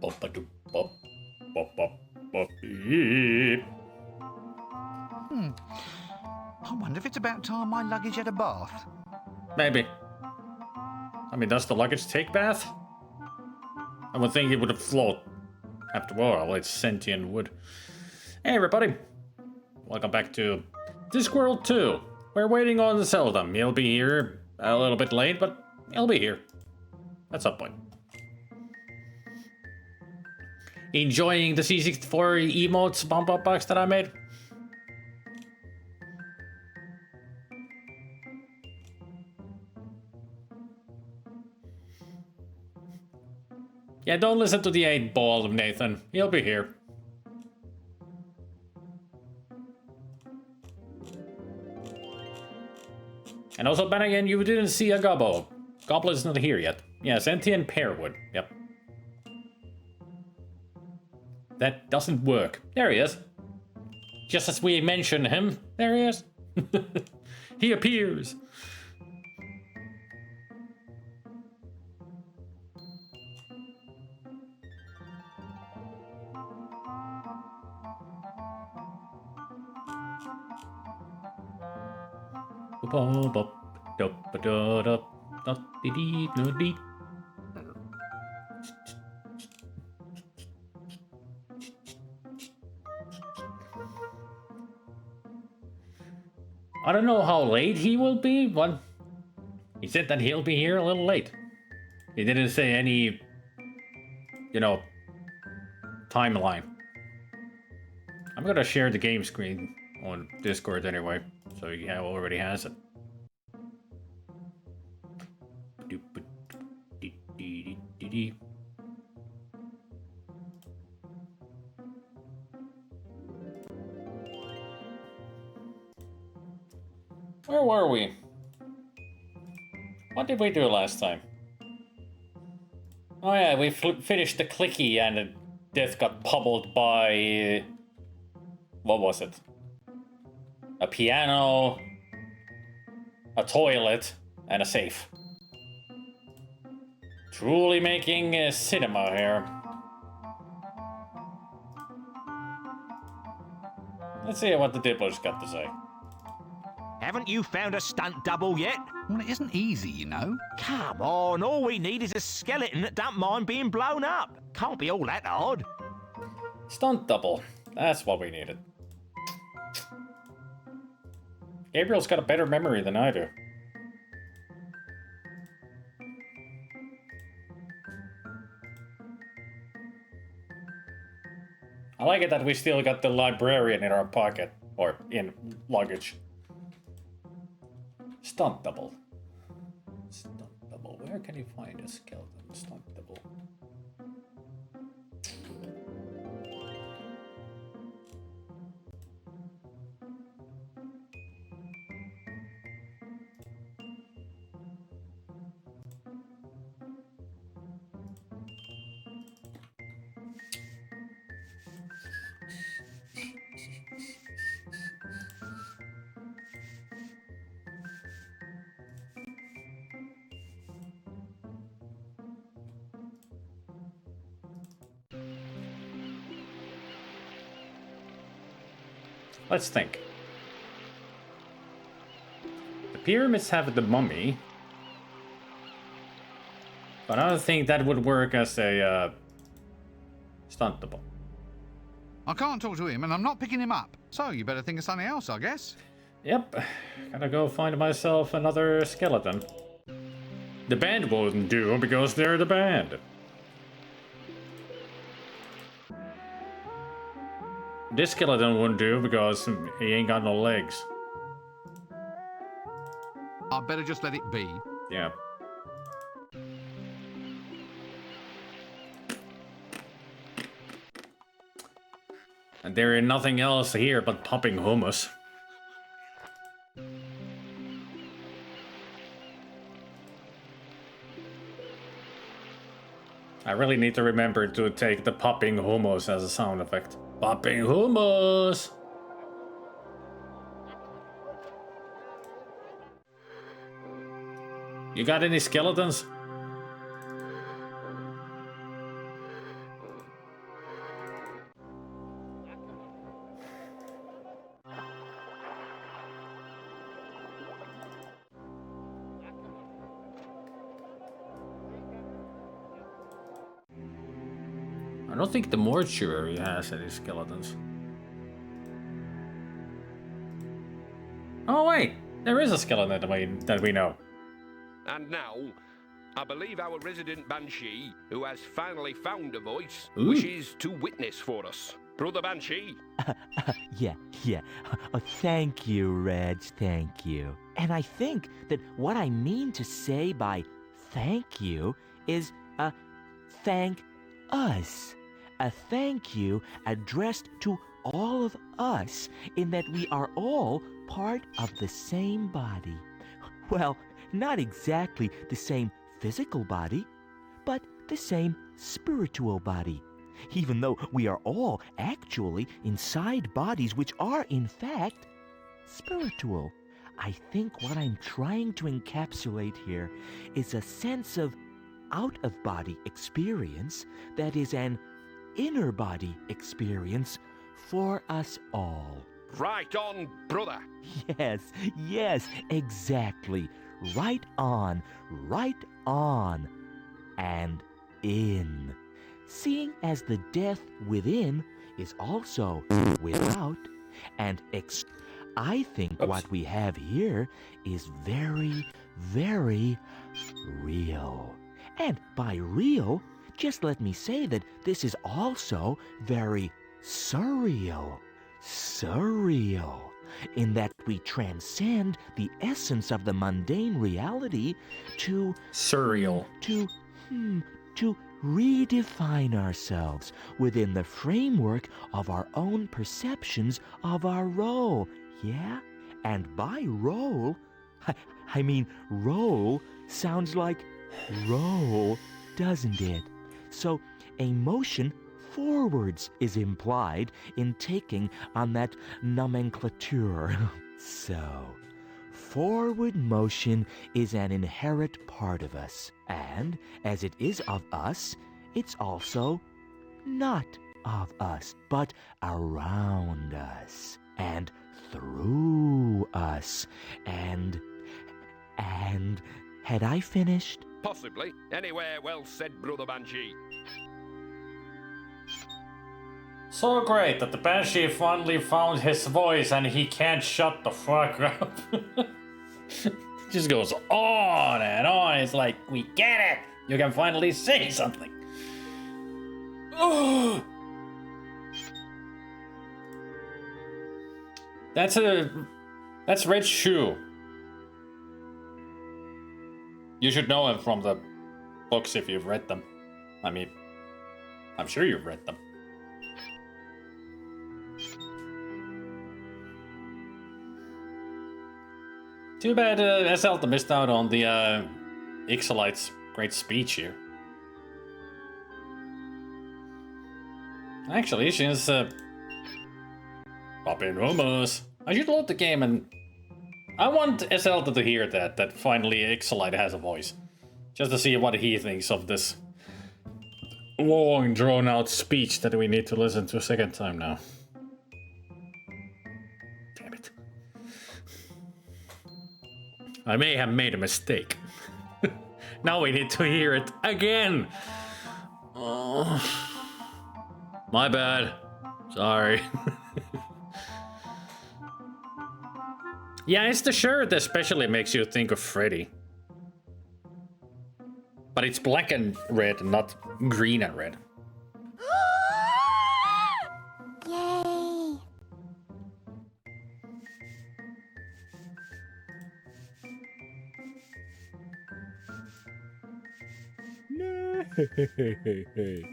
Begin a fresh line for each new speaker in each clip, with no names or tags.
Bop, bop, bop, bop, beep.
I wonder if it's about time my luggage had a bath.
Maybe. I mean, does the luggage take bath? I would think it would have float. After all, it's sentient wood. Hey everybody! Welcome back to Discworld 2. We're waiting on Seldom. He'll be here a little bit late, but he'll be here. At some point. Enjoying the C64 emotes bump up box that I made? Yeah, don't listen to the 8-ball, Nathan. He'll be here. And also, then again, you didn't see a gobbo. Goblet's not here yet. Yeah, sentient pearwood. Yep. That doesn't work. There he is. Just as we mentioned him, there he is. He appears. I don't know how late he will be, but he said that he'll be here a little late. He didn't say any, you know, timeline. I'm gonna share the game screen on Discord anyway, so he already has it. Where were we? What did we do last time? Oh yeah, we finished the clicky and Death got pummeled by... what was it? A piano, a toilet, and a safe. Truly making cinema here. Let's see what the Dibbler's got to say.
Haven't you found a stunt double yet?
Well, it isn't easy, you know.
Come on, all we need is a skeleton that don't mind being blown up. Can't be all that hard.
Stunt double. That's what we needed. Gabriel's got a better memory than I do. I like it that we still got the librarian in our pocket, or in luggage. Stunt double. Stunt double. Where can you find a skeleton? Stunt double. Let's think. The pyramids have the mummy. But I don't think that would work as a stunt double.
I can't talk to him, and I'm not picking him up. So you better think of something else, I guess.
Yep. Gotta go find myself another skeleton. The band won't do because they're the band. This skeleton wouldn't do because he ain't got no legs.
I better just let it be.
Yeah. And there is nothing else here but popping hummus. I really need to remember to take the popping hummus as a sound effect. Popping hummus! You got any skeletons? I don't think the mortuary has any skeletons. Oh wait, there is a skeleton that we know.
And now, I believe our resident Banshee, who has finally found a voice,
Ooh.
wishes to witness for us. Brother Banshee?
Yeah. Thank you, Reg, thank you. And I think that what I mean to say by thank you is, thank us. A thank you addressed to all of us, in that we are all part of the same body. Well, not exactly the same physical body, but the same spiritual body. Even though we are all actually inside bodies which are, in fact, spiritual. I think what I'm trying to encapsulate here is a sense of out-of-body experience that is an inner-body experience for us all.
Right on, brother.
Yes, exactly. Right on, and in. Seeing as the death within is also without, and I think what we have here is very, very real. And by real, just let me say that this is also very surreal. Surreal, in that we transcend the essence of the mundane reality to
Surreal.
to redefine ourselves within the framework of our own perceptions of our role. Yeah? And by role, I mean role sounds like roll, doesn't it? So a motion forwards is implied in taking on that nomenclature. So, forward motion is an inherent part of us, and as it is of us, it's also not of us, but around us, and through us, and had I finished?
Possibly. Anywhere well said, Brother Banshee.
So great that the Banshee finally found his voice and he can't shut the fuck up. Just goes on and on. It's like, we get it. You can finally say something. Oh. That's Red Shoe. You should know him from the books if you've read them. I mean, I'm sure you've read them. Too bad Zelda missed out on the Ixolite's great speech here. Actually, she's popping rumors. I should load the game and I want Zelda to hear that finally Ixolite has a voice. Just to see what he thinks of this long drawn out speech that we need to listen to a second time now. Damn it. I may have made a mistake. Now we need to hear it again. Oh, my bad. Sorry. Yeah, it's the shirt that especially makes you think of Freddy. But it's black and red, not green and red.
Yay!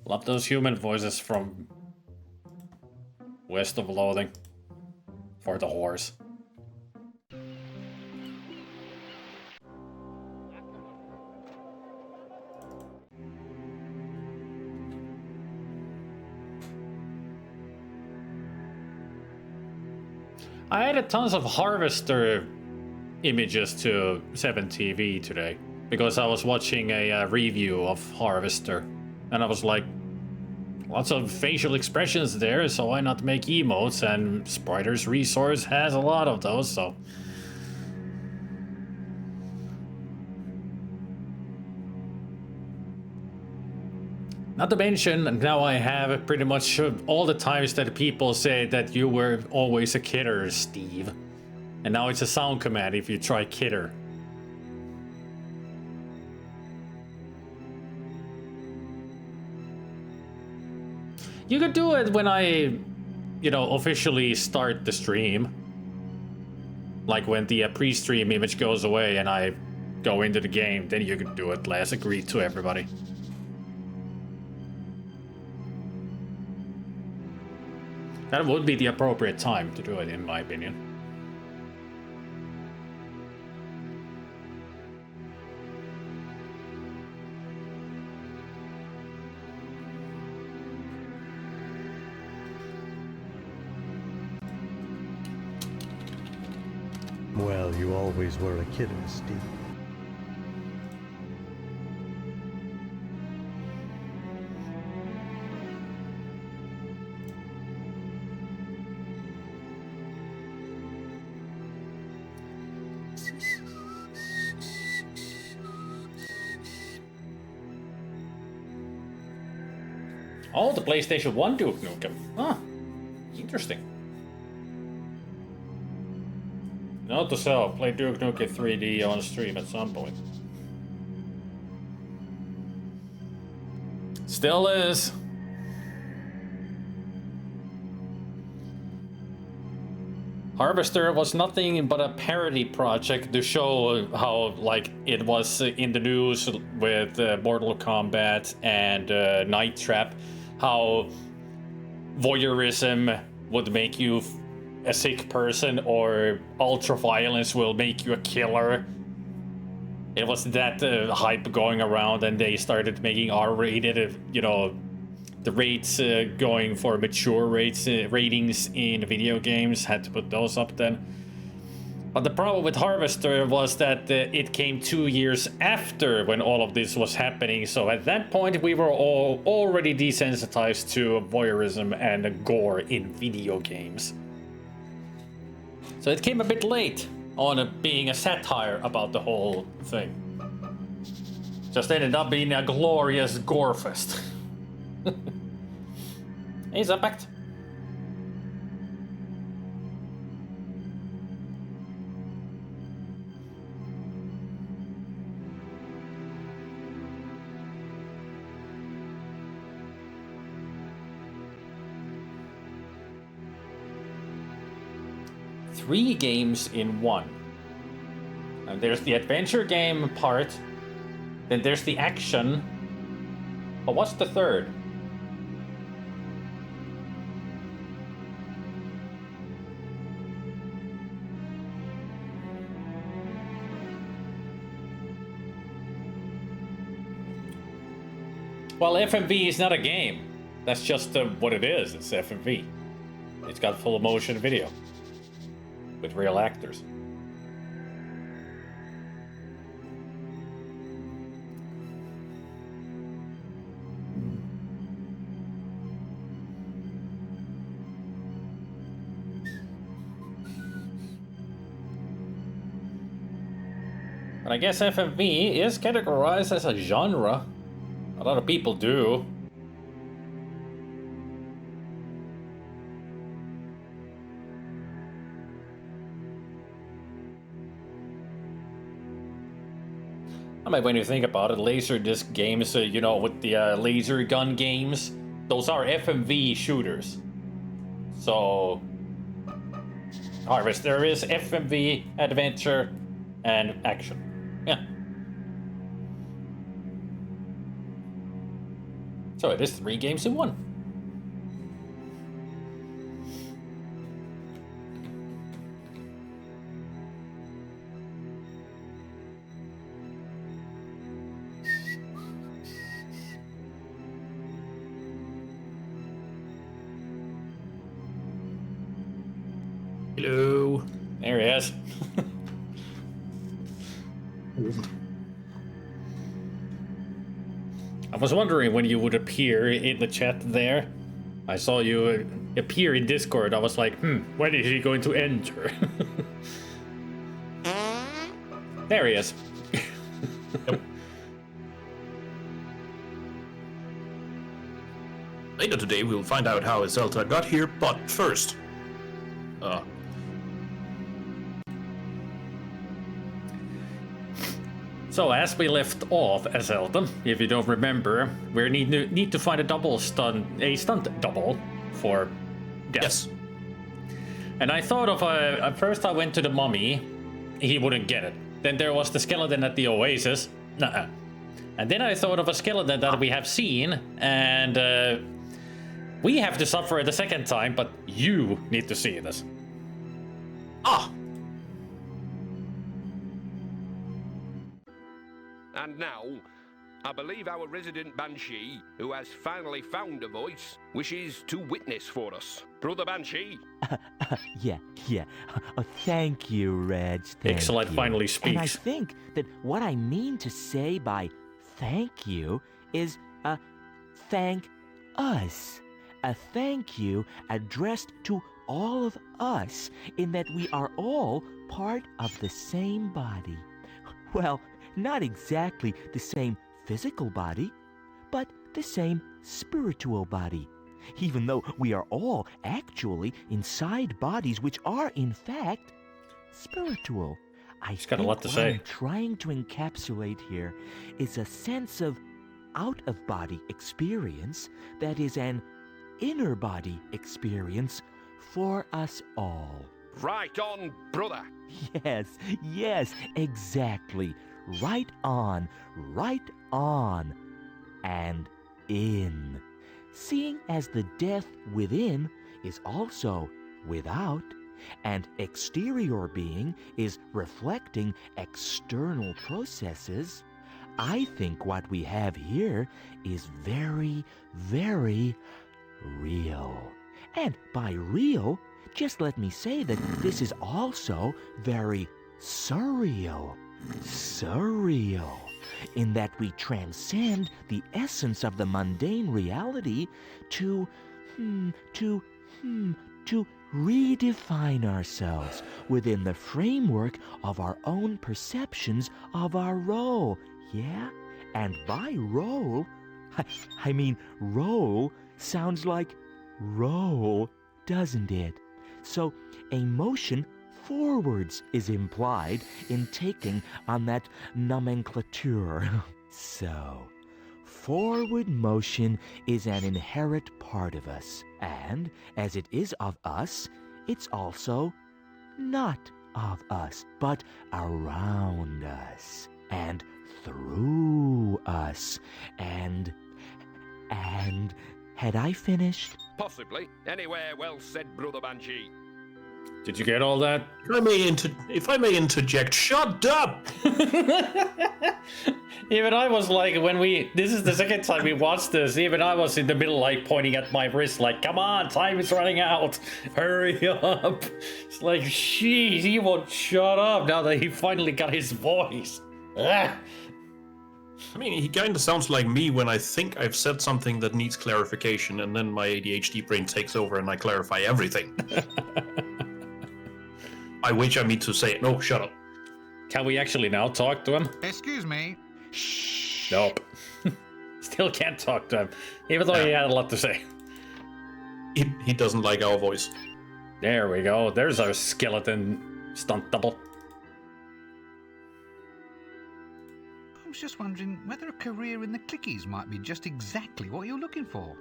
Love those human voices from West of Loathing. For the horse. I added tons of Harvester images to 7TV today because I was watching a review of Harvester and I was like, lots of facial expressions there, so why not make emotes? And Spriter's resource has a lot of those, so. Not to mention, now I have pretty much all the times that people say that you were always a kidder, Steve. And now it's a sound command if you try kidder. You could do it when I, officially start the stream. Like when the pre-stream image goes away and I go into the game, then you could do it. Let's agree to everybody. That would be the appropriate time to do it, in my opinion.
Well, you always were a kidder, Steve.
Oh, the PlayStation 1 Duke Nukem. Huh. Interesting. Note to self, play Duke Nukem 3D on stream at some point. Still is. Harvester was nothing but a parody project to show how, like, it was in the news with Mortal Kombat and Night Trap, how voyeurism would make you a sick person or ultra-violence will make you a killer. It was that hype going around, and they started making R-rated, the rates going for mature ratings in video games, had to put those up then. But the problem with Harvester was that it came 2 years after when all of this was happening, so at that point we were all already desensitized to voyeurism and gore in video games. So it came a bit late on being a satire about the whole thing. Just ended up being a glorious gore fest. Hey, Zapact. Three games in one. And there's the adventure game part, then there's the action. But what's the third? Well, FMV is not a game. That's just what it is. It's FMV. It's got full motion video with real actors. But I guess FMV is categorized as a genre. A lot of people do. I mean, when you think about it, Laserdisc games, with the laser gun games, those are FMV shooters. So, Harvester is FMV, adventure, and action. Yeah. So it is 3 games in one. Hello. There he is. I was wondering when you would appear in the chat there. I saw you appear in Discord. I was like, when is he going to enter? There he is.
Yep. Later today, we'll find out how Zelda got here, but first...
So as we left off, Zelda, if you don't remember, we need to find a stunt double for death.
Yes.
And I thought of at first I went to the mummy, he wouldn't get it. Then there was the skeleton at the oasis, nuh-uh. And then I thought of a skeleton that we have seen, and we have to suffer it the second time, but you need to see this.
Ah!
And now, I believe our resident Banshee, who has finally found a voice, wishes to witness for us. Brother Banshee?
Yeah. Thank you, Reg. Thank
Excellent,
you.
finally speaks.
And I think that what I mean to say by thank you is thank us. A thank you addressed to all of us, in that we are all part of the same body. Well, not exactly the same physical body, but the same spiritual body. Even though we are all actually inside bodies which are, in fact, spiritual.
He's got a lot to say.
What I'm trying to encapsulate here is a sense of out-of-body experience that is an inner-body experience for us all.
Right on, brother.
Yes, exactly. Right on, and in. Seeing as the death within is also without, and exterior being is reflecting external processes, I think what we have here is very, very real. And by real, just let me say that this is also very surreal. Surreal, in that we transcend the essence of the mundane reality to redefine ourselves within the framework of our own perceptions of our role. Yeah? And by role, I mean role sounds like roll, doesn't it? So a motion forwards is implied in taking on that nomenclature. So, forward motion is an inherent part of us, and as it is of us, it's also not of us, but around us, and through us, and had I finished?
Possibly. Anywhere well said, Brother Banshee.
Did you get all that?
If I may interject, shut up!
Even I was like, this is the second time we watched this, even I was in the middle, like, pointing at my wrist, like, come on, time is running out, hurry up. It's like, jeez, he won't shut up now that he finally got his voice. Ah.
I mean, he kinda sounds like me when I think I've said something that needs clarification, and then my ADHD brain takes over and I clarify everything. By which I mean to say, no, shut up.
Can we actually now talk to him?
Excuse me.
Shh.
Nope. Still can't talk to him, even though he had a lot to say.
He doesn't like our voice.
There we go. There's our skeleton stunt double.
I was just wondering whether a career in the clickies might be just exactly what you're looking for.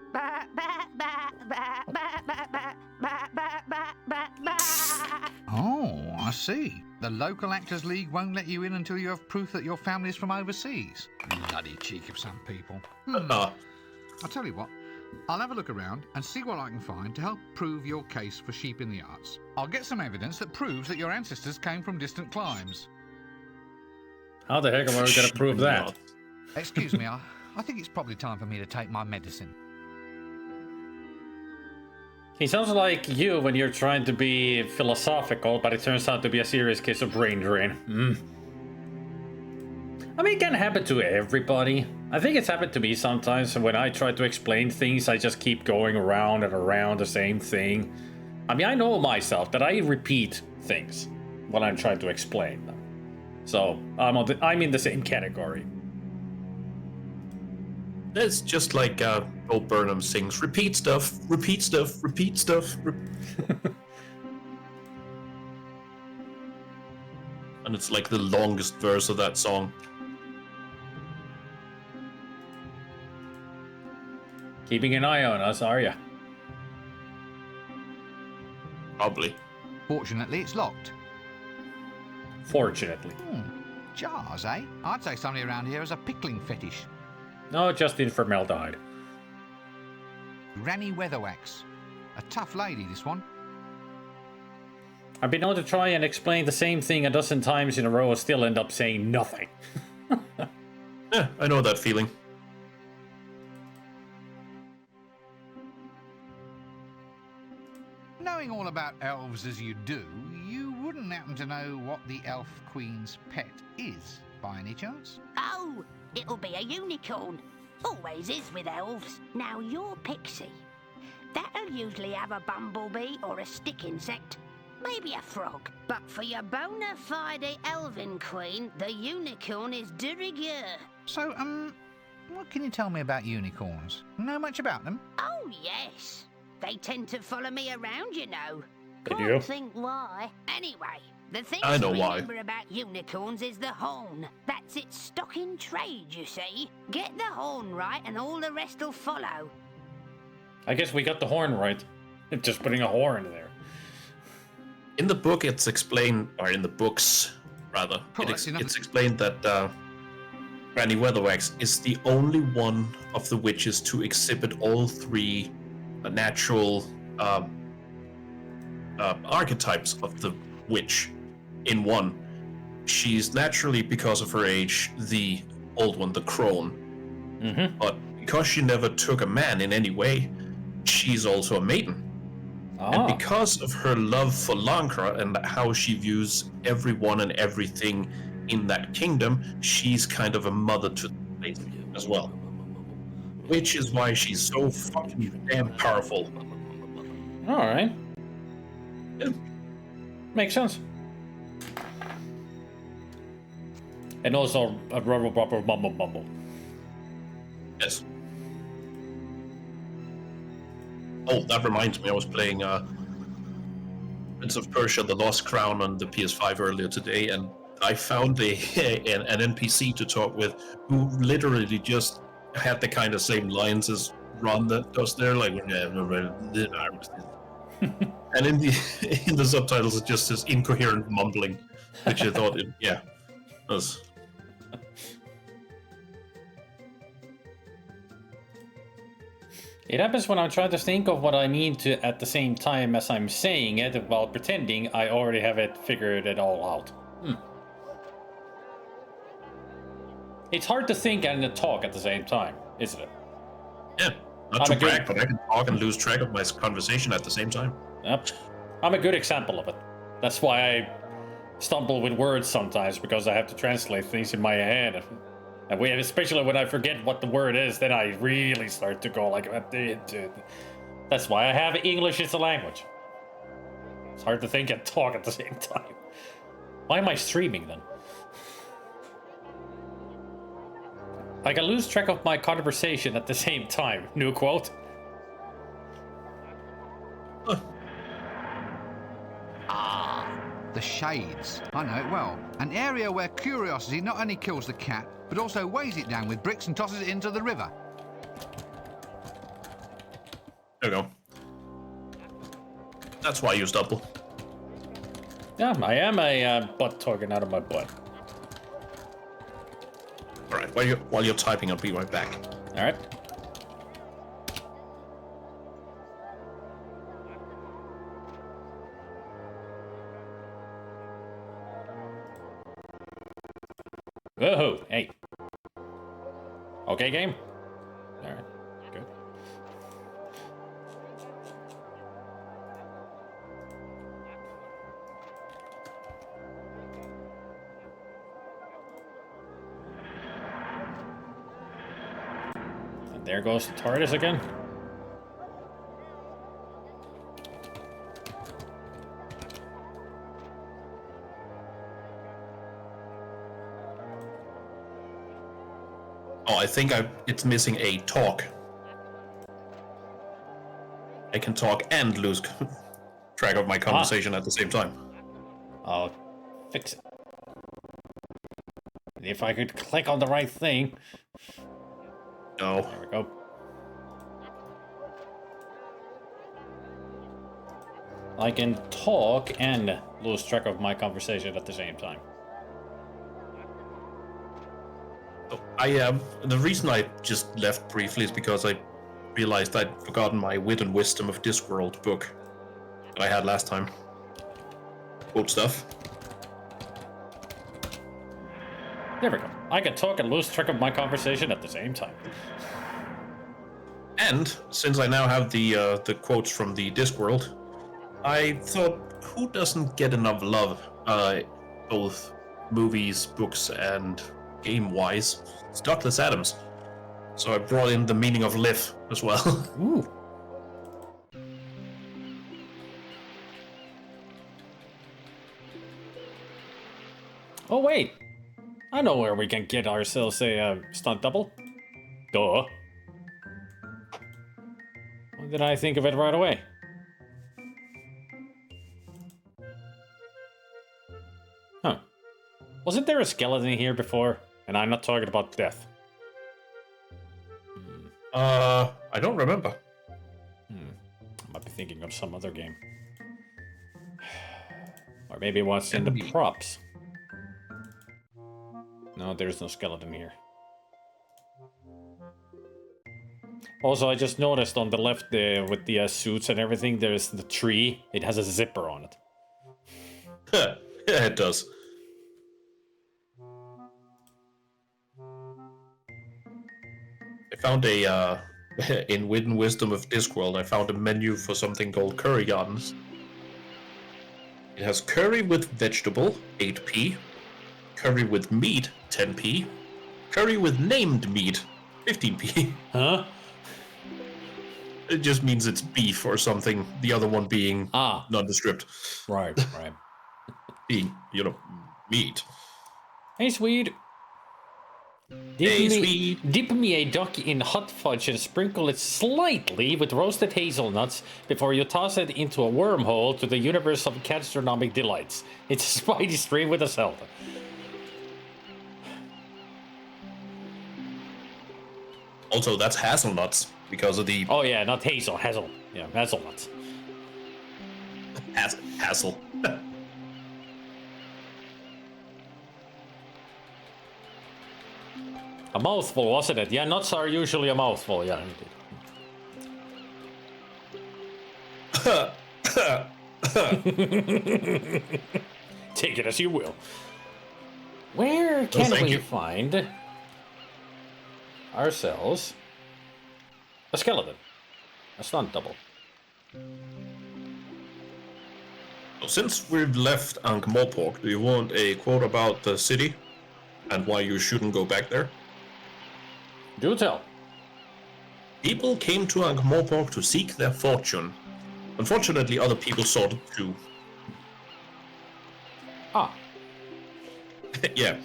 Oh, I see. The local Actors League won't let you in until you have proof that your family's from overseas. Bloody cheek of some people. I'll tell you what. I'll have a look around and see what I can find to help prove your case for sheep in the arts. I'll get some evidence that proves that your ancestors came from distant climes.
How the heck am I going to prove that?
Excuse me, I think it's probably time for me to take my medicine.
He sounds like you when you're trying to be philosophical, but it turns out to be a serious case of brain drain. I mean, it can happen to everybody. I think it's happened to me sometimes, and when I try to explain things, I just keep going around and around the same thing. I mean, I know myself that I repeat things when I'm trying to explain them. So, I'm in the same category.
It's just like Bo Burnham sings, repeat stuff, repeat stuff, repeat stuff. And it's like the longest verse of that song.
Keeping an eye on us, are you?
Probably.
Fortunately, it's locked.
Fortunately.
Jars, eh? I'd say somebody around here has a pickling fetish.
No, just in formaldehyde.
Granny Weatherwax. A tough lady, this one.
I've been able to try and explain the same thing a dozen times in a row and still end up saying nothing.
Yeah, I know that feeling.
Knowing all about elves as you do, you wouldn't happen to know what the elf queen's pet is, by any chance?
Oh, it'll be a unicorn. Always is with elves. Now you're Pixie. That'll usually have a bumblebee or a stick insect. Maybe a frog. But for your bona fide elven queen, the unicorn is de rigueur.
So, what can you tell me about unicorns? Know much about them?
Oh, yes. They tend to follow me around, you know.
They do?
Can't think why. Anyway, the thing
I
to
know why.
remember about unicorns is the horn. That's its stock in trade, you see. Get the horn right and all the rest will follow.
I guess we got the horn right. Just putting a horn there.
In the book, it's explained, or in the books, rather, it's explained that Granny Weatherwax is the only one of the witches to exhibit all three natural archetypes of the witch in one. She's naturally, because of her age, the old one, the crone.
Mm-hmm.
But because she never took a man in any way, she's also a maiden. And because of her love for Lancra and how she views everyone and everything in that kingdom, she's kind of a mother to the place as well. Which is why she's so fucking damn powerful.
Alright.
Yeah.
Makes sense. And also a rubber bumble.
Yes. Oh, that reminds me, I was playing Prince of Persia: The Lost Crown on the PS5 earlier today, and I found an NPC to talk with who literally just had the kind of same lines as Ron that does there, like, and in the subtitles it just says incoherent mumbling, which I thought, was.
It happens when I'm trying to think of what I mean to at the same time as I'm saying it while pretending I already have it figured it all out. It's hard to think and to talk at the same time, isn't it?
Yeah, not to brag, but I can talk and lose track of my conversation at the same time.
Yep. I'm a good example of it. That's why I stumble with words sometimes, because I have to translate things in my head. And especially when I forget what the word is, then I really start to go like... That's why I have English as a language. It's hard to think and talk at the same time. Why am I streaming then? Like, I lose track of my conversation at the same time. New quote.
The Shades. I know it well. An area where curiosity not only kills the cat, but also weighs it down with bricks and tosses it into the river.
There we go. That's why you stumble.
Yeah, I am a butt talking out of my butt.
All right, while you're typing, I'll be right back.
All right. Whoa, hey. Okay, game? Alright, good. And there goes the TARDIS again.
Oh, I think it's missing a talk. I can talk and lose track of my conversation at the same time.
I'll fix it. If I could click on the right thing.
No.
There we go. I can talk and lose track of my conversation at the same time.
The reason I just left briefly is because I realized I'd forgotten my Wit and Wisdom of Discworld book that I had last time. Quote stuff.
There we go. I can talk and lose track of my conversation at the same time.
And since I now have the quotes from the Discworld, I thought, who doesn't get enough love, both movies, books, and game-wise? It's Douglas Adams. So I brought in the meaning of live as well.
Ooh. Oh, wait. I know where we can get ourselves a stunt double. Duh. Why did I think of it right away? Huh. Wasn't there a skeleton here before? And I'm not talking about death.
I don't remember.
I might be thinking of some other game. Or maybe what's in the props. No, there's no skeleton here. Also, I just noticed on the left with the suits and everything, there's the tree. It has a zipper on it.
Yeah, it does. I found a, in Wit and Wisdom of Discworld, I found a menu for something called Curry Gardens. It has curry with vegetable, 8p. Curry with meat, 10p. Curry with named meat, 15p.
Huh?
It just means it's beef or something, the other one being nondescript.
Right, right.
Being, meat.
Hey, Swede. Dip me a duck in hot fudge and sprinkle it slightly with roasted hazelnuts before you toss it into a wormhole to the universe of gastronomic delights. It's a spicy stream with a salad.
Also, that's hazelnuts because of the...
Oh yeah, not hazel. Yeah, hazelnuts.
Hassle.
A mouthful, wasn't it? Yeah, nuts are usually a mouthful, yeah. Take it as you will. Where can we find ourselves a skeleton? A stunt double.
So since we've left Ankh-Morpork, do you want a quote about the city and why you shouldn't go back there?
Do tell.
People came to Ankh-Morpork to seek their fortune. Unfortunately, other people sought it too.
Ah.
Yeah.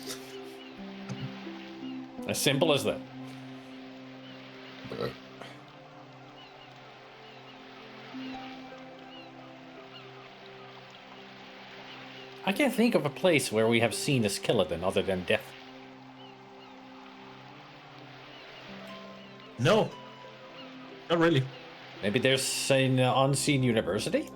As simple as that. I can't think of a place where we have seen a skeleton other than death.
No. Not really.
Maybe there's an unseen university?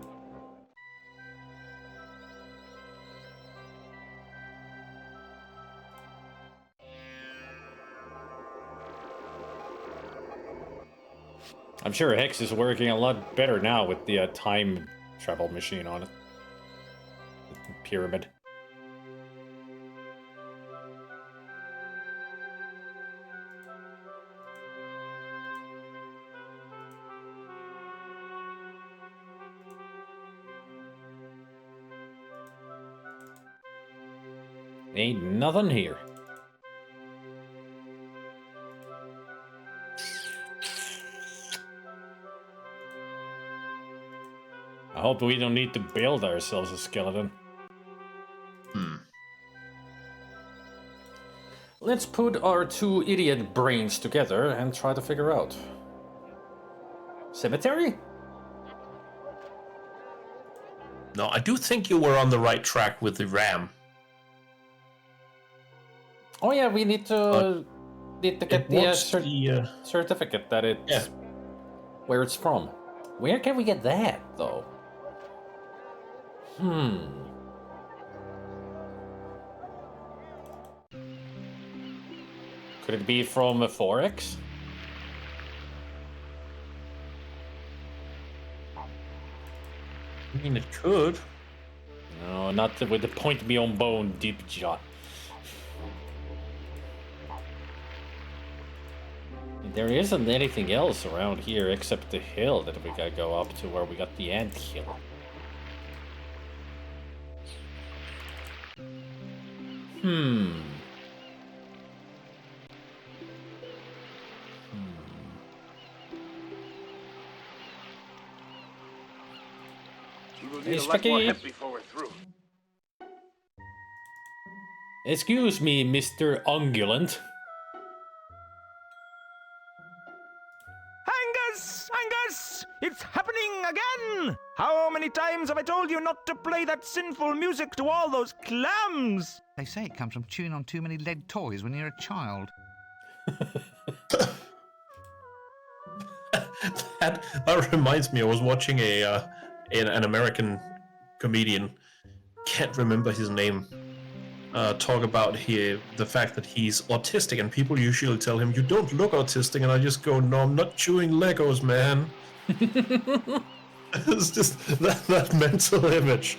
I'm sure Hex is working a lot better now with the time travel machine on it. The pyramid. Ain't nothing here. I hope we don't need to build ourselves a skeleton. let's put our two idiot brains together and try to figure out. Cemetery?
No, I do think you were on the right track with the ram.
Oh yeah, we need to get the certificate that it's where it's from. Where can we get that though? Could it be from a Forex?
I mean, it could.
No, not with the point beyond bone deep shot. There isn't anything else around here except the hill that we gotta go up to where we got the ant hill. Hey, Specky. Excuse me, Mr. Ungulant.
Angus! Angus! It's happening again! How many times have I told you not to play that sinful music to all those clams?
They say it comes from chewing on too many lead toys when you're a child.
that reminds me, I was watching an American comedian, can't remember his name, talk about the fact that he's autistic, and people usually tell him, "You don't look autistic," and I just go, "No, I'm not chewing Legos, man." It's just that mental image.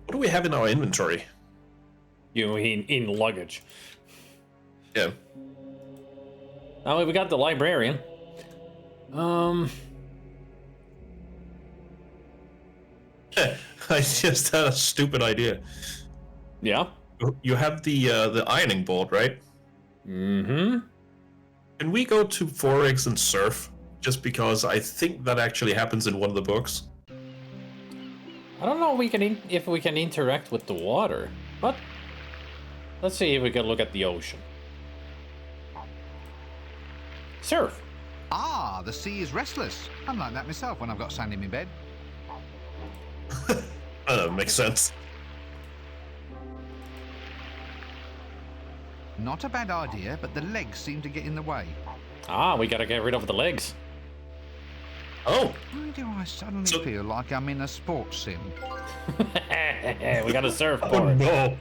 What do we have in our inventory?
You mean in luggage?
Yeah.
Now we got the librarian.
I just had a stupid idea.
Yeah.
You have the ironing board, right?
Mm-hmm.
Can we go to Forex and surf? Just because I think that actually happens in one of the books.
I don't know if we can interact with the water, but let's see if we can look at the ocean. Surf.
Ah, the sea is restless. I'm like that myself when I've got sand in my bed.
Makes sense.
Not a bad idea, but the legs seem to get in the way.
Ah, we gotta get rid of the legs.
Oh.
Why do I suddenly feel like I'm in a sports sim?
We got a surfboard.
Oh no.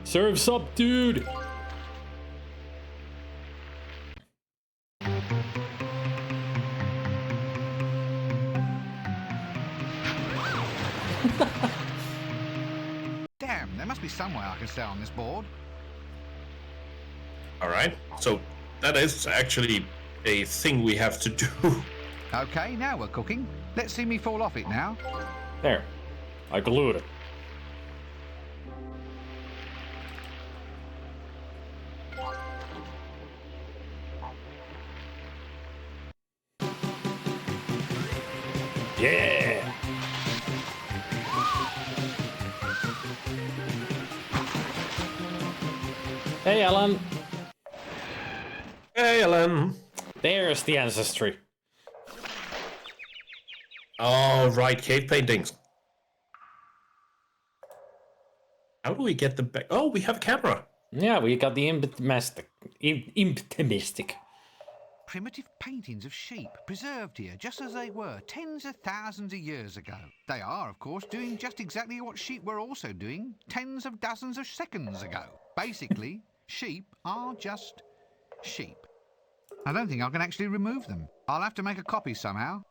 Surf's up, dude.
Damn, there must be some way I can stay on this board.
Alright, so that is actually a thing we have to do.
Okay, now we're cooking. Let's see me fall off it now.
There. I glued it. Yeah! Hey, Alan.
Hey, Alan.
There's the ancestry.
Oh, right, cave paintings. How do we get them back? Oh, we have a camera.
Yeah, we got the optimistic.
Primitive paintings of sheep, preserved here just as they were tens of thousands of years ago. They are, of course, doing just exactly what sheep were also doing tens of dozens of seconds ago. Basically, sheep are just sheep. I don't think I can actually remove them. I'll have to make a copy somehow.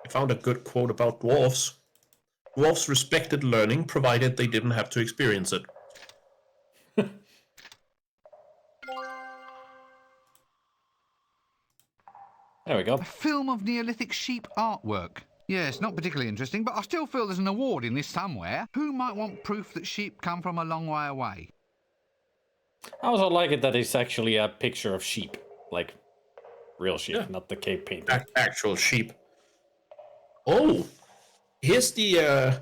I found a good quote about dwarves. Dwarves respected learning, provided they didn't have to experience it.
There we go.
A film of Neolithic sheep artwork. Yes, not particularly interesting, but I still feel there's an award in this somewhere. Who might want proof that sheep come from a long way away?
I also like it that it's actually a picture of sheep. Like, real sheep,
Yeah.
not the cave painting.
Actual sheep. Oh, here's the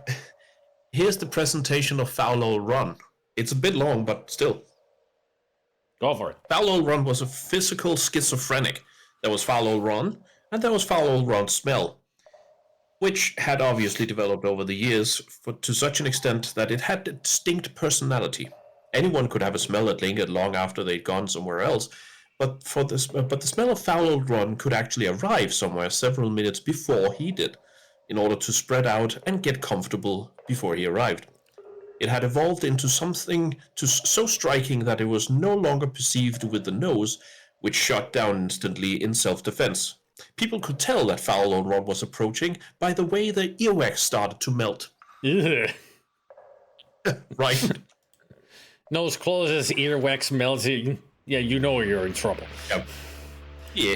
here's the presentation of Foul Old Run. It's a bit long, but still.
Go for it.
Foul Old Run was a physical schizophrenic. There was Foul Old Run, and there was Foul Old Run Smell, which had obviously developed over the years to such an extent that it had a distinct personality. Anyone could have a smell that lingered long after they'd gone somewhere else, but the smell of Foul Old Run could actually arrive somewhere several minutes before he did, in order to spread out and get comfortable before he arrived. It had evolved into something so striking that it was no longer perceived with the nose, which shut down instantly in self-defense. People could tell that Foul Old Run was approaching by the way the earwax started to melt.
Ugh.
Right?
Nose closes, earwax melting. Yeah, you know you're in trouble.
Yep. Yeah.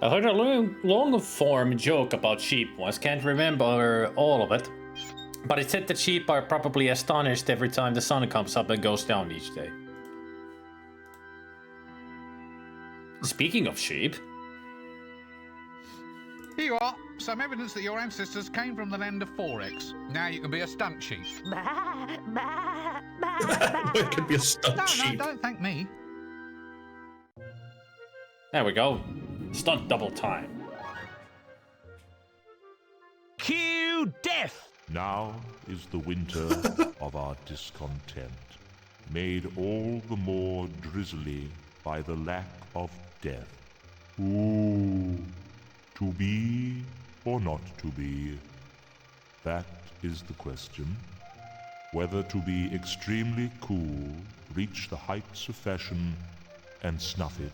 I heard a long-form joke about sheep once, can't remember all of it. But it said that sheep are probably astonished every time the sun comes up and goes down each day. Speaking of sheep...
Here you are. Some evidence that your ancestors came from the land of Forex. Now you can be a stunt sheep.
Bah, bah, bah, bah.
It could be a stunt
No,
sheep.
don't thank me.
There we go. Stunt double time.
Cue death!
Now is the winter of our discontent, made all the more drizzly by the lack of death. Ooh, to be or not to be? That is the question. Whether to be extremely cool, reach the heights of fashion, and snuff it,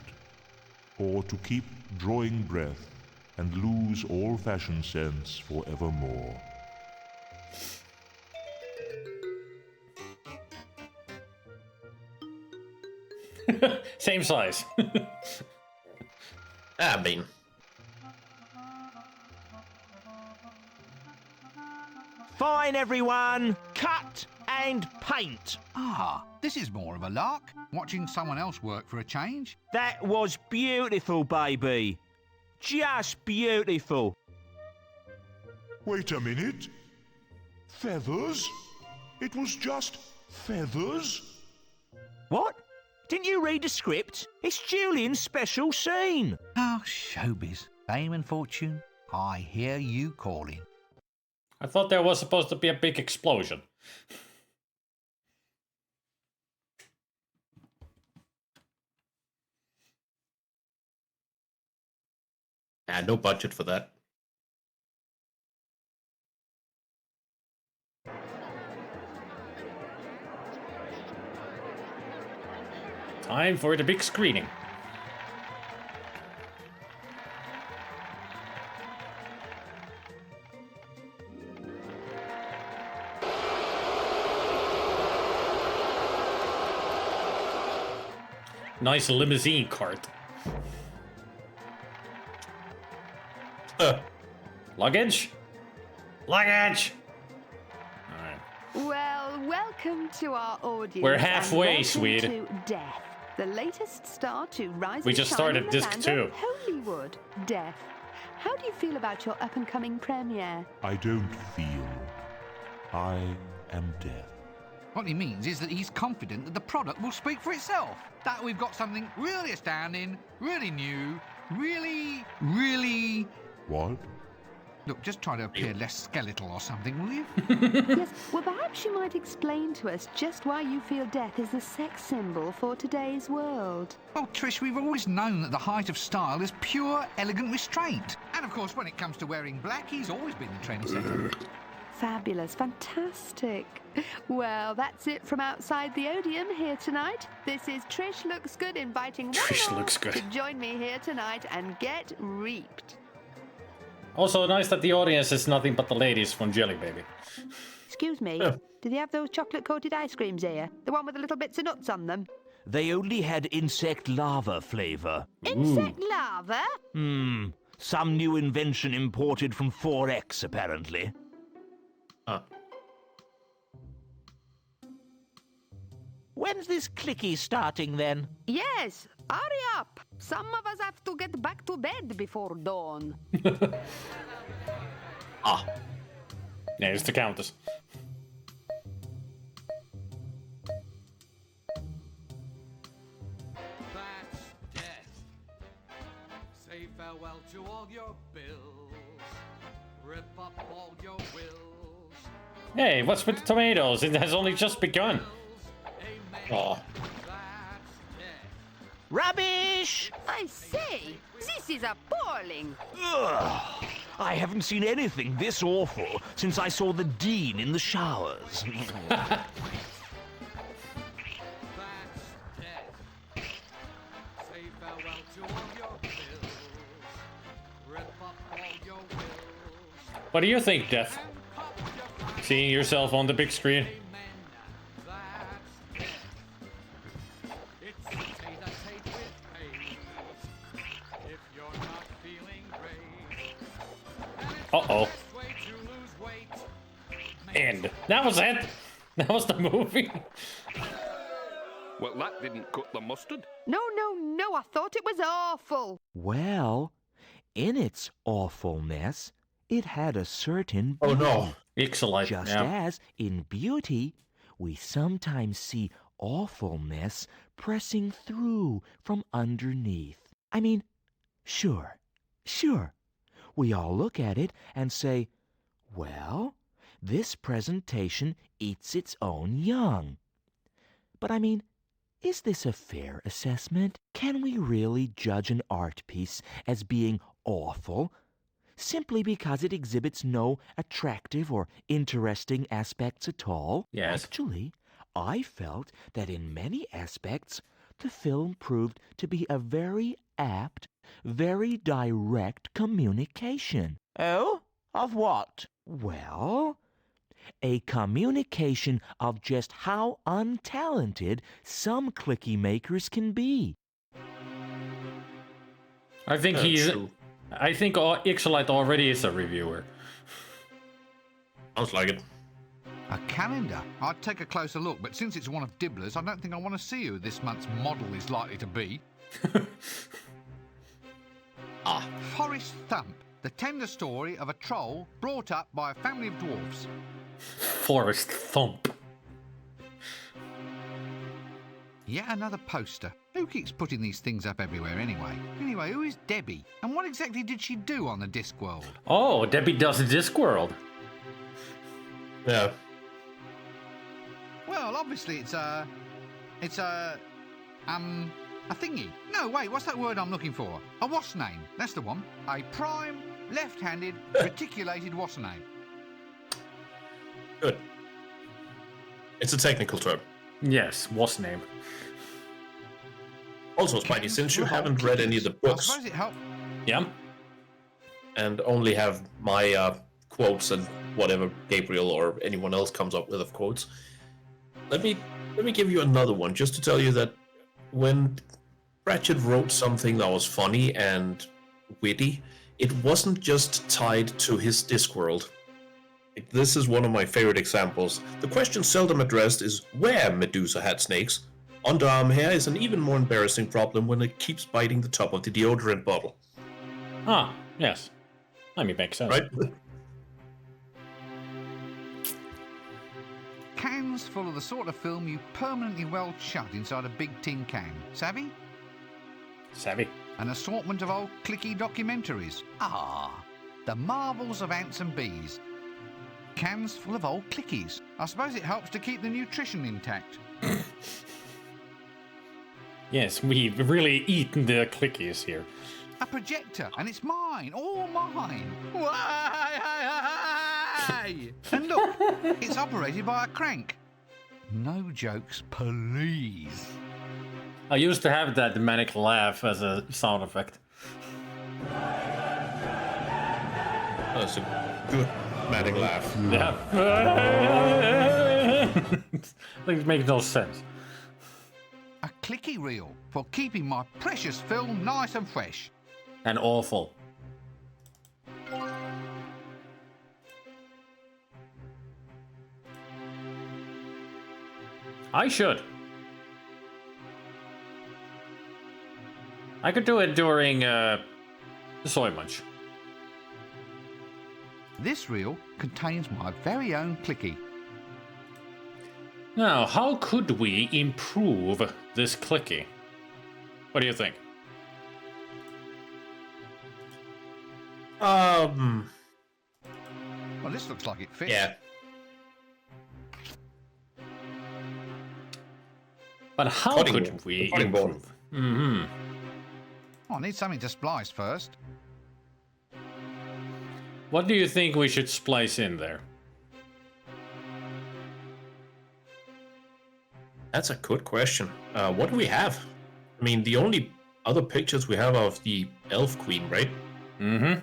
or to keep drawing breath and lose all fashion sense forevermore.
Same size.
I mean,
Fine, everyone! Cut and paint!
Ah, this is more of a lark. Watching someone else work for a change.
That was beautiful, baby. Just beautiful.
Wait a minute. Feathers? It was just feathers?
What? Didn't you read the script? It's Julian's special scene.
Ah, showbiz. Fame and fortune. I hear you calling.
I thought there was supposed to be a big explosion.
no budget for that.
Time for the big screening. Nice limousine cart. Luggage? Luggage! Alright.
Well, welcome to our audience.
We're halfway,
and
Swede.
welcome to Death, the latest star to rise
We
and
just
shine
started
in the
disc
land
2.
of Holywood. Death. How do you feel about your up-and-coming premiere?
I don't feel. I am death.
What he means is that he's confident that the product will speak for itself. That we've got something really astounding, really new, really...
What?
Look, just try to appear less skeletal or something, will you?
Yes, well, perhaps you might explain to us just why you feel death is the sex symbol for today's world.
Well, Trish, we've always known that the height of style is pure, elegant restraint. And of course, when it comes to wearing black, he's always been the trendsetter.
Fabulous, fantastic. Well, that's it from outside the Odeon here tonight. This is Trish Looks Good inviting one
Trish
and all
Looks Good.
to join me here tonight and get reaped.
Also, nice that the audience is nothing but the ladies from Jelly Baby.
Excuse me, do they have those chocolate-coated ice creams here? The one with the little bits of nuts on them?
They only had insect larva flavor.
Insect larva?
Some new invention imported from 4X, apparently. When's this clicky starting, then?
Yes, hurry up. Some of us have to get back to bed before dawn.
Yeah, it's the Countess.
That's death. Say farewell to all your bills. Rip up all your wills.
Hey, what's with the tomatoes? It has only just begun. Oh.
Rubbish!
I say, this is appalling.
Ugh. I haven't seen anything this awful since I saw the Dean in the showers.
What do you think, Death? Seeing yourself on the big screen? Uh-oh. And that was it. That was the movie.
Well, that didn't cut the mustard.
No, I thought it was awful.
Well, in its awfulness, it had a certain
Oh
beauty.
no.
Ixolite.
Just
Yeah.
as in beauty, we sometimes see awfulness pressing through from underneath. I mean, sure. We all look at it and say, well, this presentation eats its own young. But I mean, is this a fair assessment? Can we really judge an art piece as being awful simply because it exhibits no attractive or interesting aspects at all?
Yes.
Actually, I felt that in many aspects, the film proved to be a very apt, very direct communication.
Oh? Of what?
Well, a communication of just how untalented some clicky makers can be.
I think he's.
True.
I think Ixolite already is a reviewer.
Sounds like it.
A calendar? I'd take a closer look, but since it's one of Dibbler's, I don't think I want to see who this month's model is likely to be. Forest Thump, the tender story of a troll brought up by a family of dwarfs.
Forest Thump.
Yet another poster. Who keeps putting these things up everywhere anyway? Anyway, who is Debbie? And what exactly did she do on the Discworld?
Oh, Debbie does Discworld.
Yeah.
Well, obviously it's a thingy. No, wait, what's that word I'm looking for? A wasp name. That's the one. A prime, left-handed, reticulated wasp name.
Good. It's a technical term.
Yes, what's name?
Also, Spidey, since you haven't read any of the
I
books
suppose it helped.
Yeah.
and only have my quotes and whatever Gabriel or anyone else comes up with of quotes, let me give you another one just to tell you that when Pratchett wrote something that was funny and witty, it wasn't just tied to his Discworld. This is one of my favorite examples. The question seldom addressed is where Medusa had snakes. Underarm hair is an even more embarrassing problem when it keeps biting the top of the deodorant bottle.
Ah, yes. I mean, makes sense.
Right?
Cans full of the sort of film you permanently well shut inside a big tin can. Savvy?
Savvy.
An assortment of old clicky documentaries. Ah, the marvels of ants and bees. Cans full of old clickies. I suppose it helps to keep the nutrition intact.
Yes, we've really eaten the clickies here.
A projector, and it's mine, all mine. Why? And look, it's operated by a crank. No jokes, please.
I used to have that manic laugh as a sound effect.
That's a good manic laugh.
Yeah. Like, it makes no sense.
A clicky reel for keeping my precious film nice and fresh.
And awful. I should. I could do it during the soy munch.
This reel contains my very own clicky.
Now, how could we improve this clicky? What do you think?
Well, this looks like it fits.
Yeah.
But how could we improve? Mm-hmm.
Oh, I need something to splice first.
What do you think we should splice in there?
That's a good question. What do we have? I mean, the only other pictures we have of the elf queen, right?
Mm-hmm.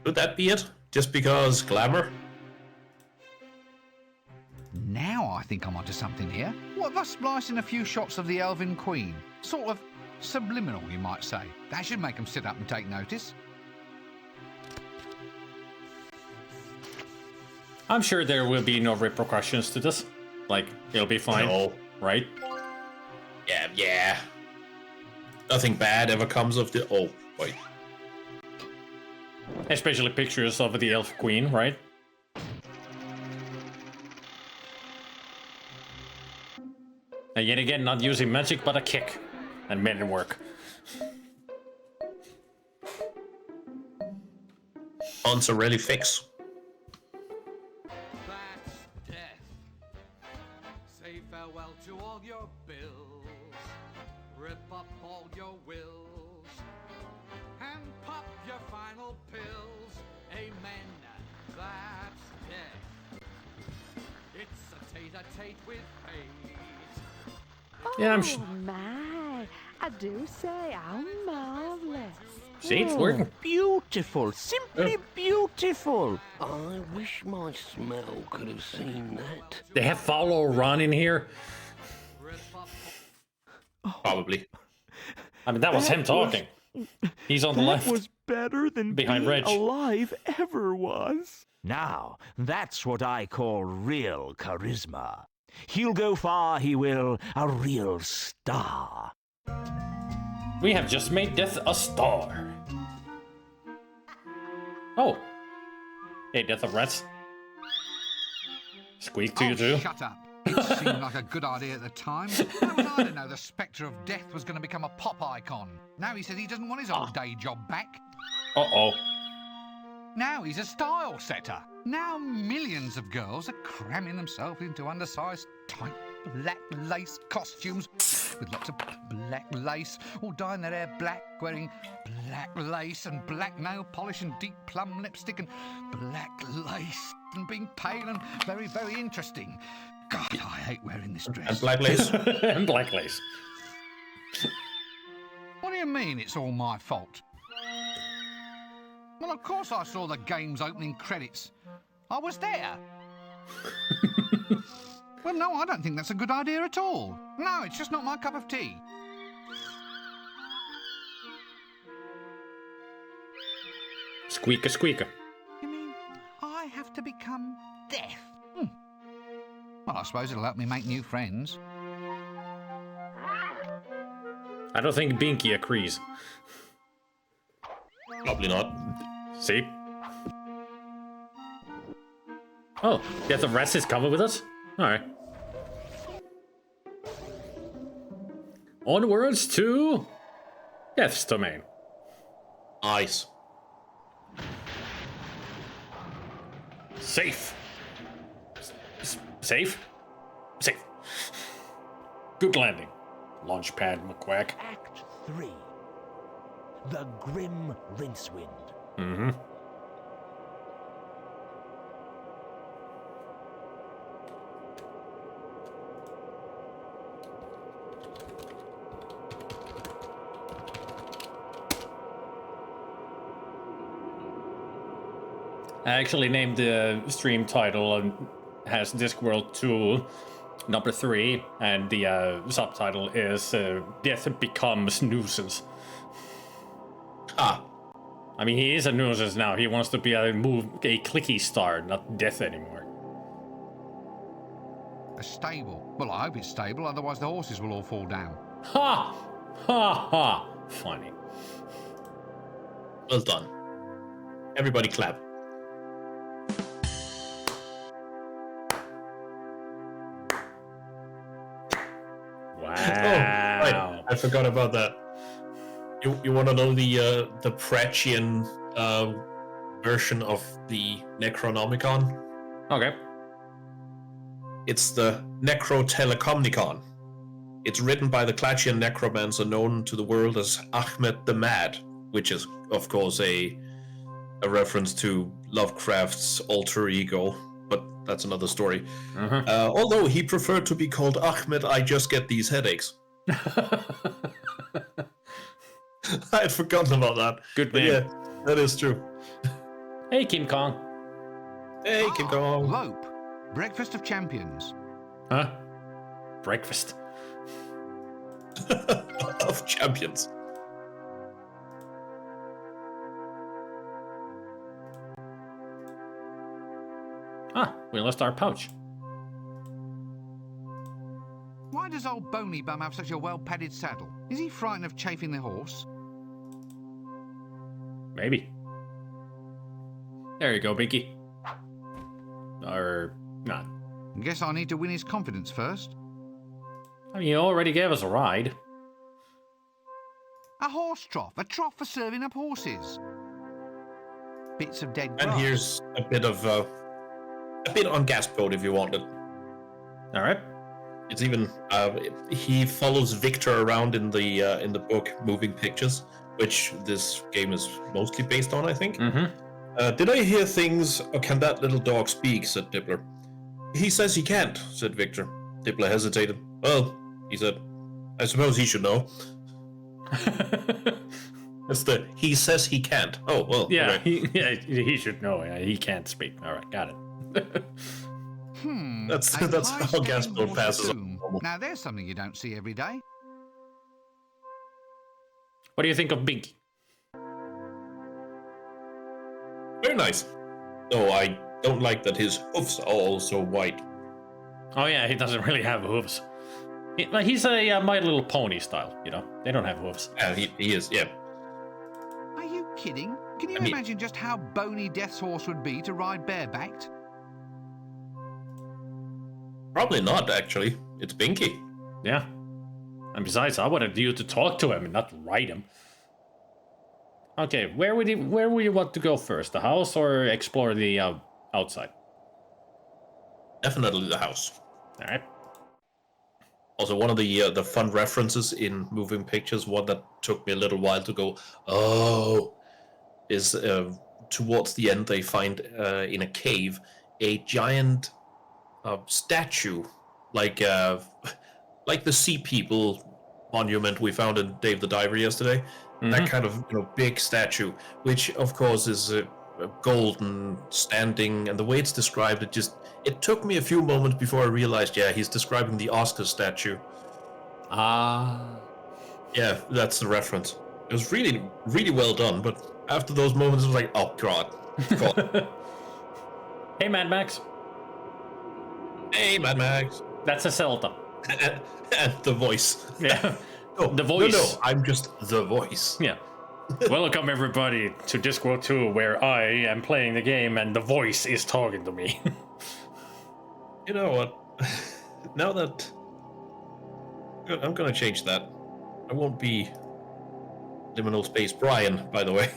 Could that be it? Just because glamour?
Now I think I'm onto something here. What if I splice in a few shots of the elven queen? Sort of subliminal, you might say. That should make them sit up and take notice.
I'm sure there will be no repercussions to this. Like, it'll be fine,
No.
right?
Yeah. Nothing bad ever comes of the... Oh, wait.
Especially pictures of the elf queen, right? And yet again, not using magic, but a kick. And made it work.
Answer really fix.
That's death. Say farewell to all your bills. Rip up all your wills. And pop your final pills. Amen. That's death. It's a tete-a-tete with fate.
Yeah, I'm
my, I do say how marvellous.
See, it's working.
Beautiful, simply beautiful.
I wish my smell could have seen that.
They have follow run in here.
Probably.
I mean, that was him talking. He's on the left.
That was better than
Behind
being
Reg.
alive ever was.
Now, that's what I call real charisma. He'll go far, he will, a real star.
We have just made Death a star. Oh. Hey, Death of Rats. Squeak to you too.
Shut up. It seemed like a good idea at the time. How was I to know the spectre of death was going to become a pop icon? Now he says he doesn't want his old day job back.
Uh-oh.
Now he's a style setter. Now millions of girls are cramming themselves into undersized, tight, black lace costumes with lots of black lace, all dyeing their hair black, wearing black lace and black nail polish and deep plum lipstick and black lace and being pale and very, very interesting. God, I hate wearing this dress.
And black lace.
And black lace.
What do you mean it's all my fault? Well, of course I saw the game's opening credits. I was there. Well, no, I don't think that's a good idea at all. No, it's just not my cup of tea.
Squeaker, squeaker.
You mean I have to become deaf? Well, I suppose it'll help me make new friends.
I don't think Binky agrees.
Probably not.
See? Oh, Death of Rats is coming with us? Alright. Onwards to Death's Domain.
Nice.
Safe. Safe? Safe. Good landing. Launchpad McQuack.
Act 3. The Grim Rincewind.
Mm-hmm. I actually named the stream title and has Discworld 2 number 3, and the subtitle is Death Becomes Nuisance.
Ah.
I mean, he is a nuisance now. He wants to be a clicky star, not death anymore.
A stable. Well, I hope it's stable, otherwise the horses will all fall down.
Ha! Ha ha! Funny.
Well done. Everybody clap.
Wow.
Oh, right. I forgot about that. You want to know the Pratchian version of the Necronomicon?
Okay.
It's the Necrotelecomnicon. It's written by the Clatchian necromancer known to the world as Ahmed the Mad, which is, of course, a reference to Lovecraft's alter ego, but that's another story. Although he preferred to be called Ahmed, I just get these headaches. I had forgotten about that.
Good
but
name.
yeah, that is true.
Hey, King Kong.
Hey, King Kong.
Lope. Breakfast of Champions.
Huh? Breakfast.
Of champions.
Ah, we lost our pouch.
Why does old Bony Bum have such a well-padded saddle? Is he frightened of chafing the horse?
Maybe. There you go, Binky. Or not.
Guess I need to win his confidence first.
I mean, you already gave us a ride.
A horse trough. A trough for serving up horses. Bits of dead grass.
And here's a bit on Gaspode if you want it.
All right.
It's even he follows Victor around in the book Moving Pictures, which this game is mostly based on, I think. Did I hear things, or can that little dog speak? Said Dibbler. He says he can't, said Victor. Dibbler hesitated. Well, he said, I suppose he should know. That's the he says he can't. Oh, well.
Yeah,
okay.
he should know. He can't speak. All right, got it.
That's how Gaspode passes on.
Now there's something you don't see every day.
What do you think of Binky?
Very nice. Though I don't like that his hoofs are all so white.
Oh yeah, he doesn't really have hooves. He's a My Little Pony style, you know. They don't have hooves.
Yeah, he is, yeah.
Are you kidding? Can you imagine just how bony Death's horse would be to ride barebacked?
Probably not, actually. It's Binky.
Yeah. And besides, I wanted you to talk to him and not ride him. Okay, where would you want to go first? The house or explore the outside?
Definitely the house.
All right.
Also, one of the fun references in Moving Pictures, one that took me a little while to go, oh, is towards the end they find in a cave a giant statue, like the Sea People monument we found in Dave the Diver yesterday. That kind of big statue, which of course is golden, standing, and the way it's described, it took me a few moments before I realized, yeah, he's describing the Oscar statue.
Ah.
Yeah, that's the reference. It was really, really well done, but after those moments, it was like, oh god.
Hey, Mad Max.
Hey, Mad Max.
That's a Zelda.
And the voice.
Yeah.
No,
the voice.
No, I'm just the voice.
Yeah. Welcome everybody to Discworld 2, where I am playing the game and the voice is talking to me.
You know what? Now that I'm gonna change that. I won't be Liminal Space Brian, by the way.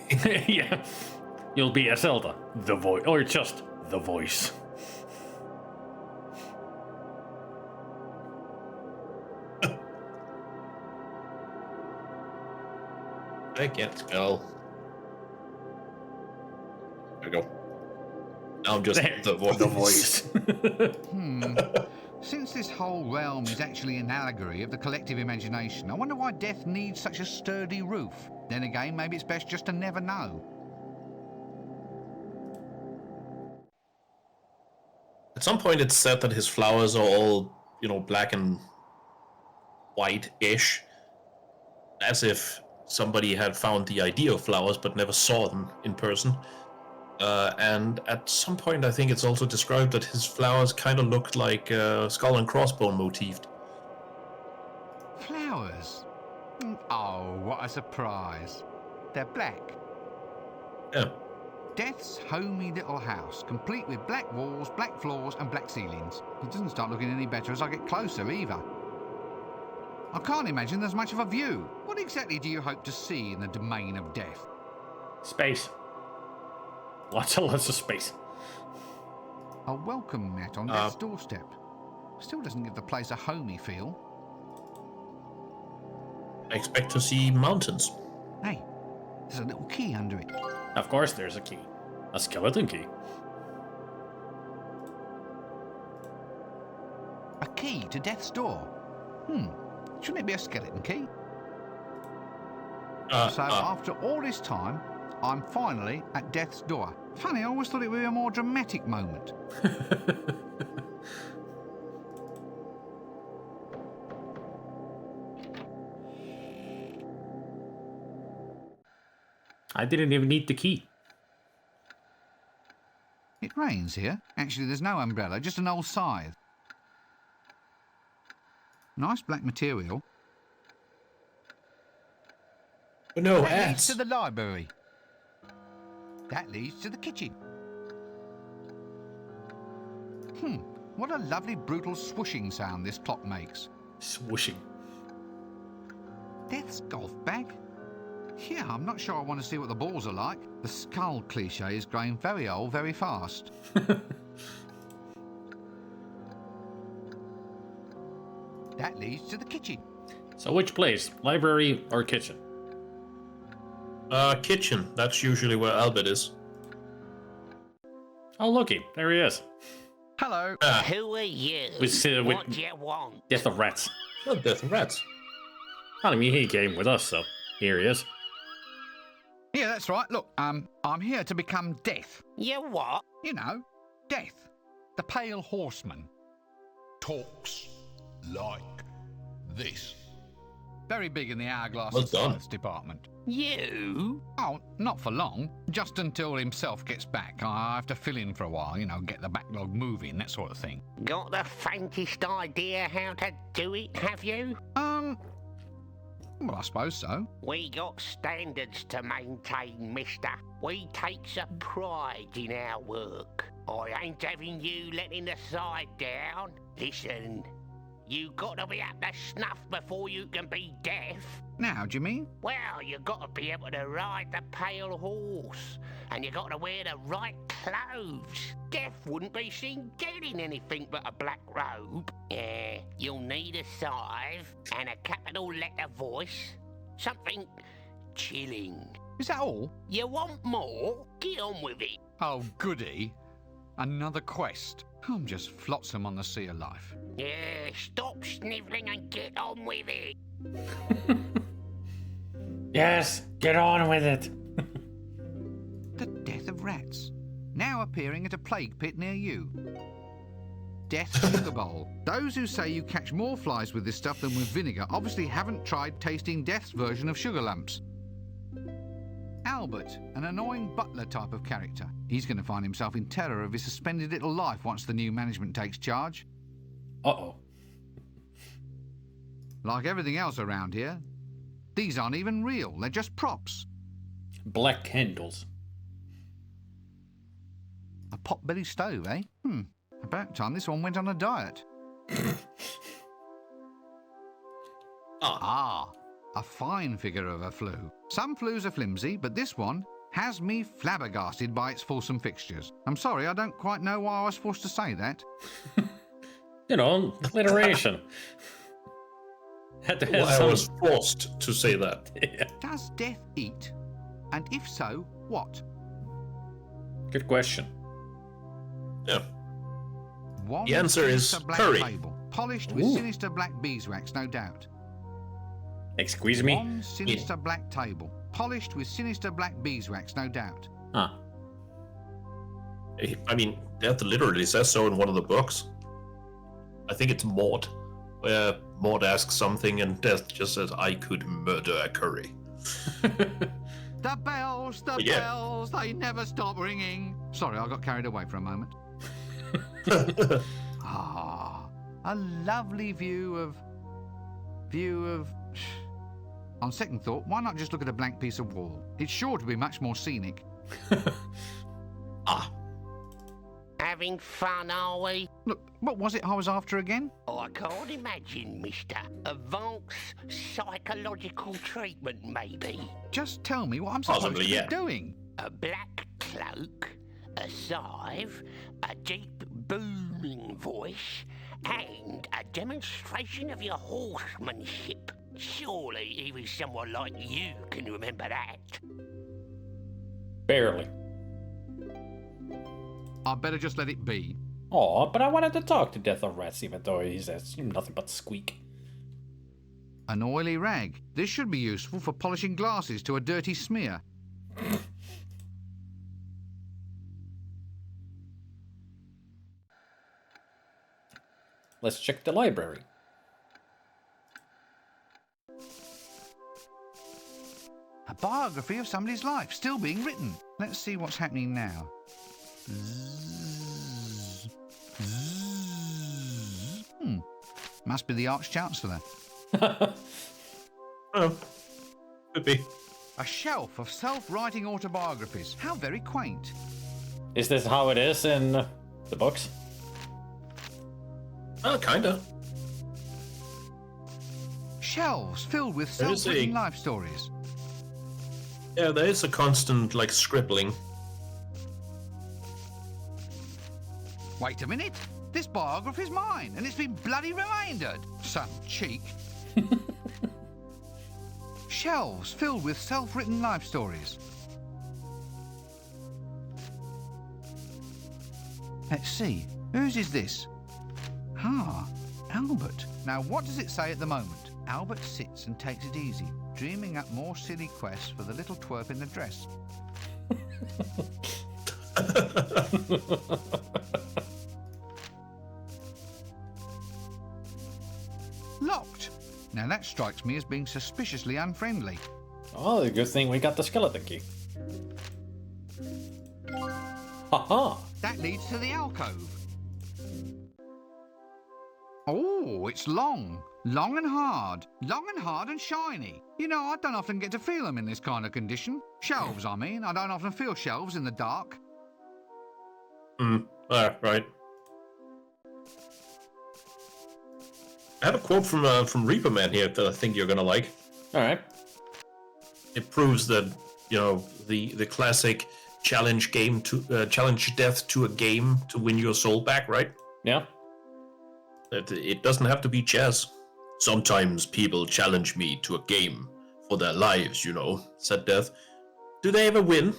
Yeah. You'll be a Zelda, the voice, or just the voice.
I can't spell. There we go. Now I'm just the voice.
Since this whole realm is actually an allegory of the collective imagination, I wonder why death needs such a sturdy roof. Then again, maybe it's best just to never know.
At some point, it's said that his flowers are all, black and white-ish, as if somebody had found the idea of flowers but never saw them in person. And at some point, I think it's also described that his flowers kind of looked like skull and crossbone motifed.
Flowers? Oh, what a surprise. They're black.
Yeah.
Death's homey little house, complete with black walls, black floors and black ceilings. It doesn't start looking any better as I get closer either. I can't imagine there's much of a view. What exactly do you hope to see in the domain of death?
Space. Lots and lots of space.
A welcome mat on death's doorstep. Still doesn't give the place a homey feel.
I expect to see mountains.
Hey, there's a little key under it.
Of course there's a key. A skeleton key.
A key to death's door. Shouldn't it be a skeleton key? So after all this time, I'm finally at death's door. Funny, I always thought it would be a more dramatic moment.
I didn't even need the key.
It rains here. Actually, there's no umbrella, just an old scythe. Nice black material.
No,
that leads to the library. That leads to the kitchen. What a lovely brutal swooshing sound this clock makes.
Swooshing.
Death's golf bag? Yeah, I'm not sure I want to see what the balls are like. The skull cliché is growing very old very fast. That leads to the kitchen.
So which place? Library or kitchen?
Kitchen. That's usually where Albert is.
Oh, looky. There he is.
Hello.
Who are you?
With
What do you want?
Death of Rats.
Oh, Death of Rats.
I mean, he came with us, so here he is.
Yeah, that's right. Look, I'm here to become Death.
You what?
You know, Death. The Pale Horseman.
Talks like this.
Very big in the hourglass
Well
and
done.
science department.
You?
Oh, not for long. Just until himself gets back. I have to fill in for a while, get the backlog moving, that sort of thing.
Got the faintest idea how to do it, have you?
Well, I suppose so.
We got standards to maintain, mister. We takes a pride in our work. I ain't having you letting the side down. Listen, you got to be up to snuff before you can be deaf.
Now, do you mean?
Well, you got to be able to ride the pale horse, and you got to wear the right clothes. Deaf wouldn't be seen dead in anything but a black robe. Yeah, you'll need a scythe and a capital letter voice. Something chilling.
Is that all?
You want more? Get on with it.
Oh, goody. Another quest. I'm just flotsam on the sea of life.
Yeah, stop snivelling and get on with it.
Yes, get on with it.
The Death of Rats. Now appearing at a plague pit near you. Death's Sugar Bowl. Those who say you catch more flies with this stuff than with vinegar obviously haven't tried tasting Death's version of sugar lumps. Albert, an annoying butler type of character. He's going to find himself in terror of his suspended little life once the new management takes charge.
Uh-oh.
Like everything else around here, these aren't even real. They're just props.
Black candles.
A pot-belly stove, eh? About time this one went on a diet. A fine figure of a flue. Some flues are flimsy, but this one has me flabbergasted by its fulsome fixtures. I'm sorry, I don't quite know why I was forced to say that.
Alliteration.
I was forced to say that.
Yeah.
Does death eat? And if so, what?
Good question.
Yeah.
One
The answer is
sinister black
curry.
table, polished with sinister black beeswax, no doubt.
Excuse me?
One sinister black table, polished with sinister black beeswax, no doubt.
Huh.
I mean, Death literally says so in one of the books. I think it's Maud, where Maud asks something and Death just says, I could murder a curry.
The bells, bells, they never stop ringing. Sorry, I got carried away for a moment. Ah, a lovely view of... On second thought, why not just look at a blank piece of wall? It's sure to be much more scenic.
Ah.
Having fun, are we?
Look, what was it I was after again?
Oh, I can't imagine, mister. Advanced psychological treatment, maybe.
Just tell me what I'm supposed to be doing.
A black cloak, a scythe, a deep booming voice, and a demonstration of your horsemanship. Surely even someone like you can remember that.
Barely.
I better just let it be.
Oh, but I wanted to talk to Death of Rats, even though he says nothing but squeak.
An oily rag. This should be useful for polishing glasses to a dirty smear.
Let's check the library.
A biography of somebody's life, still being written. Let's see what's happening now. Must be the Arch-Chancellor.
Oh, could be.
A shelf of self-writing autobiographies. How very quaint.
Is this how it is in the books?
Oh, kinda.
Shelves filled with self-written life stories.
Yeah, there is a constant, like, scribbling.
Wait a minute. This biography's mine, and it's been bloody remaindered. Some cheek. Shelves filled with self-written life stories. Let's see. Whose is this? Ah, Albert. Now, what does it say at the moment? Albert sits and takes it easy, dreaming up more silly quests for the little twerp in the dress. Locked. Now that strikes me as being suspiciously unfriendly.
Oh, the good thing we got the skeleton key. Haha!
That leads to the alcove. Oh, it's long. Long and hard. Long and hard and shiny. You know, I don't often get to feel them in this kind of condition. Shelves, I mean. I don't often feel shelves in the dark.
Right. I have a quote from Reaper Man here that I think you're gonna like.
All right.
It proves that, you know, the classic challenge death to a game to win your soul back, right?
Yeah.
That it doesn't have to be chess. Sometimes people challenge me to a game for their lives, you know, said Death. Do they ever win?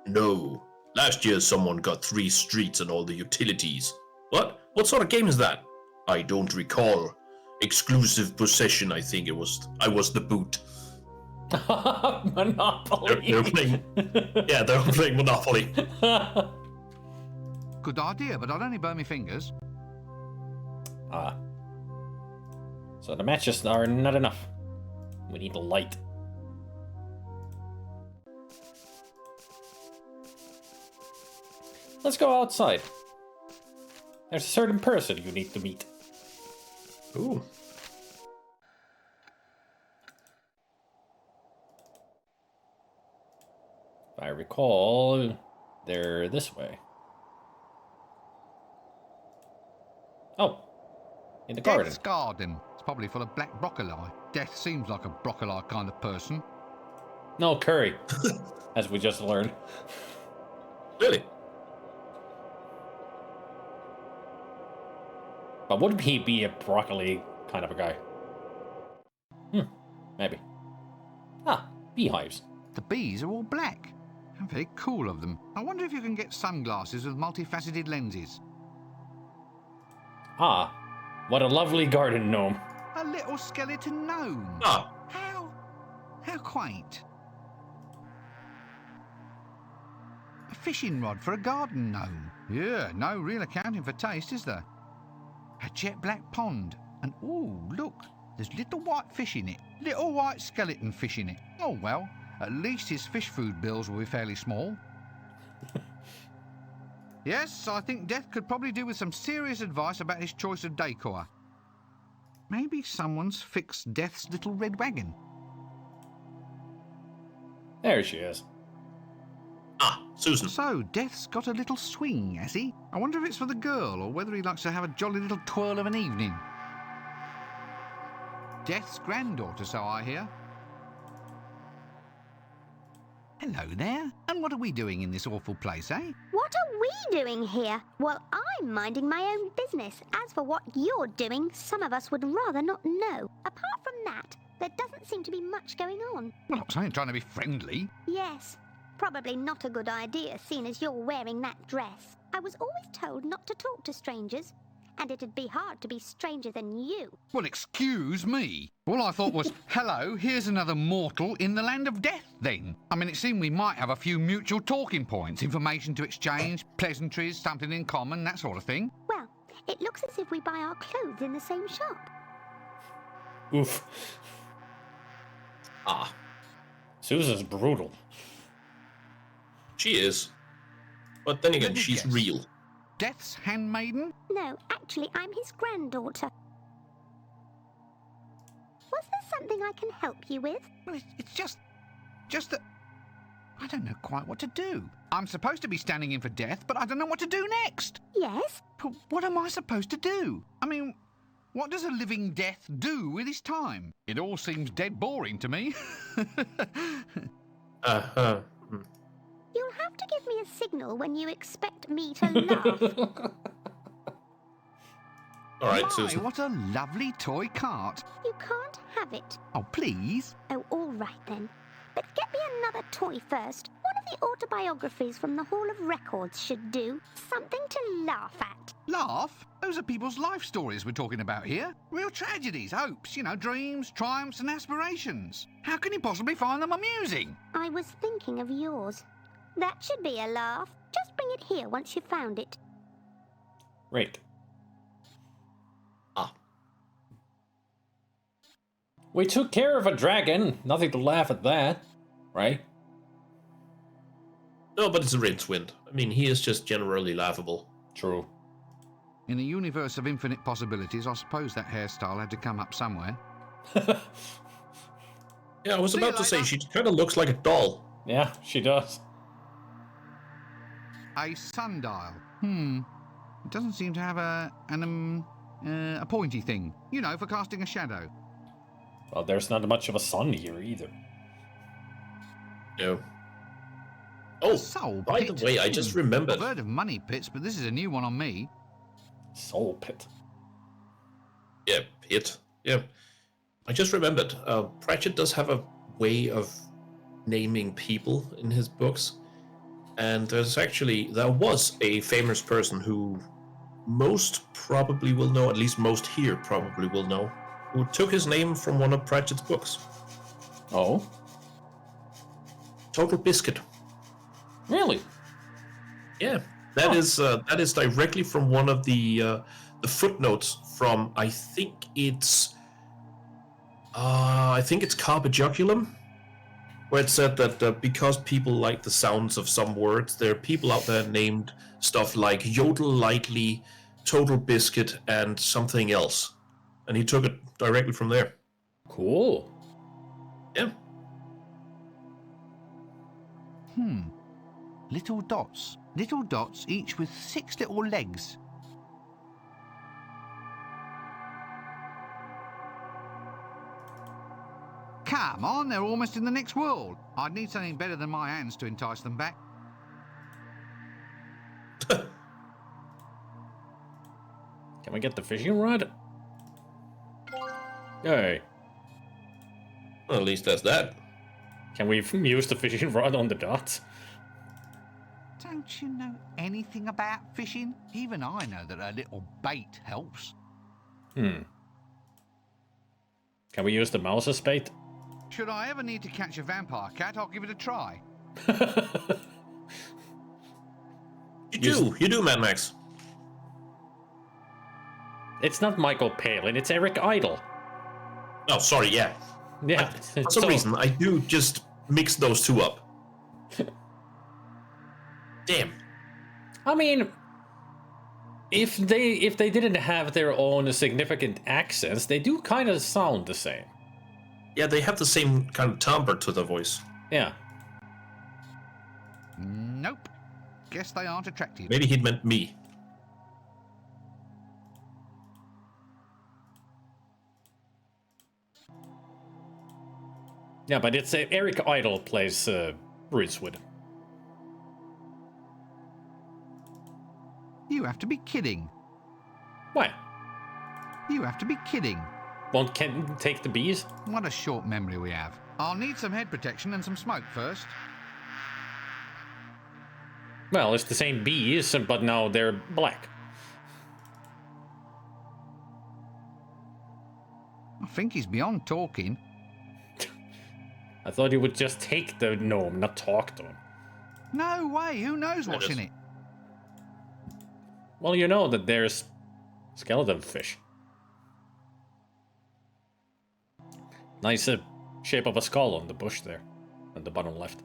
No. Last year someone got 3 streets and all the utilities. What? What sort of game is that? I don't recall. Exclusive possession, I think it was. I was the boot.
Monopoly.
They're playing. Yeah, they're playing Monopoly.
Good idea, but I'd only burn my fingers.
Ah. So the matches are not enough. We need light. Let's go outside. There's a certain person you need to meet.
Ooh.
If I recall, they're this way. Oh, in the garden.
Death's garden. It's probably full of black broccoli. Death seems like a broccoli kind of person.
No, curry, as we just learned.
Really?
But wouldn't he be a broccoli kind of a guy? Maybe. Ah, beehives.
The bees are all black. How very cool of them. I wonder if you can get sunglasses with multifaceted lenses.
Ah, what a lovely garden gnome.
A little skeleton gnome.
Ah.
How quaint. A fishing rod for a garden gnome. Yeah, no real accounting for taste, is there? A jet black pond. And ooh, look, there's little white fish in it. Little white skeleton fish in it. Oh well, at least his fish food bills will be fairly small. Yes, I think Death could probably do with some serious advice about his choice of decor. Maybe someone's fixed Death's little red wagon.
There she is.
Ah, Susan.
So, Death's got a little swing, has he? I wonder if it's for the girl, or whether he likes to have a jolly little twirl of an evening. Death's granddaughter, so I hear. Hello there. And what are we doing in this awful place, eh?
What are we doing here? Well, I'm minding my own business. As for what you're doing, some of us would rather not know. Apart from that, there doesn't seem to be much going on.
Well, I'm trying to be friendly.
Yes, probably not a good idea, seeing as you're wearing that dress. I was always told not to talk to strangers, and it'd be hard to be stranger than you.
Well, excuse me. All I thought was, hello, here's another mortal in the land of death, then. I mean, it seemed we might have a few mutual talking points, information to exchange, pleasantries, something in common, that sort of thing.
Well, it looks as if we buy our clothes in the same shop.
Oof.
Ah.
Susan's brutal.
She is. But then again, she's real.
Death's handmaiden?
No, actually, I'm his granddaughter. Was there something I can help you with?
Well, it's just that I don't know quite what to do. I'm supposed to be standing in for Death, but I don't know what to do next.
Yes?
But what am I supposed to do? I mean, what does a living Death do with his time? It all seems dead boring to me.
You'll have to give me a signal when you expect me to laugh.
All right,
My,
Susan.
what a lovely toy cart.
You can't have it.
Oh, please.
Oh, all right then. But get me another toy first. One of the autobiographies from the Hall of Records should do. Something to laugh at.
Laugh? Those are people's life stories we're talking about here. Real tragedies, hopes, dreams, triumphs and aspirations. How can you possibly find them amusing?
I was thinking of yours. That should be a laugh. Just bring it here once you've found it.
Right.
Ah.
We took care of a dragon. Nothing to laugh at that, right?
No, but it's a Rincewind. I mean, he is just generally laughable.
True.
In a universe of infinite possibilities, I suppose that hairstyle had to come up somewhere.
Yeah, I was about to say, she kind of looks like a doll.
Yeah, she does.
A sundial. It doesn't seem to have a pointy thing. For casting a shadow.
Well, there's not much of a sun here either.
No. Oh,
Soul
by
pit.
the way, I just remembered.
I've heard of money pits, but this is a new one on me.
Soul pit.
Yeah, pit. Yeah. I just remembered. Pratchett does have a way of naming people in his books. And there was a famous person who most probably will know, at least most here probably will know, who took his name from one of Pratchett's books.
Oh?
Total Biscuit.
Really?
Yeah. That is directly from one of the footnotes from, I think it's Carbajoculum, where it said that because people like the sounds of some words, there are people out there named stuff like Yodel Lightly, Total Biscuit, and something else. And he took it directly from there.
Cool.
Yeah.
Little dots. Little dots, each with 6 little legs. Come on, they're almost in the next world. I'd need something better than my hands to entice them back.
Can we get the fishing rod? Hey.
Well, at least that's that.
Can we use the fishing rod on the dots?
Don't you know anything about fishing? Even I know that a little bait helps.
Can we use the mouse as bait?
Should I ever need to catch a vampire cat, I'll give it a try.
You do, Mad Max.
It's not Michael Palin, it's Eric Idle.
Oh, sorry, yeah.
Yeah.
For some reason, I do just mix those two up. Damn.
I mean, if they didn't have their own significant accents, they do kind of sound the same.
Yeah, they have the same kind of timbre to the voice.
Yeah.
Nope. Guess they aren't attractive.
Maybe he meant me.
Yeah, but it's Eric Idle plays Rincewind.
You have to be kidding.
Why?
You have to be kidding.
Won't Ken take the bees?
What a short memory we have. I'll need some head protection and some smoke first.
Well, it's the same bees, but now they're black.
I think he's beyond talking.
I thought you would just take the gnome, not talk to him.
No way, who knows what's in it?
Well, you know that there's skeleton fish. Nice shape of a skull on the bush there, on the bottom left.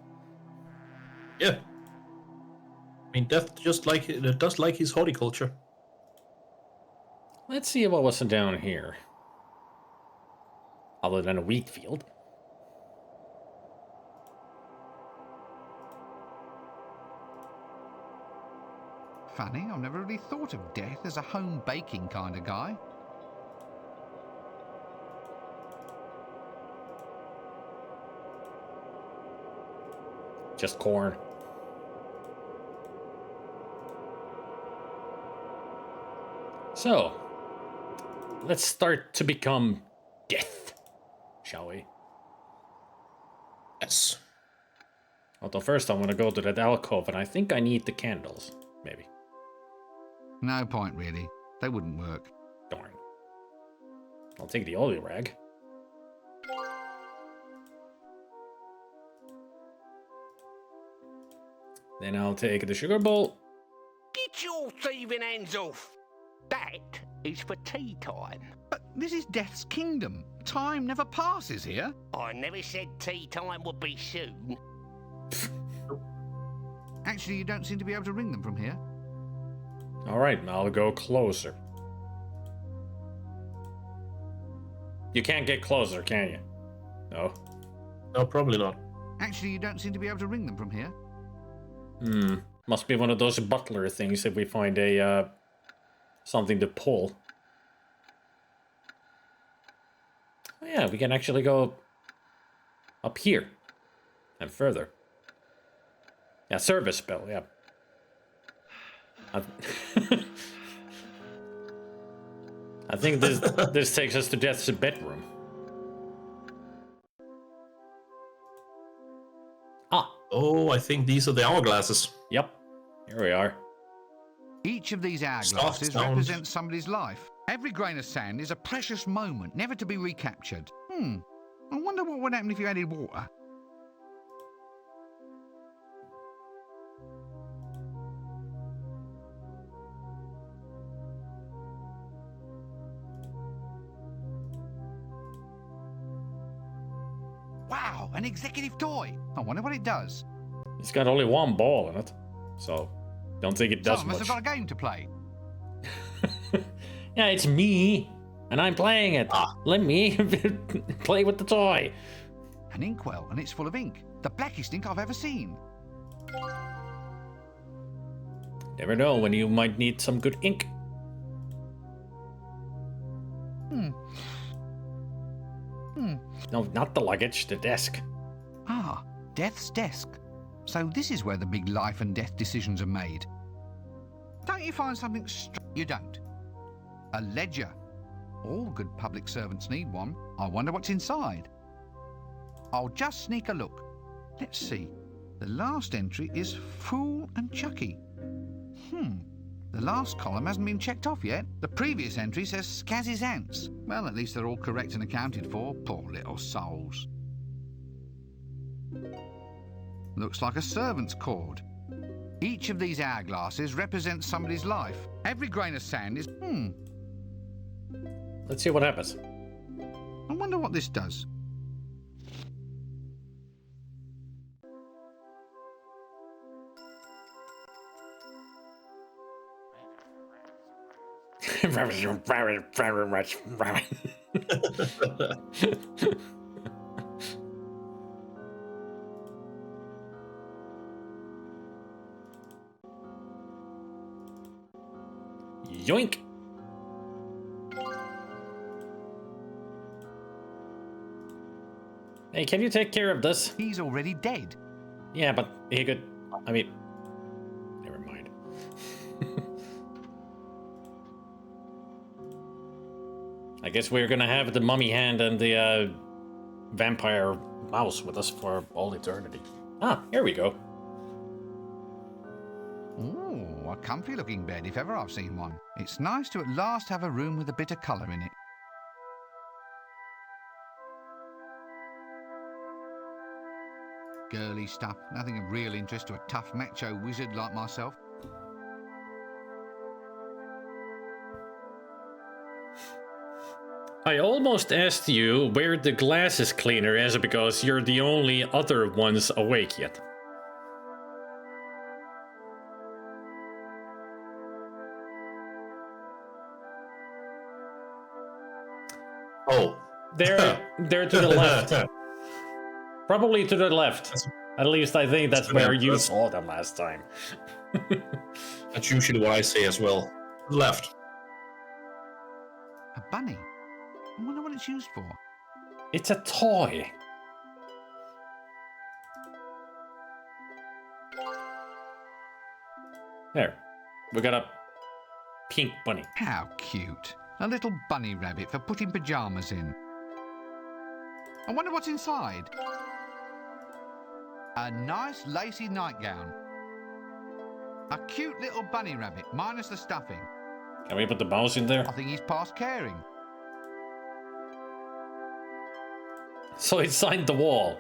Yeah. I mean, Death just like it does like his horticulture.
Let's see what was down here. Other than a wheat field.
Funny, I've never really thought of Death as a home baking kind of guy.
Just corn. So, let's start to become Death, shall we?
Yes.
Although first I want to go to that alcove, and I think I need the candles, maybe.
No point, really. They wouldn't work.
Darn. I'll take the oil rag. Then I'll take the sugar bowl.
Get your thieving hands off! That is for tea time.
But this is Death's kingdom. Time never passes here.
I never said tea time would be soon.
Actually, you don't seem to be able to ring them from here.
Alright, I'll go closer. You can't get closer, can you? No?
No, probably not.
Actually, you don't seem to be able to ring them from here.
Must be one of those butler things if we find a, something to pull. Oh yeah, we can actually go up here. And further. Yeah, service bell, yeah. I think this takes us to Death's bedroom. Ah.
Oh, I think these are the hourglasses.
Yep. Here we are.
Each of these hourglasses represents somebody's life. Every grain of sand is a precious moment, never to be recaptured. I wonder what would happen if you added water. Wow, an executive toy. I wonder what it does.
It's got only one ball in it, so don't think it does
Someone
much.
must have got a game to play.
Yeah, it's me, and I'm playing it. Let me play with the toy.
An inkwell, and it's full of ink. The blackest ink I've ever seen.
Never know when you might need some good ink. No, not the luggage, the desk.
Ah, Death's desk. So this is where the big life and death decisions are made. Don't you find something You don't. A ledger. All good public servants need one. I wonder what's inside. I'll just sneak a look. Let's see. The last entry is Fool and Chucky. The last column hasn't been checked off yet. The previous entry says Scazzy's ants. Well, at least they're all correct and accounted for. Poor little souls. Looks like a servant's cord. Each of these hourglasses represents somebody's life. Every grain of sand is...
Let's see what happens.
I wonder what this does.
Very much. Yoink! Hey, can you take care of this?
He's already dead.
Yeah, but he could... I mean... Never mind. I guess we're gonna have the mummy hand and the vampire mouse with us for all eternity. Ah, here we go.
Ooh, a comfy looking bed if ever I've seen one. It's nice to at last have a room with a bit of colour in it. Girly stuff, nothing of real interest to a tough macho wizard like myself.
I almost asked you where the glasses cleaner is because you're the only other ones awake yet.
Oh.
They're to the left. Probably to the left. At least I think that's where you saw them last time.
That's usually what I say as well. Left.
A bunny? I wonder what it's used for.
It's a toy. There. We got a pink bunny.
How cute. A little bunny rabbit for putting pyjamas in. I wonder what's inside. A nice lacy nightgown. A cute little bunny rabbit, minus the stuffing.
Can we put the mouse in there?
I think he's past caring.
So it's signed the wall.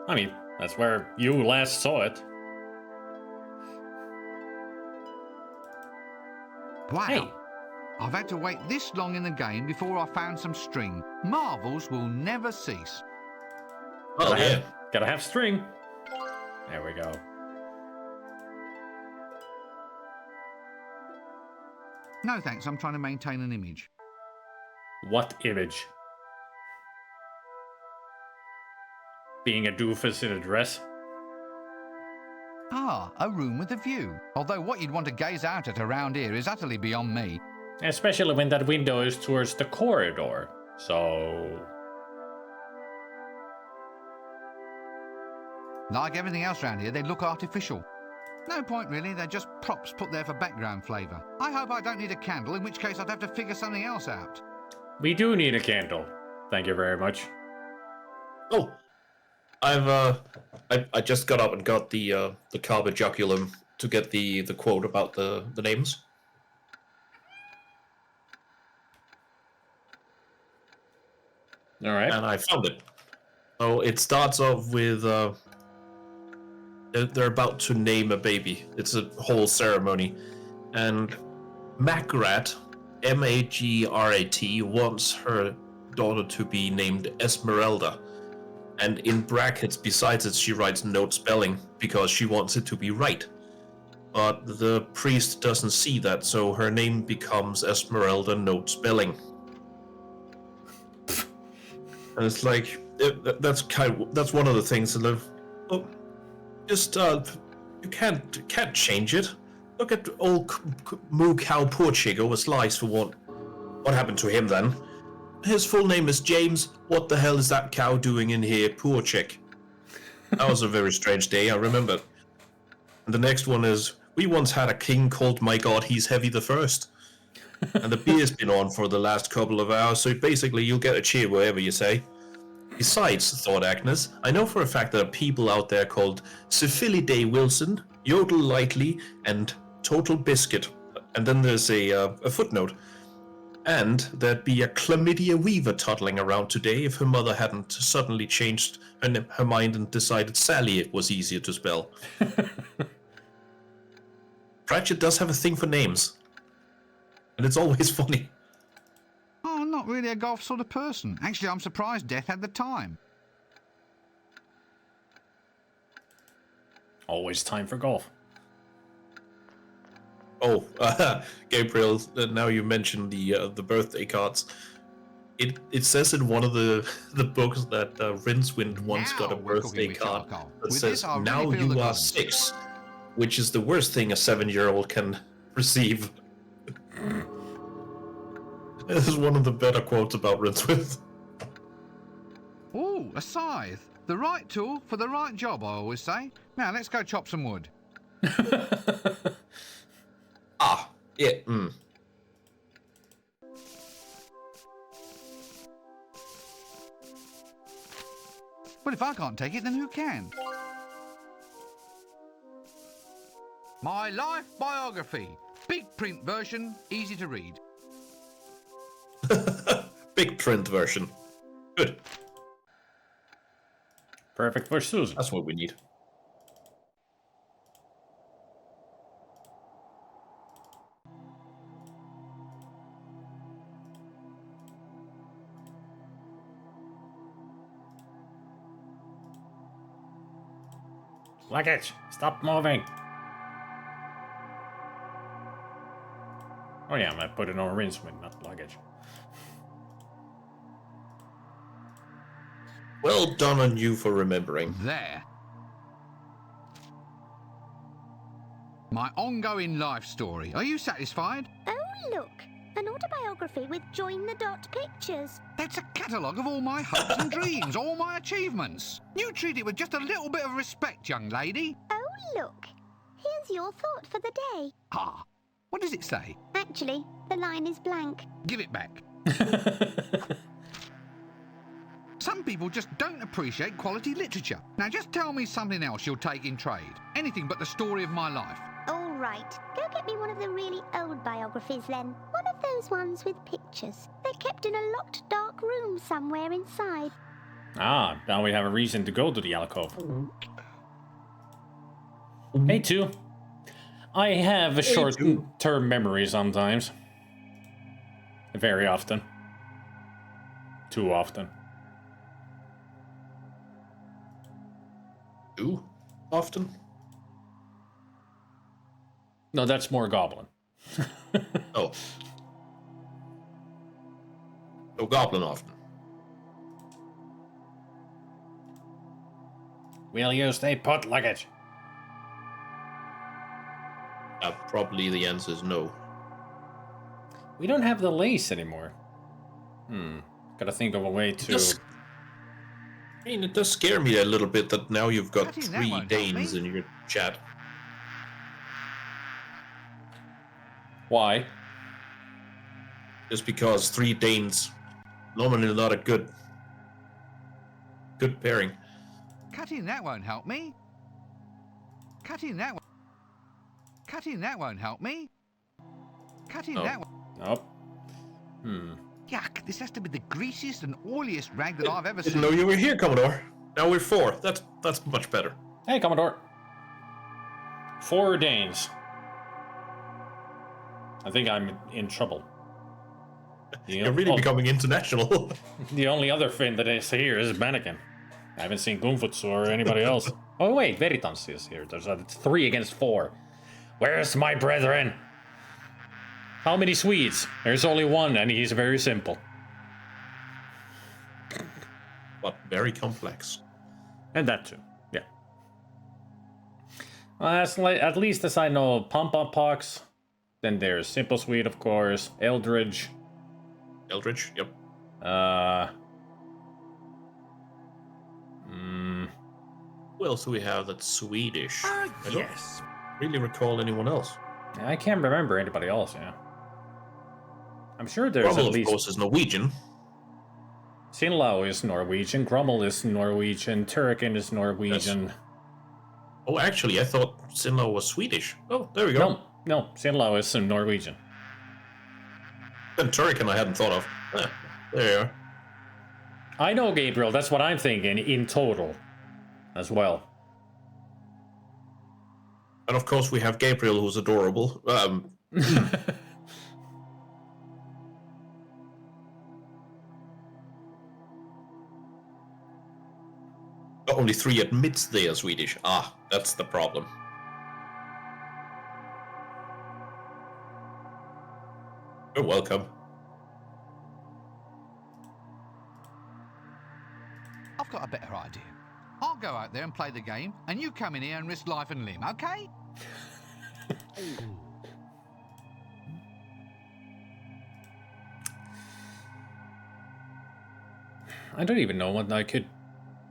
I mean, that's where you last saw it.
Wow.
Hey.
I've had to wait this long in the game before I found some string. Marvels will never cease.
Oh, yeah.
Gotta have string. There we go.
No thanks, I'm trying to maintain an image.
What image? Being a doofus in a dress?
Ah, a room with a view. Although what you'd want to gaze out at around here is utterly beyond me.
Especially when that window is towards the corridor. So...
Like everything else around here, they look artificial. No point really, they're just props put there for background flavour. I hope I don't need a candle, in which case I'd have to figure something else out.
We do need a candle. Thank you very much.
Oh, I just got up and got the carbojoculum to get the quote about the names.
All right.
And I found it. So it starts off with they're about to name a baby. It's a whole ceremony, and Magrat, Magrat, wants her daughter to be named Esmeralda. And in brackets, besides it, she writes note spelling because she wants it to be right. But the priest doesn't see that, so her name becomes Esmeralda note spelling. And it's like that's one of the things that you can't change it. Look at old Moo Cow Porchigo was sliced for what happened to him then. His full name is James. What the hell is that cow doing in here? Poor chick. That was a very strange day, I remember. And the next one is, we once had a king called My God, He's Heavy the First. And the beer's been on for the last couple of hours, so basically you'll get a cheer wherever you say. Besides, thought Agnes, I know for a fact there are people out there called Syphilidae Wilson, Yodel Lightly, and Total Biscuit. And then there's a footnote. And there'd be a Chlamydia Weaver toddling around today if her mother hadn't suddenly changed her mind and decided Sally was easier to spell. Pratchett does have a thing for names. And it's always funny.
Oh, I'm not really a golf sort of person. Actually, I'm surprised Death had the time.
Always time for golf.
Oh, Gabriel, now you mentioned the birthday cards. It says in one of the books that Rincewind once got a birthday card that says, "Now you are 6," which is the worst thing a 7-year-old can receive. This is one of the better quotes about Rincewind.
Ooh, a scythe. The right tool for the right job, I always say. Now, let's go chop some wood.
Yeah,
Well, if I can't take it, then who can? My life biography. Big print version, easy to read.
Big print version. Good.
Perfect for Susan.
That's what we need.
Luggage, stop moving. Oh yeah, I put it on Rincewind, not luggage.
Well done on you for remembering.
There. My ongoing life story. Are you satisfied?
Oh, look. An autobiography with Join the Dot pictures.
That's a catalogue of all my hopes and dreams, all my achievements. You treat it with just a little bit of respect, young lady.
Oh, look. Here's your thought for the day.
Ah, what does it say?
Actually, the line is blank.
Give it back. Some people just don't appreciate quality literature. Now just tell me something else you'll take in trade. Anything but the story of my life.
All right. Go get me one of the really old biographies then. One of those ones with pictures. They're kept in a locked, dark room somewhere inside.
Ah, now we have a reason to go to the alcove. Hey, too. I have a short-term memory sometimes. Very often. Too often.
Too often?
No, that's more goblin.
Oh. No goblin often.
Will you stay put, luggage?
Probably the answer is no.
We don't have the lace anymore. Gotta think of a way to...
I mean, it does scare me a little bit that now you've got 3 Danes in your chat.
Why?
Just because 3 Danes normally not a good pairing.
Cutting that won't help me. Cutting that won't help me. Cutting that one.
Nope.
Yuck, this has to be the greasiest and oiliest rag that I've ever seen.
Didn't know you were here, Commodore. Now we're 4. That's much better.
Hey, Commodore. 4 Danes. I think I'm in trouble.
You're really becoming international.
The only other friend that is here is Mannequin. I haven't seen Goomfoots or anybody else. Oh wait, Veritans is here. There's 3 against 4. Where's my brethren? How many Swedes? There's only one, and he's very simple.
But very complex.
And that too, yeah. At least as I know, Pom-Pom Pox. Then there's Simple Swede, of course. Eldridge.
Eldridge, yep. Who else do we have that's Swedish?
Yes.
I don't really recall anyone else.
I can't remember anybody else, yeah. I'm sure there's
Grummel,
at least...
of course, is Norwegian.
Sinlau is Norwegian, Grummel is Norwegian, Turrican is Norwegian.
Yes. Oh, actually, I thought Sinlau was Swedish. Oh, there we go.
No, Sinlau is Norwegian.
Then Turrican I hadn't thought of. There you are.
I know, Gabriel, that's what I'm thinking in total as well.
And of course we have Gabriel, who's adorable. Only 3 admits they are Swedish. Ah, that's the problem. You're welcome.
I've got a better idea. I'll go out there and play the game, and you come in here and risk life and limb, okay?
I don't even know what I could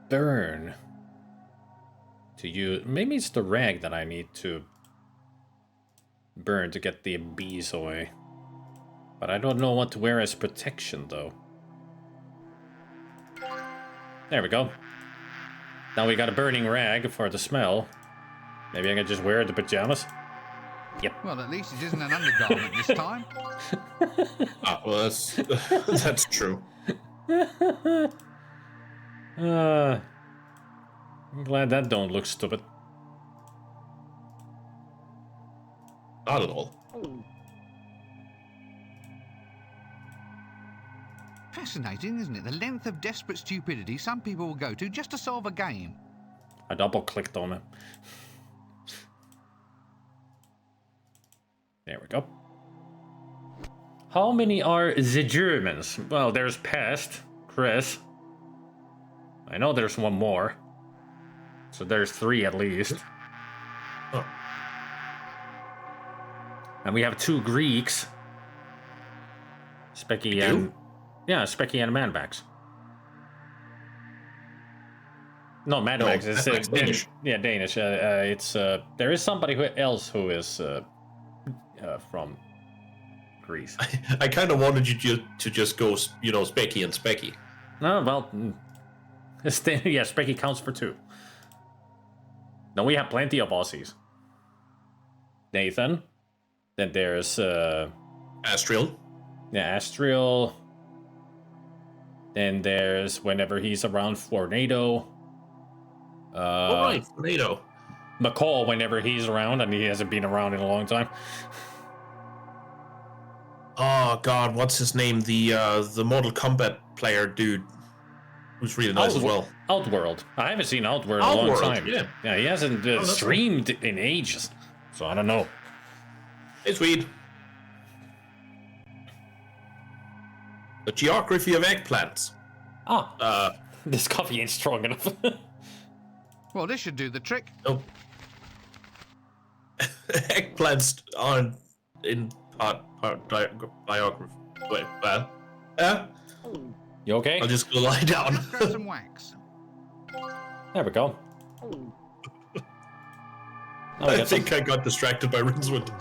burn to use. Maybe it's the rag that I need to burn to get the bees away. But I don't know what to wear as protection, though. There we go. Now we got a burning rag for the smell. Maybe I can just wear the pajamas. Yep.
Well, at least it isn't an undergarment this time.
Well, that's true.
I'm glad that don't look stupid.
Not at all.
Fascinating, isn't it? The length of desperate stupidity some people will go to just to solve a game.
I double-clicked on it. There we go. How many are the Germans? Well, there's Pest, Chris. I know there's one more. So there's 3 at least.
Oh.
And we have 2 Greeks. Specky and... Yeah, Specky and Manbax. No, Manbax is
Danish.
Yeah, Danish. It's there is somebody else who is from Greece.
I kind of wanted you to just go, Specky and Specky.
No, well, yeah, Specky counts for 2. No, we have plenty of Aussies. Nathan. Then there's
Astriel.
Yeah, Astriel. Then there's whenever he's around Fornado.
Right, Fornado.
McCall whenever he's around, and he hasn't been around in a long time.
Oh God, what's his name? The Mortal Kombat player dude, who's really nice as well.
Outworld. I haven't seen Outworld in a long time.
Yeah,
he hasn't streamed in ages, so I don't know.
Hey, Swede. The geography of eggplants.
This coffee ain't strong enough.
Well, this should do the trick.
Oh. Eggplants aren't in part biography. Wait,
you okay?
I'll just go lie down.
Just grab some wax.
There we go.
I think I got distracted by Rincewind.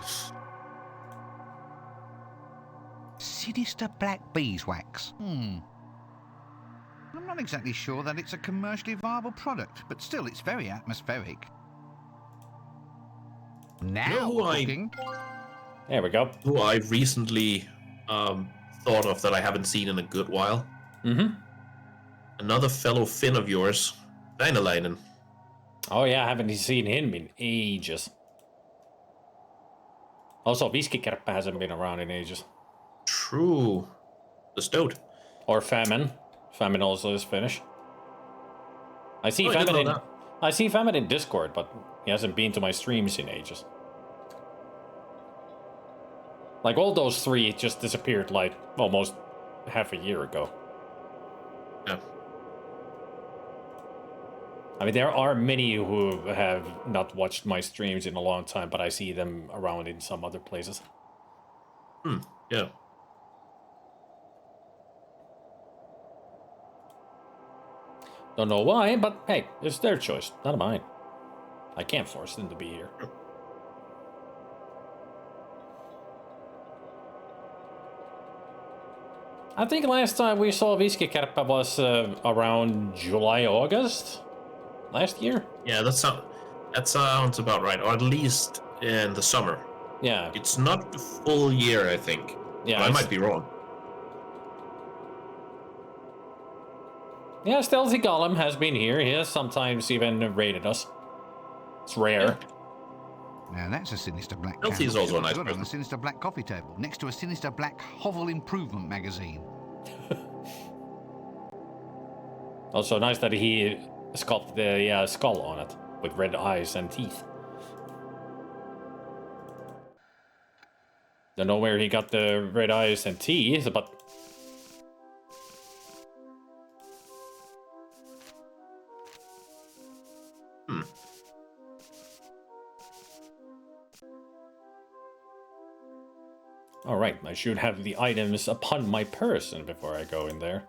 Sinister black beeswax. I'm not exactly sure that it's a commercially viable product, but still, it's very atmospheric. Now, cooking.
There we go.
Who I recently thought of that I haven't seen in a good while.
Mm-hmm.
Another fellow Finn of yours, Dynalainen.
Oh yeah, I haven't seen him in ages. Also, Viskikerppa hasn't been around in ages.
True. The Stoat.
Or Famine. Famine also is Finnish. I see Famine in Discord, but he hasn't been to my streams in ages. Like, all those 3 just disappeared, like, almost half a year ago.
Yeah.
I mean, there are many who have not watched my streams in a long time, but I see them around in some other places.
Yeah.
Don't know why, but hey, it's their choice, not mine. I can't force them to be here. I think last time we saw Viskikerppa was around July, August last year.
Yeah, that sounds about right, or at least in the summer.
Yeah.
It's not the full year, I think.
Yeah,
I might be wrong.
Yeah, Stealthy Golem has been here. He has sometimes even raided us. It's rare.
Now that's a sinister black
Elsie is also a nice
good on
person.
a sinister black coffee table, next to a sinister black Hovel Improvement magazine.
Also nice that he sculpted the skull on it with red eyes and teeth. Don't know where he got the red eyes and teeth, but Alright, I should have the items upon my person before I go in there.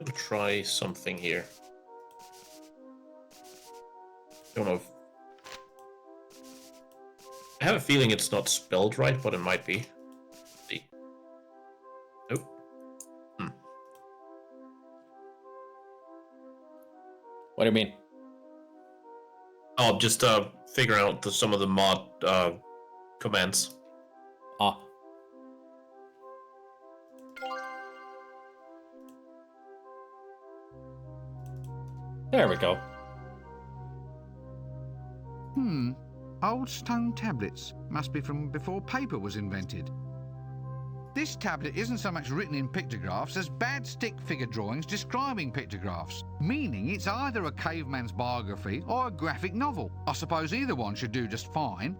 I'll try something here. Don't know if... I have a feeling it's not spelled right, but it might be. Let's see. Nope.
What do you mean?
Oh, just figure out some of the mod commands.
Ah. There we go.
Old stone tablets. Must be from before paper was invented. This tablet isn't so much written in pictographs as bad stick figure drawings describing pictographs, meaning it's either a caveman's biography or a graphic novel. I suppose either one should do just fine.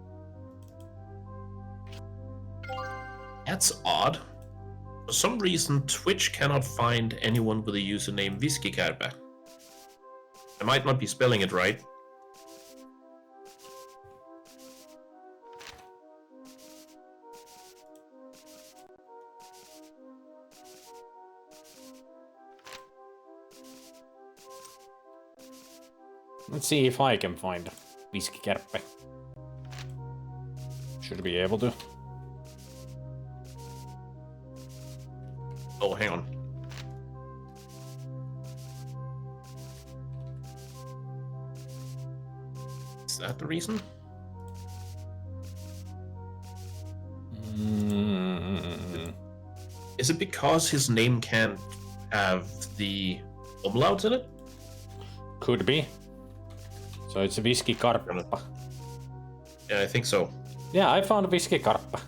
That's odd. For some reason, Twitch cannot find anyone with the username Whiskeykarpe. I might not be spelling it right.
Let's see if I can find Whiskeykarpe. Should be able to.
Oh, hang on. Is that the reason? Is it because his name can't have the umlauts in it?
Could be. So it's a Whiskeykarpe.
Yeah, I think so.
Yeah, I found a Whiskeykarpe.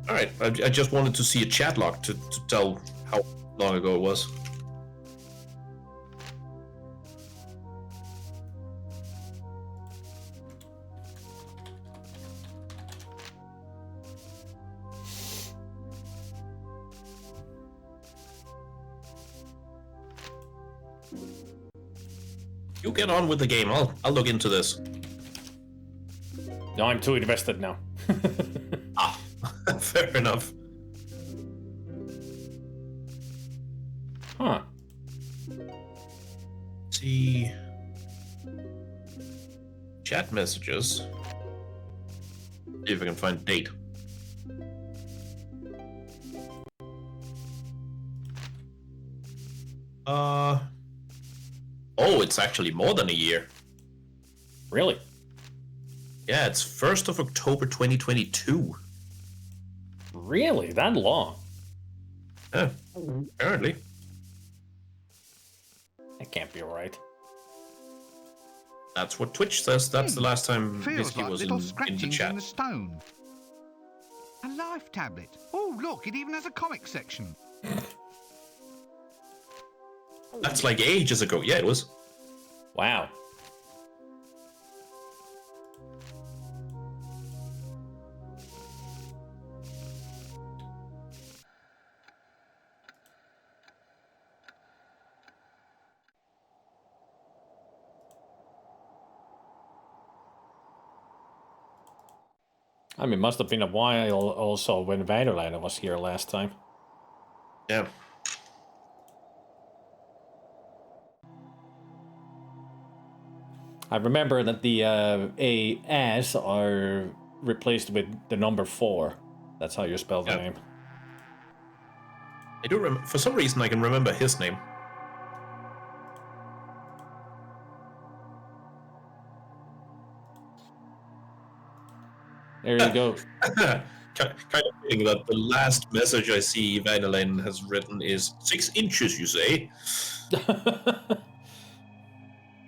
Alright, I just wanted to see a chat log to tell how long ago it was. You get on with the game. I'll look into this.
No, I'm too invested now.
Ah, fair enough.
Huh.
See. Chat messages. See if I can find date. Oh, it's actually more than a year.
Really?
Yeah, it's 1st of October 2022.
Really? That long?
Yeah, apparently.
That can't be right.
That's what Twitch says. That's the last time
Feels
Whiskey
like
was
little
in the
scratchings
chat.
in the stone. A life tablet. Oh, look, it even has a comic section.
That's like ages ago. Yeah, it was.
Wow. I mean, must have been a while also when Vanderland was here last time.
Yeah.
I remember that the A's are replaced with the number 4. That's how you spell the name.
I do remember. For some reason, I can remember his name.
There you go.
kind of feeling that the last message I see Vanillane has written is 6 inches, you say?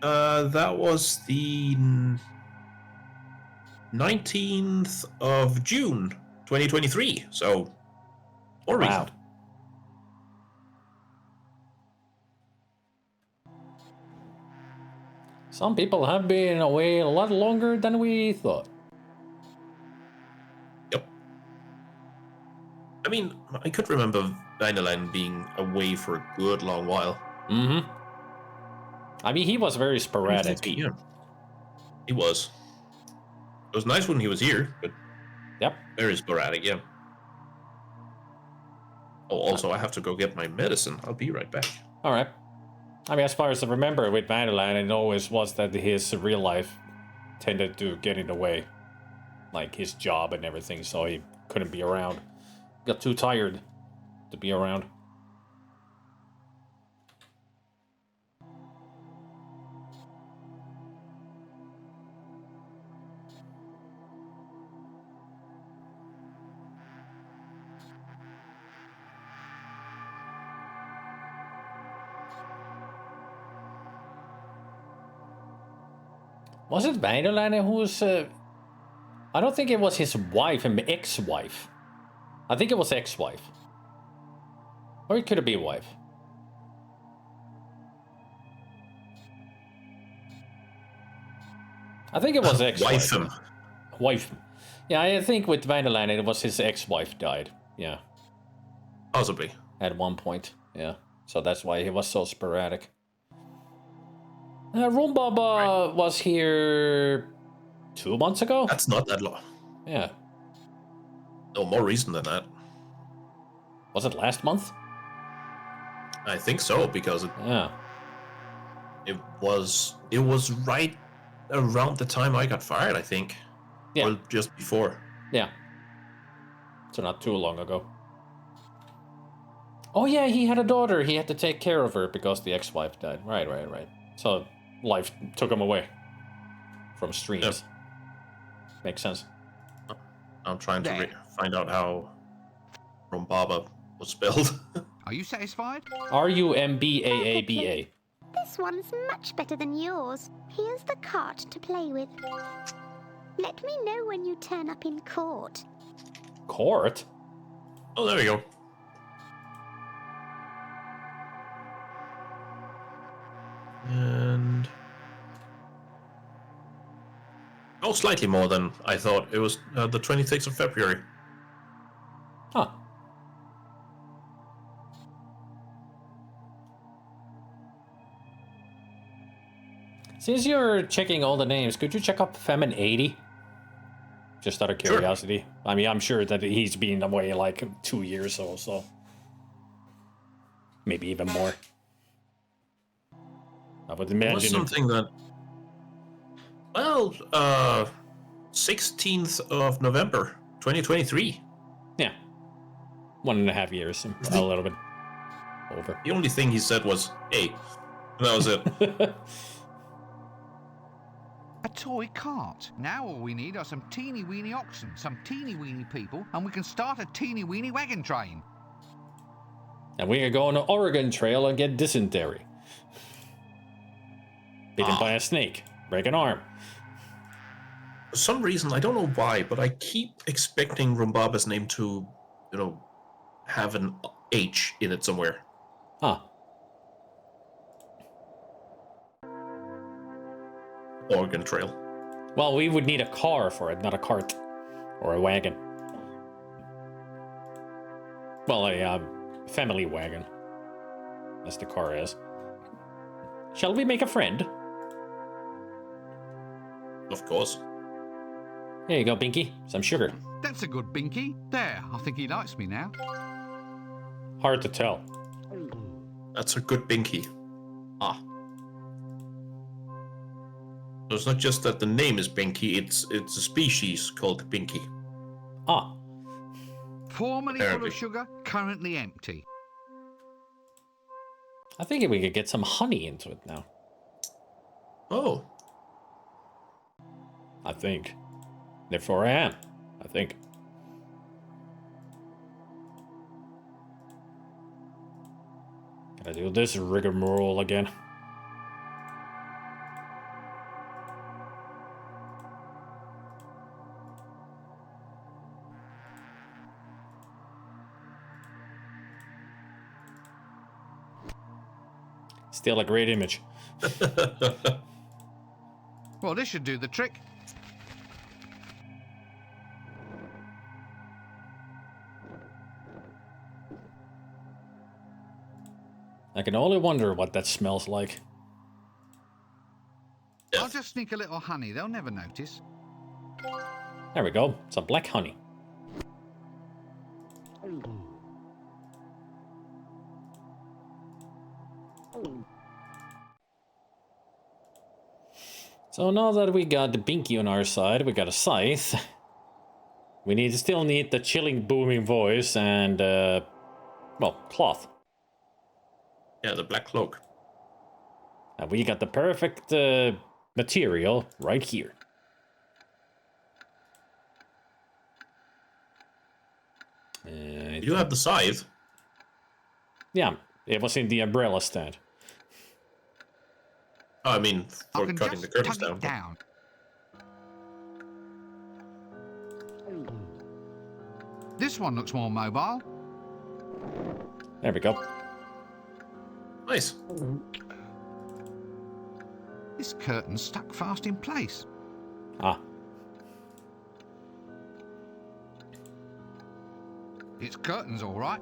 That was the 19th of June, 2023. So, more recent.
Some people have been away a lot longer than we thought.
Yep. I mean, I could remember Vanillane being away for a good long while.
Mm-hmm. I mean, he was very sporadic.
Yeah. He was. It was nice when he was here, but
yep,
very sporadic, yeah. Oh, also, I have to go get my medicine. I'll be right back.
All right. I mean, as far as I remember with Vanillane, it always was that his real life tended to get in the way. Like his job and everything, so he couldn't be around. Got too tired to be around. Was it Vanillane who's... I don't think it was his wife and ex-wife. I think it was ex-wife. Or it could be wife. I think it was ex-wife. Wife. Yeah, I think with Vanillane it was his ex-wife died. Yeah.
Possibly.
At one point, yeah. So that's why he was so sporadic. Rumbaba was here 2 months ago?
That's not that long.
Yeah.
No, more recent than that.
Was it last month?
I think so, because it was right around the time I got fired, I think.
Yeah.
Or just before.
Yeah. So not too long ago. Oh yeah, he had a daughter. He had to take care of her because the ex-wife died. Right. So life took him away from streams. Yep. Makes sense.
I'm trying to find out how Rumbaba was spelled.
Are you satisfied?
Rumbaaba.
This one's much better than yours. Here's the cart to play with. Let me know when you turn up in court.
Court?
Oh, there we go. And... oh, slightly more than I thought. It was the 26th of February.
Huh. Since you're checking all the names, could you check up Femin 80? Just out of curiosity. Sure. I mean, I'm sure that he's been away like 2 years or so. Maybe even more. I would imagine.
It was something that... well, 16th of November, 2023.
Yeah. 1.5 years. A little bit over.
The only thing he said was, hey. And that was it.
A toy cart. Now all we need are some teeny weeny oxen, some teeny weeny people, and we can start a teeny weeny wagon train.
And we can go on the Oregon Trail and get dysentery. Bitten by a snake. Break an arm.
For some reason, I don't know why, but I keep expecting Rumbaba's name to, have an H in it somewhere.
Huh.
Oregon Trail.
Well, we would need a car for it, not a cart. Or a wagon. Well, a family wagon. As the car is. Shall we make a friend?
Of course.
Here you go, Binky. Some sugar.
That's a good Binky. There, I think he likes me now.
Hard to tell.
That's a good Binky. Ah. So it's not just that the name is Binky, it's a species called Binky.
Ah.
Formerly full of sugar, currently empty.
I think we could get some honey into it now.
Oh.
I think. Therefore I am. I think. I do this rigmarole again. Still a great image.
Well, this should do the trick.
I can only wonder what that smells like.
I'll just sneak a little honey. They'll never notice.
There we go. Some black honey. So now that we got the Binky on our side, we got a scythe. We still need the chilling, booming voice and, well, cloth.
Yeah, the black cloak.
And we got the perfect material right here.
You have the scythe?
Yeah, it was in the umbrella stand.
Oh, I mean, for cutting the curtains down.
This one looks more mobile.
There we go.
Nice.
This curtain's stuck fast in place.
Ah.
It's curtains, all right.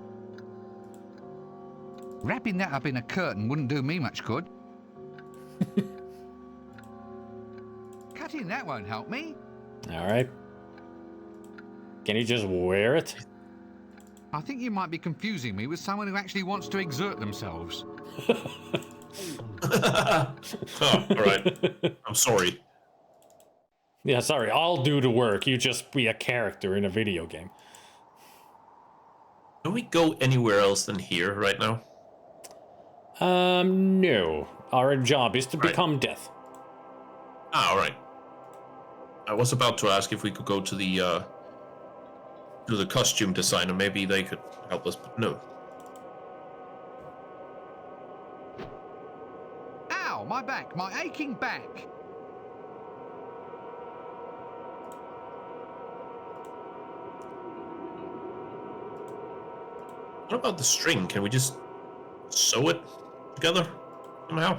Wrapping that up in a curtain wouldn't do me much good. Cutting that won't help me.
All right. Can you just wear it?
I think you might be confusing me with someone who actually wants to exert themselves.
Oh, all right. I'm sorry.
Yeah, sorry. I'll do the work. You just be a character in a video game.
Can we go anywhere else than here right now?
No. Our job is to become death.
Ah, all right. I was about to ask if we could go to the costume designer. Maybe they could help us, but no.
Ow, my back, my aching back.
What about the string? Can we just sew it together somehow?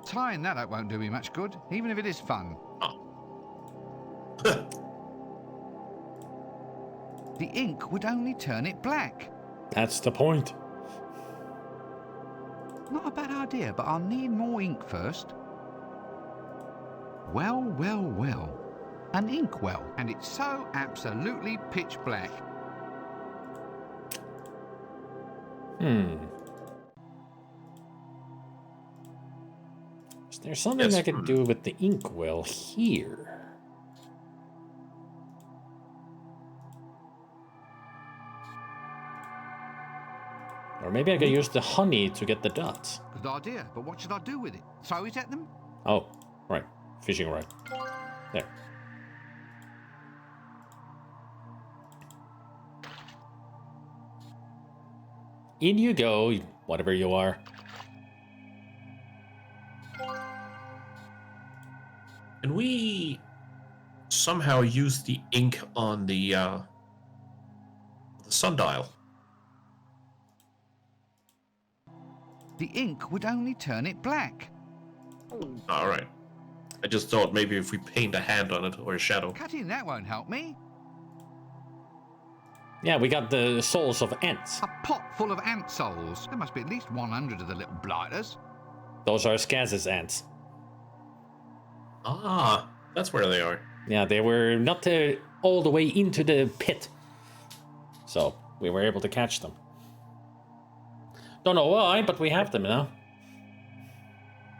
Tying that up won't do me much good, even if it is fun.
Oh.
The ink would only turn it black.
That's the point.
Not a bad idea, but I'll need more ink first. Well, well, well. An inkwell, and it's so absolutely pitch black.
Is there something I can do with the inkwell here? Or maybe I could use the honey to get the dots.
Good idea, but what should I do with it? Throw it at them?
Oh, right. Fishing rod. There. In you go, whatever you are.
Can we somehow use the ink on the sundial?
The ink would only turn it black.
All right. I just thought maybe if we paint a hand on it or a shadow.
Cutting that won't help me.
Yeah, we got the souls of ants.
A pot full of ant souls. There must be at least 100 of the little blighters.
Those are Skaz's ants.
Ah, that's where they are.
Yeah, they were not all the way into the pit. So, we were able to catch them. Don't know why, but we have them now.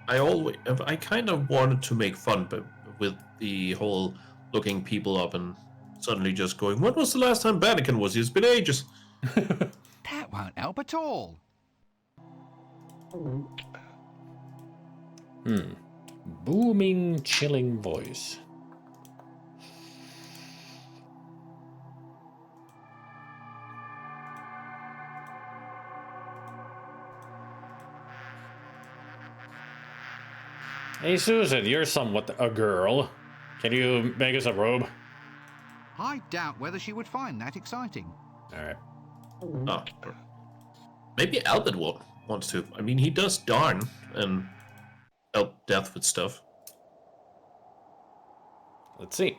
I kind of wanted to make fun, but with the whole looking people up and suddenly just going, when was the last time Vatican was? It's been ages.
That won't help at all.
Booming, chilling voice. Hey, Susan, you're somewhat a girl. Can you make us a robe?
I doubt whether she would find that exciting.
Alright.
Oh. Maybe Albert wants to. I mean, he does darn and help Death with stuff.
Let's see.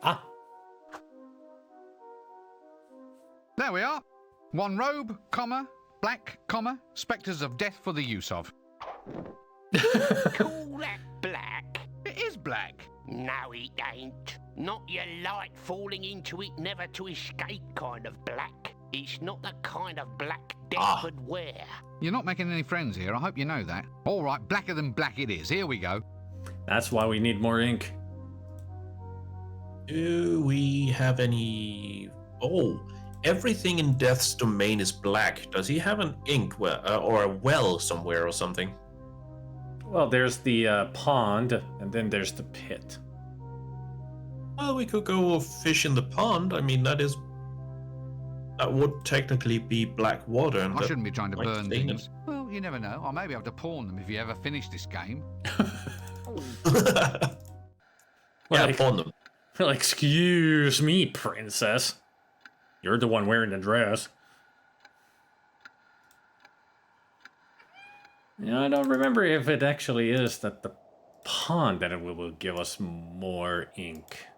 Ah.
There we are. One robe, comma, black, comma, spectres of death for the use of.
Call that black?
It is black.
No, it ain't. Not your light falling into it never to escape kind of black. It's not the kind of black death would wear.
You're not making any friends here, I hope you know that. All right, blacker than black it is. Here we go.
That's why we need more ink.
Do we have any... Oh, everything in Death's domain is black. Does he have an ink well, or a well somewhere or something?
Well, there's the pond, and then there's the pit.
Well, we could go fish in the pond. I mean, that would technically be black water. And
I shouldn't be trying to burn
stain
things. Well, you never know. I may be able to pawn them if you ever finish this game.
Yeah, pawn them.
Well, excuse me, princess. You're the one wearing the dress. Yeah, I don't remember if it actually is that the pond that it will give us more ink.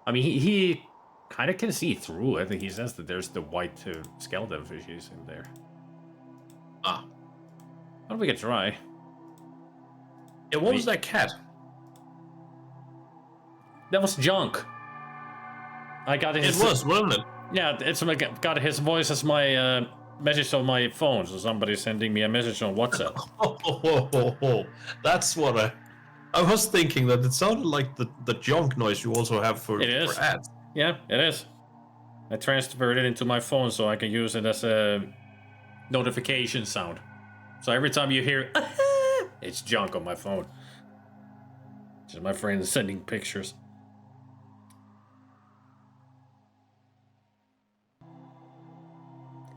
I mean, he kind of can see through it. He says that there's the white skeleton fishes in there.
Ah.
Why don't we get try?
Yeah, what was that cat?
That was junk. I got his...
It was, wasn't it?
Yeah, it's got his voice as my message on my phone, so somebody's sending me a message on WhatsApp.
That's what I was thinking, that it sounded like the junk noise you also have for ads.
Yeah, it is. I transferred it into my phone so I can use it as a notification sound. So every time you hear, it's junk on my phone. Just my friend sending pictures.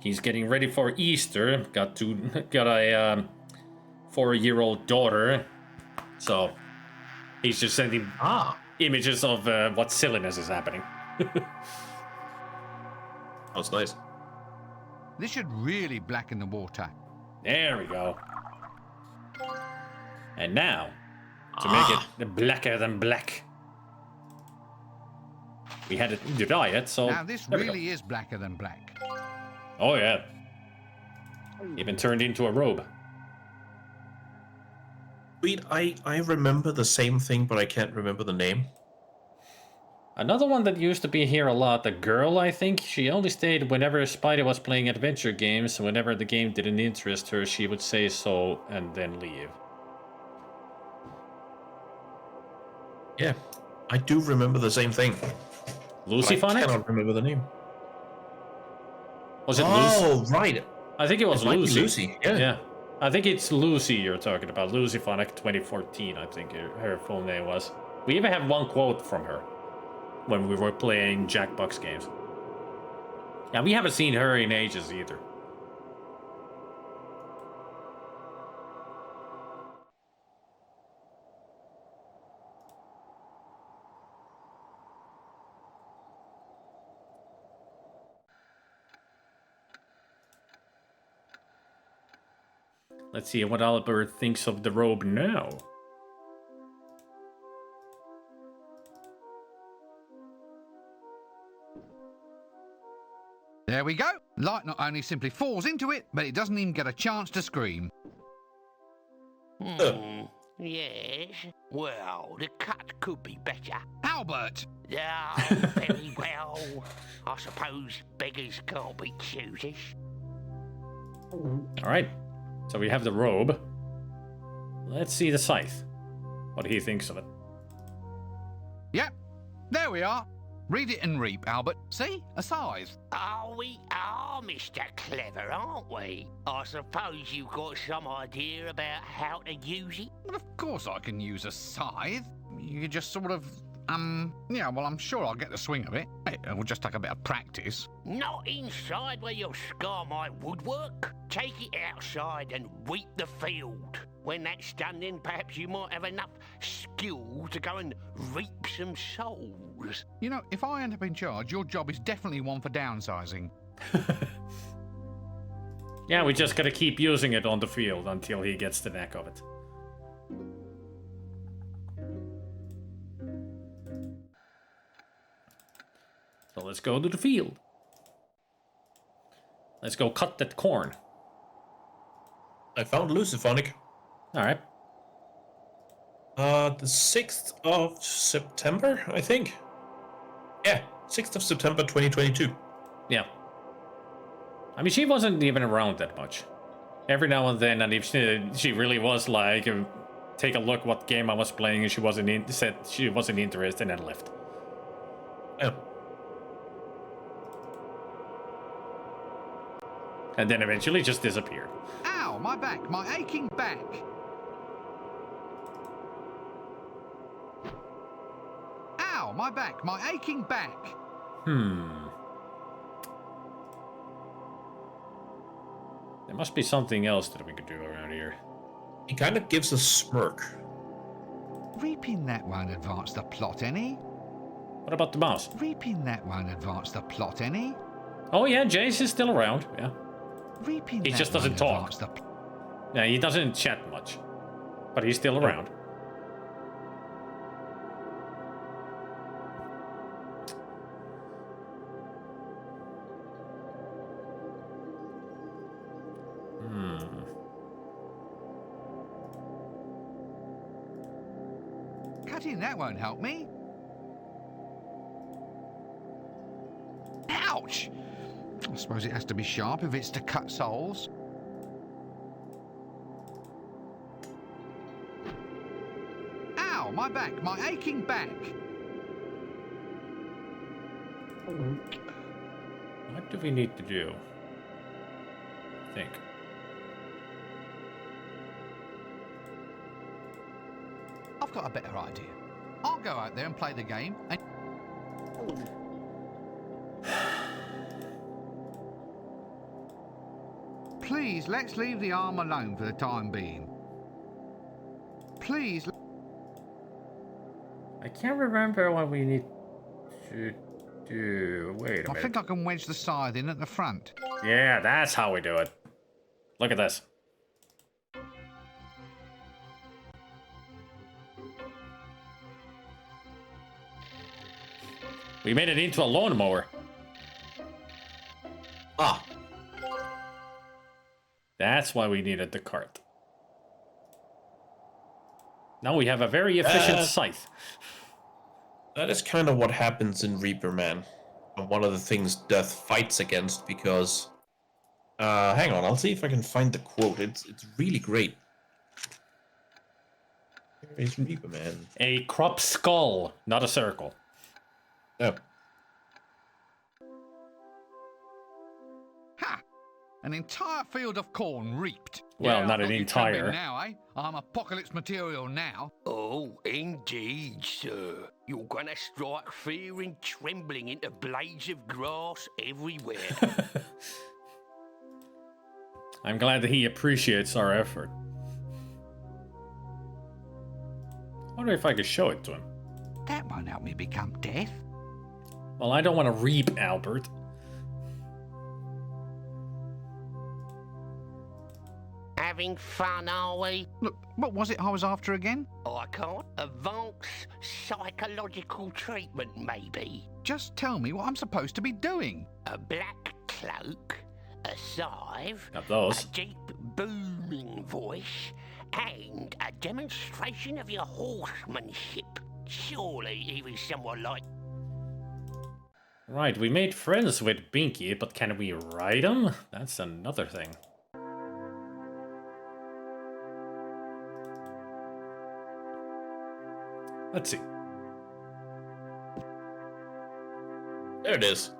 He's getting ready for Easter. Got a 4-year-old daughter, so he's just sending images of what silliness is happening.
That's nice.
This should really blacken the water.
There we go. And now, to make it blacker than black, we had it dye it. So
now this really is blacker than black.
Oh yeah. Even turned into a robe.
Wait, I remember the same thing, but I can't remember the name.
Another one that used to be here a lot, the girl, I think. She only stayed whenever Spidey was playing adventure games. Whenever the game didn't interest her, she would say so and then leave.
Yeah, I do remember the same thing.
Lucy
I
Phonic?
cannot remember the name.
Was it
Lucy?
Oh,
right.
I think it was Lucy.
Lucy, yeah.
I think it's Lucy you're talking about. Lucy Phonic 2014, I think her full name was. We even have one quote from her when we were playing Jackbox games. And we haven't seen her in ages either. Let's see what Albert thinks of the robe now.
There we go. Light not only simply falls into it, but it doesn't even get a chance to scream.
Yes. Well, the cut could be better.
Albert!
Oh, very well. I suppose beggars can't be choosers.
Alright, so we have the robe. Let's see the scythe. What he thinks of it.
Yep, there we are. Read it and reap, Albert. See? A scythe.
Oh, are Mr. Clever, aren't we? I suppose you've got some idea about how to use it?
Well, of course I can use a scythe. You just sort of, yeah, well, I'm sure I'll get the swing of it. It will just take a bit of practice.
Not inside where you'll scar my woodwork. Take it outside and weed the field. When that's done, then perhaps you might have enough skill to go and reap some souls.
You know, if I end up in charge, your job is definitely one for downsizing.
Yeah, we just gotta keep using it on the field until he gets the knack of it. So let's go to the field. Let's go cut that corn.
I found Luciphonic.
Alright.
The 6th of September, I think. Yeah, 6th of September 2022.
Yeah. I mean, she wasn't even around that much. Every now and then, and if she really was like, take a look what game I was playing, and she said she wasn't interested and left.
Yeah.
And then eventually just disappeared.
Ow, my back, my aching back. Ow, my back, my aching back.
There must be something else that we could do around here.
He kind of gives a smirk.
Reaping that won't advance the plot any.
What about the mouse?
Reaping that won't advance the plot any.
Oh yeah, Jace is still around, yeah.
Reaping
he
that
just doesn't
won't
talk. Yeah, he doesn't chat much. But he's still around.
Cutting that won't help me. Ouch! I suppose it has to be sharp if it's to cut souls. Ow, my back, my aching back.
What do we need to do? I think.
I've got a better idea. I'll go out there and play the game and... Please, let's leave the arm alone for the time being. Please...
I can't remember what we need to do. Wait a minute.
I think I can wedge the scythe in at the front.
Yeah, that's how we do it. Look at this. We made it into a lawnmower.
Ah.
That's why we needed the cart. Now we have a very efficient scythe.
That is kind of what happens in Reaper Man. And one of the things Death fights against because... hang on, I'll see if I can find the quote. It's really great. Where is Reaper Man?
A crop skull, not a circle.
No.
Ha! An entire field of corn reaped.
Well,
yeah,
not an
you
entire.
tell me now, eh? I'm apocalypse material now.
Oh, indeed, sir. You're gonna strike fear and trembling into blades of grass everywhere.
I'm glad that he appreciates our effort. I wonder if I could show it to him.
That won't help me become death.
Well, I don't want to reap Albert.
Having fun, are we?
Look, what was it I was after again?
I can't. Advanced psychological treatment, maybe.
Just tell me what I'm supposed to be doing.
A black cloak, a scythe,
Got those.
a deep booming voice, and a demonstration of your horsemanship. Surely he was someone like...
Right, we made friends with Binky, but can we ride him? That's another thing. Let's see.
There it is.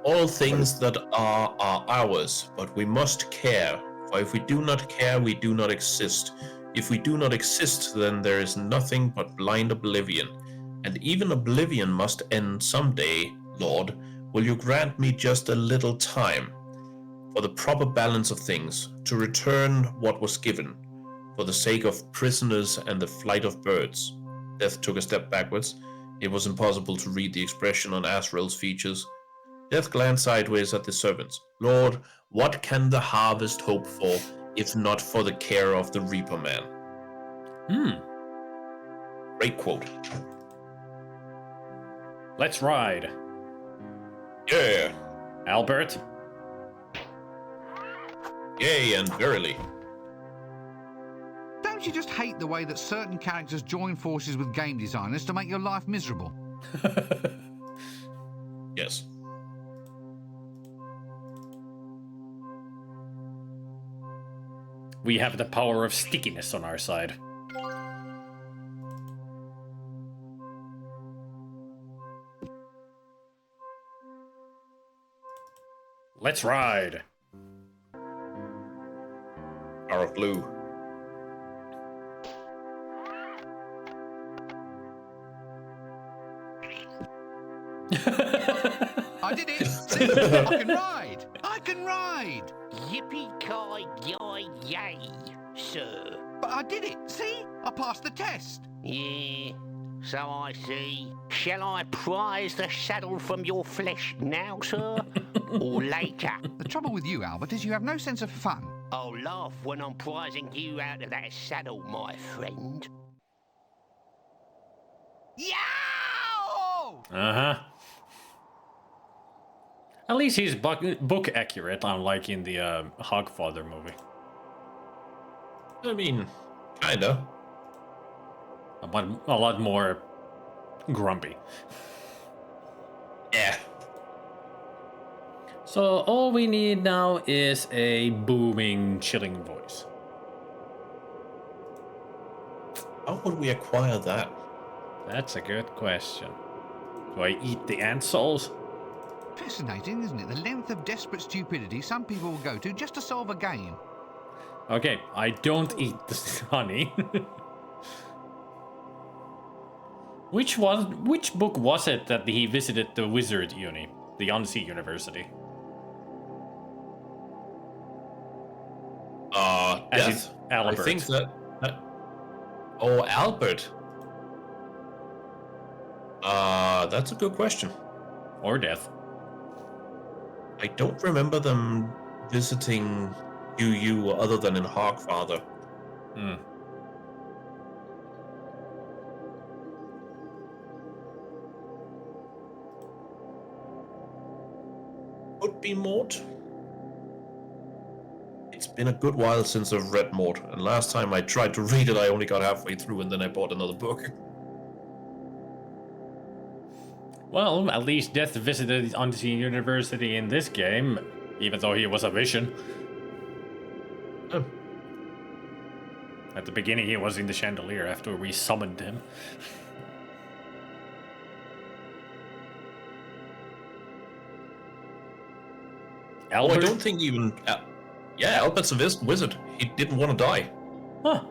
All things that are ours, but we must care. For if we do not care, we do not exist. If we do not exist, then there is nothing but blind oblivion. And even oblivion must end someday, Lord. Will you grant me just a little time for the proper balance of things, to return what was given, for the sake of prisoners and the flight of birds? Death took a step backwards. It was impossible to read the expression on Asriel's features. Death glanced sideways at the servants. Lord, what can the harvest hope for, if not for the care of the Reaper Man? Great quote.
Let's ride.
Yeah.
Albert?
Yea, and verily.
Don't you just hate the way that certain characters join forces with game designers to make your life miserable?
Yes.
We have the power of stickiness on our side. Let's ride.
Power of blue.
I did it! See? I can ride! I can ride!
Yippee-ki-yay, sir.
But I did it! See? I passed the test!
Yeah, so I see. Shall I prize the saddle from your flesh now, sir? Or later?
The trouble with you, Albert, is you have no sense of fun.
I'll laugh when I'm prizing you out of that saddle, my friend.
Yow!
Uh-huh. At least he's book accurate, unlike in the Hogfather movie.
I mean, kinda.
But a lot more grumpy.
Yeah.
So all we need now is a booming, chilling voice.
How would we acquire that?
That's a good question. Do I eat the ant souls?
Fascinating, isn't it? The length of desperate stupidity some people will go to just to solve a game.
Okay, I don't eat the honey. Which book was it that he visited the wizard uni, the Unsea University?
Death.
Albert.
I think that. Oh, Albert. That's a good question.
Or Death.
I don't remember them visiting UU other than in Hogfather.
Hmm.
Could be Mort. It's been a good while since I've read Mort, and last time I tried to read it, I only got halfway through, and then I bought another book.
Well, at least Death visited Unsea University in this game, even though he was a vision.
Oh.
At the beginning, he was in the chandelier after we summoned him.
Oh, I don't think even... yeah, Albert's a wizard. He didn't want to die.
Huh.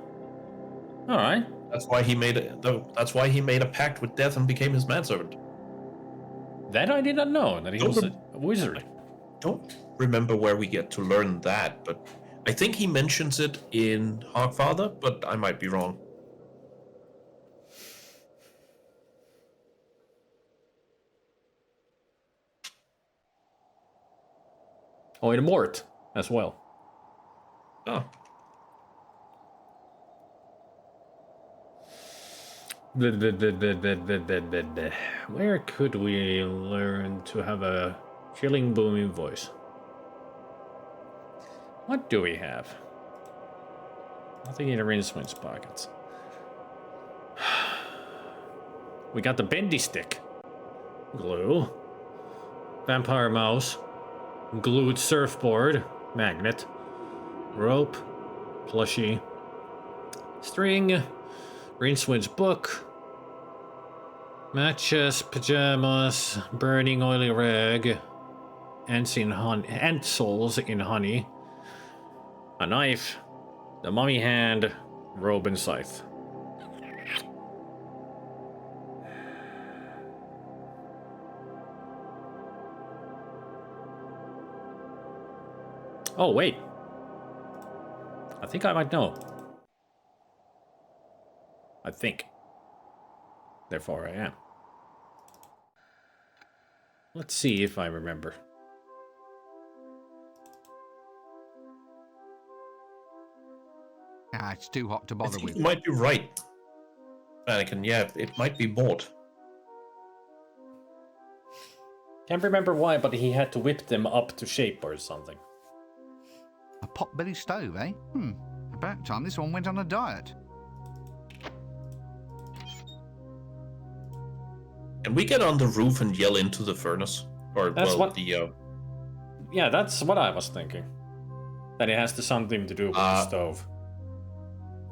All right.
That's why he made That's why he made a pact with Death and became his manservant.
That I did not know, that he was a wizard.
Don't remember where we get to learn that, but I think he mentions it in Hogfather, but I might be wrong.
Oh, in Mort as well.
Oh.
Where could we learn to have a chilling, booming voice? What do we have? Nothing in the Rincewind's pockets. We got the bendy stick. Glue. Vampire mouse. Glued surfboard. Magnet. Rope. Plushie. String. Rincewind's book. Matches, pajamas, burning oily rag, ants in honey, ant souls in honey, a knife, the mummy hand, robe and scythe. Oh, wait. I think I might know. I think. Therefore, I am. Let's see if I remember.
Ah, it's too hot to
I
bother
think
with.
you might be right, Anakin. Yeah, it might be bored.
Can't remember why, but he had to whip them up to shape or something.
A pot-belly stove, eh? About time this one went on a diet.
Can we get on the roof and yell into the furnace? Or,
That's
well,
what...
the...
Yeah, that's what I was thinking. That it has to something to do with the stove.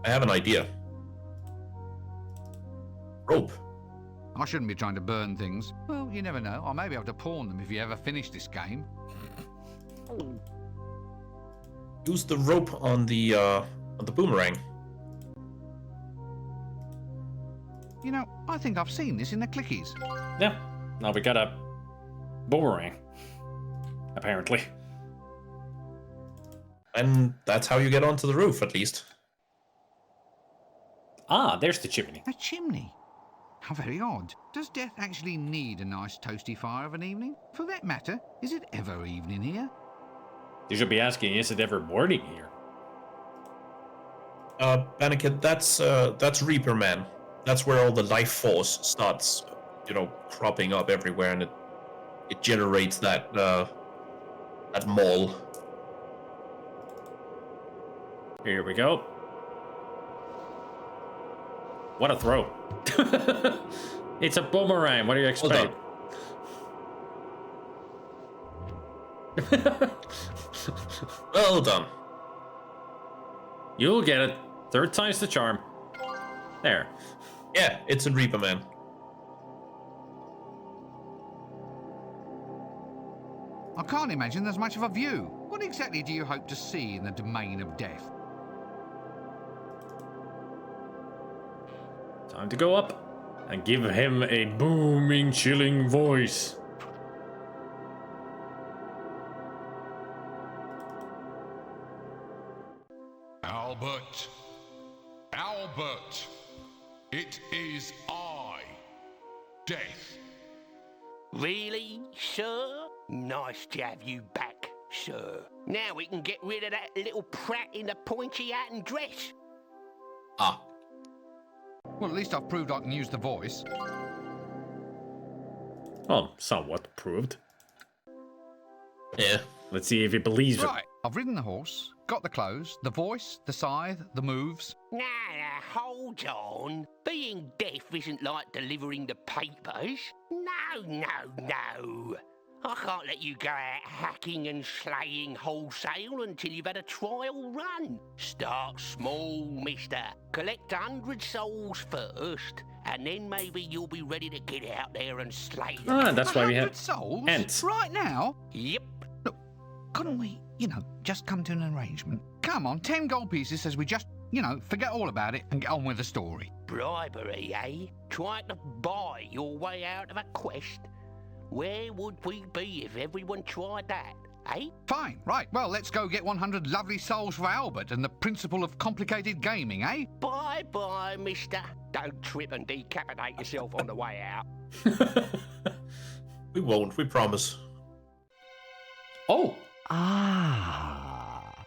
I have an idea. Rope.
I shouldn't be trying to burn things. Well, you never know. I may be able to pawn them if you ever finish this game.
Use the rope on the boomerang.
You know, I think I've seen this in the clickies.
Yeah. Now we got a boomerang. Apparently.
And that's how you get onto the roof, at least.
Ah, there's the chimney.
A chimney? How very odd. Does Death actually need a nice toasty fire of an evening? For that matter, is it ever evening here?
You should be asking, is it ever morning here?
Anakin, that's Reaper Man. That's where all the life force starts, cropping up everywhere, and it generates that maul.
Here we go. What a throw. It's a boomerang. What do you expect?
Well done.
You'll get it. Third time's the charm. There.
Yeah, it's a Reaper Man.
I can't imagine there's much of a view. What exactly do you hope to see in the domain of Death?
Time to go up and give him a booming, chilling voice.
Albert. Albert. It is I, Death.
Really, sir? Nice to have you back, sir. Now we can get rid of that little prat in the pointy hat and dress.
Ah.
Well, at least I've proved I can use the voice.
Well, somewhat proved.
Yeah.
Let's see if he believes it.
Right, I've ridden the horse, got the clothes, the voice, the scythe, the moves.
Now, hold on. Being deaf isn't like delivering the papers. No. I can't let you go out hacking and slaying wholesale until you've had a trial run. Start small, mister. Collect 100 souls first, and then maybe you'll be ready to get out there and slay them.
Ah, that's why we
100
have
souls?
ants.
Right now?
Yep.
Look, couldn't we, just come to an arrangement? Come on, 10 gold pieces says we just, forget all about it and get on with the story.
Bribery, eh? Trying to buy your way out of a quest? Where would we be if everyone tried that, eh?
Fine, right, well, let's go get 100 lovely souls for Albert and the principle of complicated gaming, eh?
Bye-bye, mister. Don't trip and decapitate yourself on the way out.
We won't, we promise.
Oh!
Ah,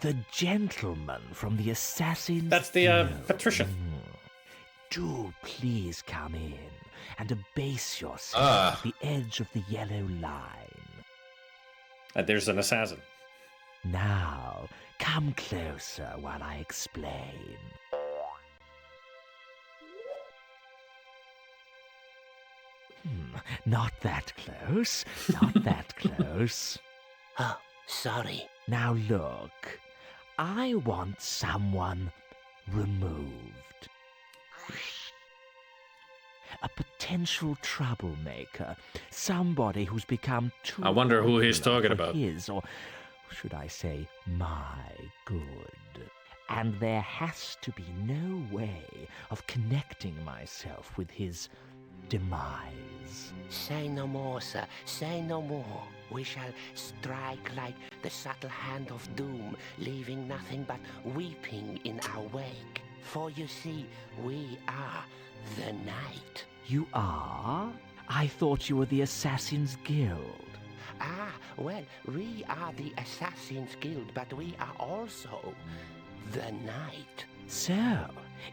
the gentleman from the Assassin's
That's the
Guild.
patrician.
Do please come in and abase yourself
Ah.
at the edge of the yellow line.
And there's an assassin.
Now, come closer while I explain. Not that close. Not that close.
Oh, sorry.
Now look, I want someone removed. A potential troublemaker, somebody who's become too
I wonder who he's
popular
talking
for
about.
his, or should I say, my good. And there has to be no way of connecting myself with his demise.
Say no more, sir. Say no more. We shall strike like the subtle hand of doom, leaving nothing but weeping in our wake. For you see, we are the night.
You are? I thought you were the Assassin's Guild.
Ah, well, we are the Assassin's Guild, but we are also the night.
So,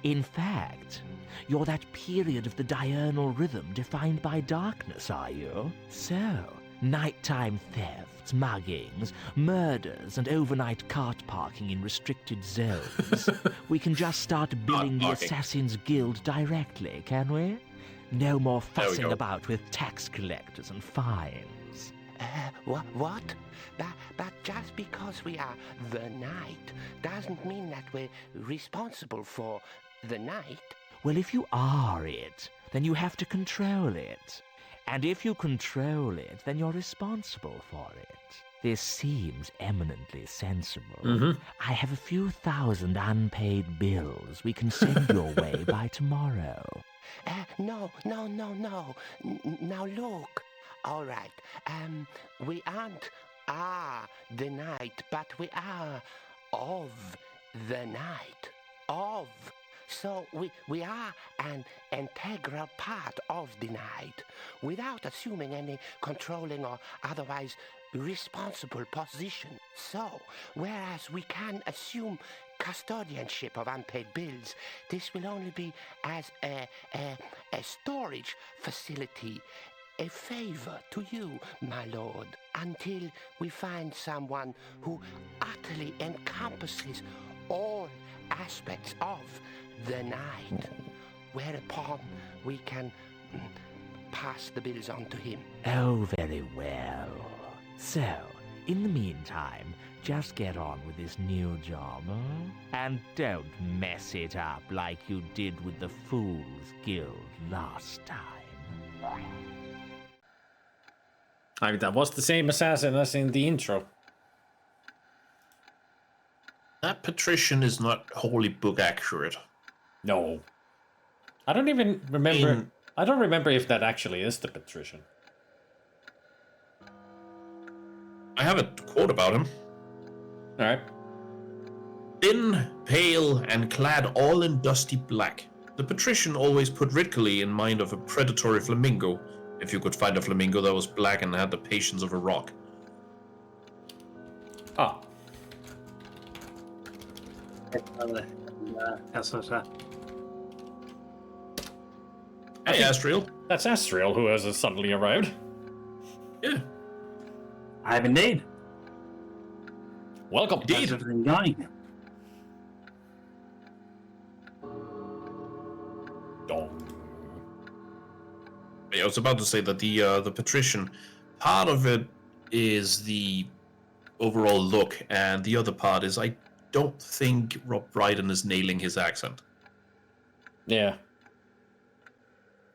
in fact, you're that period of the diurnal rhythm defined by darkness, are you? So, nighttime thefts, muggings, murders, and overnight cart parking in restricted zones. We can just start billing the Assassin's Guild directly, can we? No more fussing about with tax collectors and fines.
What? But just because we are the night doesn't mean that we're responsible for the night.
Well, if you are it, then you have to control it. And if you control it, then you're responsible for it. This seems eminently sensible. I have a few thousand unpaid bills we can send your way by tomorrow.
No. Now look. All right. We aren't the night, but we are of the night. Of. So we are an integral part of the night, without assuming any controlling or otherwise responsible position. So, whereas we can assume custodianship of unpaid bills, this will only be as a storage facility, a favor to you, my lord, until we find someone who utterly encompasses all aspects of the night, whereupon we can pass the bills on to him.
Oh, very well. So, in the meantime, just get on with this new job, huh? And don't mess it up like you did with the Fool's Guild last time.
I mean, that was the same assassin as in the intro.
That patrician is not wholly book accurate.
No. I don't even remember. I don't remember if that actually is the patrician.
I have a quote about him.
Alright.
Thin, pale, and clad all in dusty black, the patrician always put Ridley in mind of a predatory flamingo, if you could find a flamingo that was black and had the patience of a rock.
Ah.
Hey, Astriel.
That's Astriel who has suddenly arrived.
Yeah.
I have indeed.
Welcome.
How's everything going?
Yeah, I was about to say that the patrician, part of it is the overall look, and the other part is I don't think Rob Brydon is nailing his accent.
Yeah.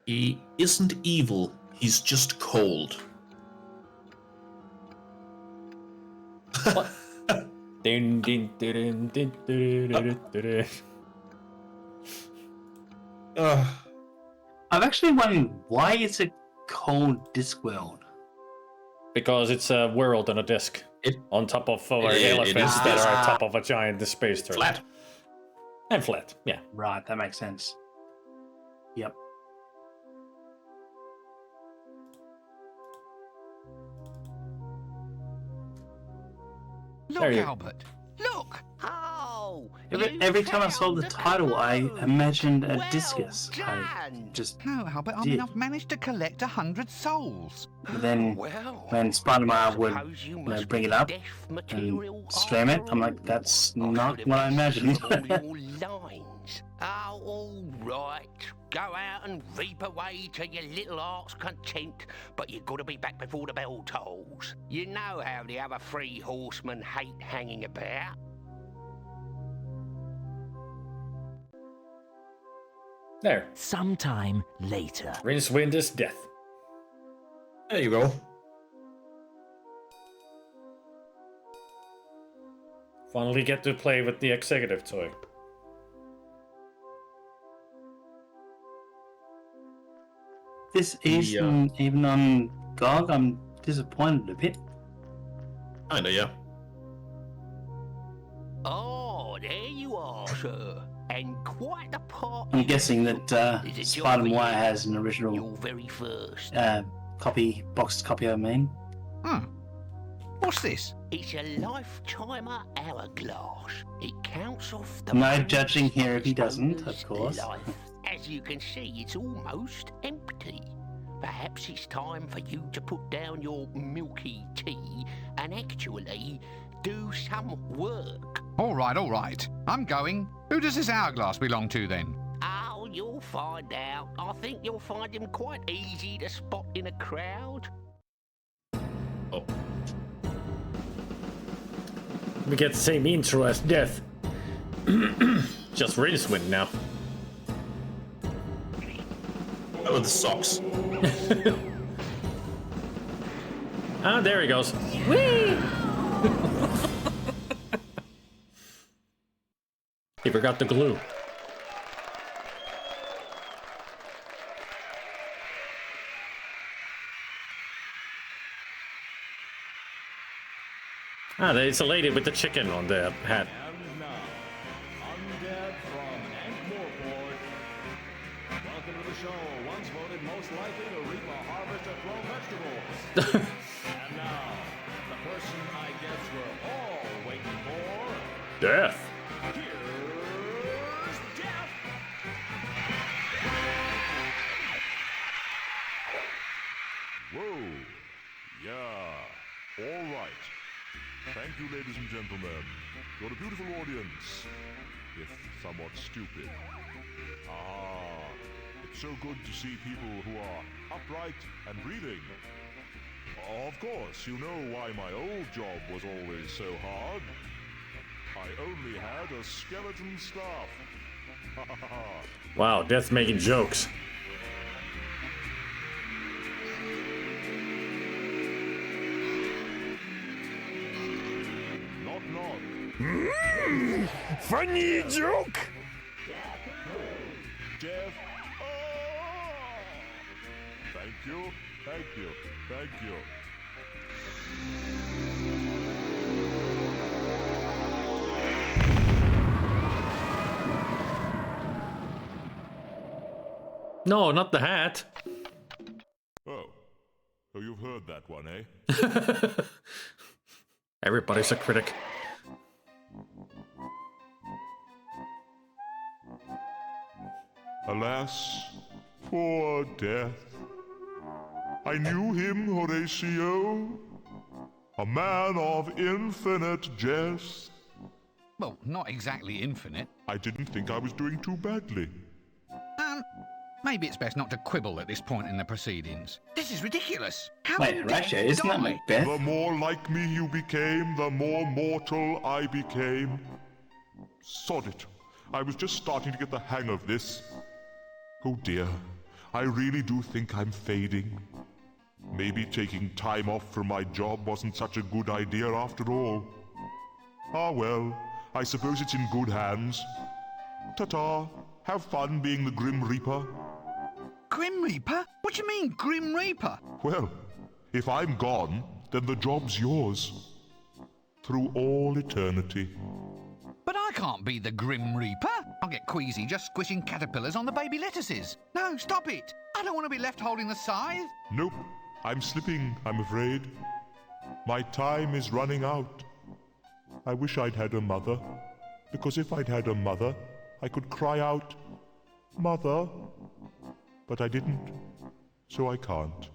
He isn't evil, he's just cold.
What? Din, din, din, din, din, din, din.
I'm actually wondering why it's a called Discworld.
Because it's a world on a disc. On top of elephants that are on top of a giant space turtle.
Flat.
And flat, yeah.
Right, that makes sense. Yep.
Look, Albert. Look.
Oh!
Every time I saw the title, I imagined a discus. I just
No, Albert. I mean, I've managed to collect 100 souls.
then when Spider-Man would bring it up and stream it, I'm like, that's not what I imagined.
Lines. Oh, all right. Go out and reap away to your little heart's content, but you got to be back before the bell tolls. You know how the other three horsemen hate hanging about.
There.
Sometime later.
Rincewind is death.
There you go.
Finally get to play with the executive toy.
This isn't even on GOG. I'm disappointed a bit.
Kinda, yeah.
Oh, there you are, sir. And quite the part.
I'm guessing that Spider-Man Y has an original
Your very first.
boxed copy, I mean.
What's this?
It's a lifetimer hourglass. It counts off the.
No judging here if he doesn't, of course.
Life. As you can see, it's almost empty. Perhaps it's time for you to put down your milky tea and actually do some work.
All right. I'm going. Who does this hourglass belong to then?
Oh, you'll find out. I think you'll find him quite easy to spot in a crowd.
Oh.
We get the same intro as death. Just Rincewind now.
Oh, the socks.
Ah, there he goes. Whee! He forgot the glue. Ah, it's a lady with the chicken on the hat.
And now, Undead from Ankh-Morport. Welcome to the show, once voted most likely to reap a harvest of 12 vegetables. And now, the person I guess we're all waiting for.
Death.
Here's Death!
Whoa. Yeah. All right. Thank you, ladies and gentlemen. You're a beautiful audience, if somewhat stupid. Ah, it's so good to see people who are upright and breathing. Of course, you know why my old job was always so hard. I only had a skeleton staff.
Wow, Death's making jokes.
Funny joke! Jeff. Oh! Thank you.
No, not the hat.
Oh, you've heard that one, eh?
Everybody's a critic.
Alas, poor Death. I knew him, Horatio, a man of infinite jest.
Well, not exactly infinite.
I didn't think I was doing too badly.
Maybe it's best not to quibble at this point in the proceedings. This is ridiculous. How
Wait, Horatio, isn't that Macbeth?
The more like me you became, the more mortal I became. Sod it. I was just starting to get the hang of this. Oh dear, I really do think I'm fading. Maybe taking time off from my job wasn't such a good idea after all. Ah well, I suppose it's in good hands. Ta-ta, have fun being the Grim Reaper.
Grim Reaper? What do you mean, Grim Reaper?
Well, if I'm gone, then the job's yours. Through all eternity.
But I can't be the Grim Reaper. I'll get queasy just squishing caterpillars on the baby lettuces. No, stop it. I don't want to be left holding the scythe.
Nope, I'm slipping, I'm afraid. My time is running out. I wish I'd had a mother, because if I'd had a mother, I could cry out, Mother. But I didn't, so I can't.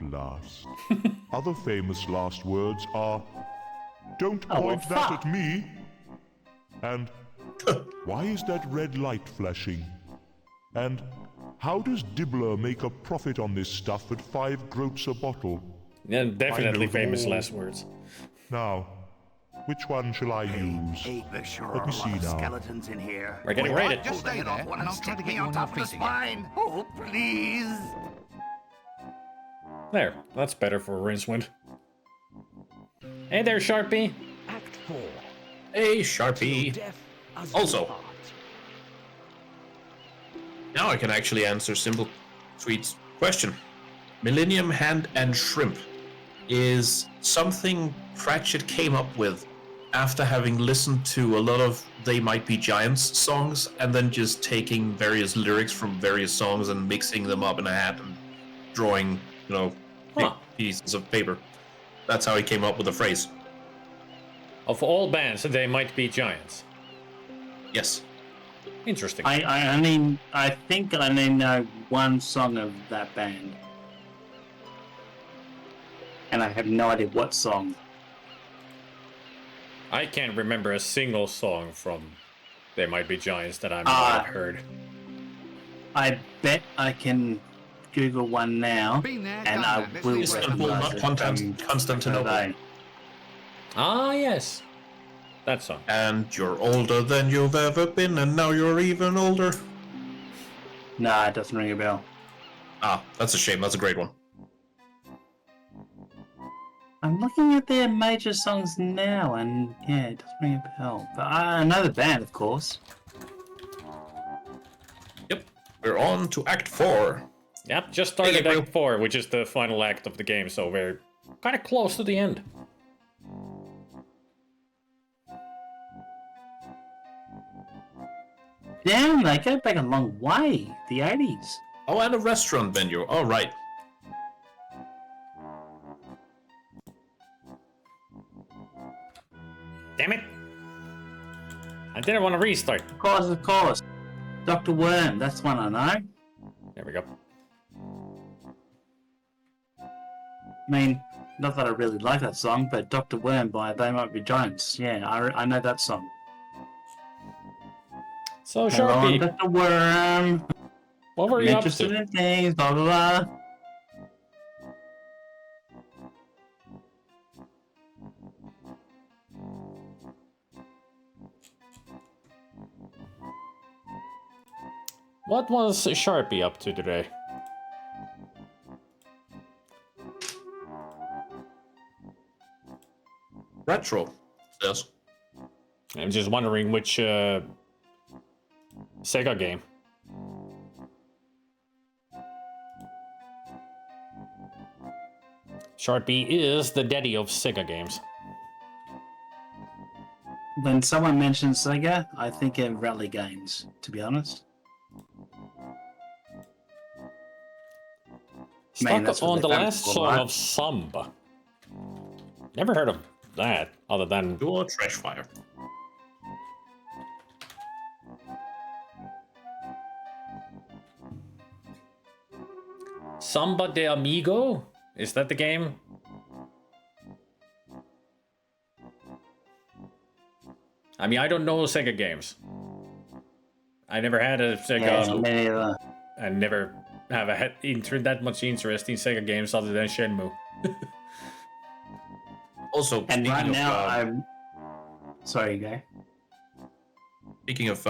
Blast. Other famous last words are, Don't point that at me. And, why is that red light flashing? And, how does Dibbler make a profit on this stuff at 5 groats a bottle?
Yeah, definitely famous last words.
Now, Which one shall I use? Let me see now.
Skeletons in here.
We're getting raided.
Just stay there, and I'll try to get you on your feet again.
Oh, please.
There, that's better for Rincewind. Hey there, Sharpie.
Act 4.
Hey, Sharpie. Also, now I can actually answer Simple Sweet's question. Millennium Hand and Shrimp is something Pratchett came up with after having listened to a lot of They Might Be Giants songs and then just taking various lyrics from various songs and mixing them up in a hat and drawing, pieces of paper. That's how he came up with the phrase.
Of all bands, They Might Be Giants.
Yes.
Interesting.
I think I only know one song of that band. And I have no idea what song.
I can't remember a single song from They Might Be Giants that I might have heard.
I bet I can Google one now, and I will
Istanbul,
recognize
not Constantinople.
Ah, yes. That song.
And you're older than you've ever been, and now you're even older.
Nah, it doesn't ring a bell.
Ah, that's a shame. That's a great one.
I'm looking at their major songs now, and yeah, it doesn't ring a bell. But I know the band, of course.
Yep, we're on to Act 4.
Yep, just started Act 4, which is the final act of the game, so we're kind of close to the end.
Damn, they go back a long way. The 80s.
Oh, and a restaurant venue. All right.
Damn it! I didn't want to restart.
Of course. Dr. Worm, that's one I know.
There we go.
I mean, not that I really like that song, but Dr. Worm by They Might Be Giants. Yeah, I know that song.
So,
Hello,
Sharpie,
Dr. Worm.
what were you up
Interested
to?
in things, blah, blah, blah.
What was Sharpie up to today?
Retro. Yes.
I'm just wondering which Sega game. Sharpie is the daddy of Sega games.
When someone mentions Sega, I think of rally games, to be honest.
Stuck
that's what
on
they
the
found
last
for,
song
right?
of Samba. Never heard of that, other than...
Dual Trash Fire.
Samba de Amigo? Is that the game? I mean, I don't know Sega games. I never had a Sega.
Yeah,
I never have that much interest in Sega games other than Shenmue.
Also,
and right
speaking
now,
of,
I'm... Sorry, go.
Speaking of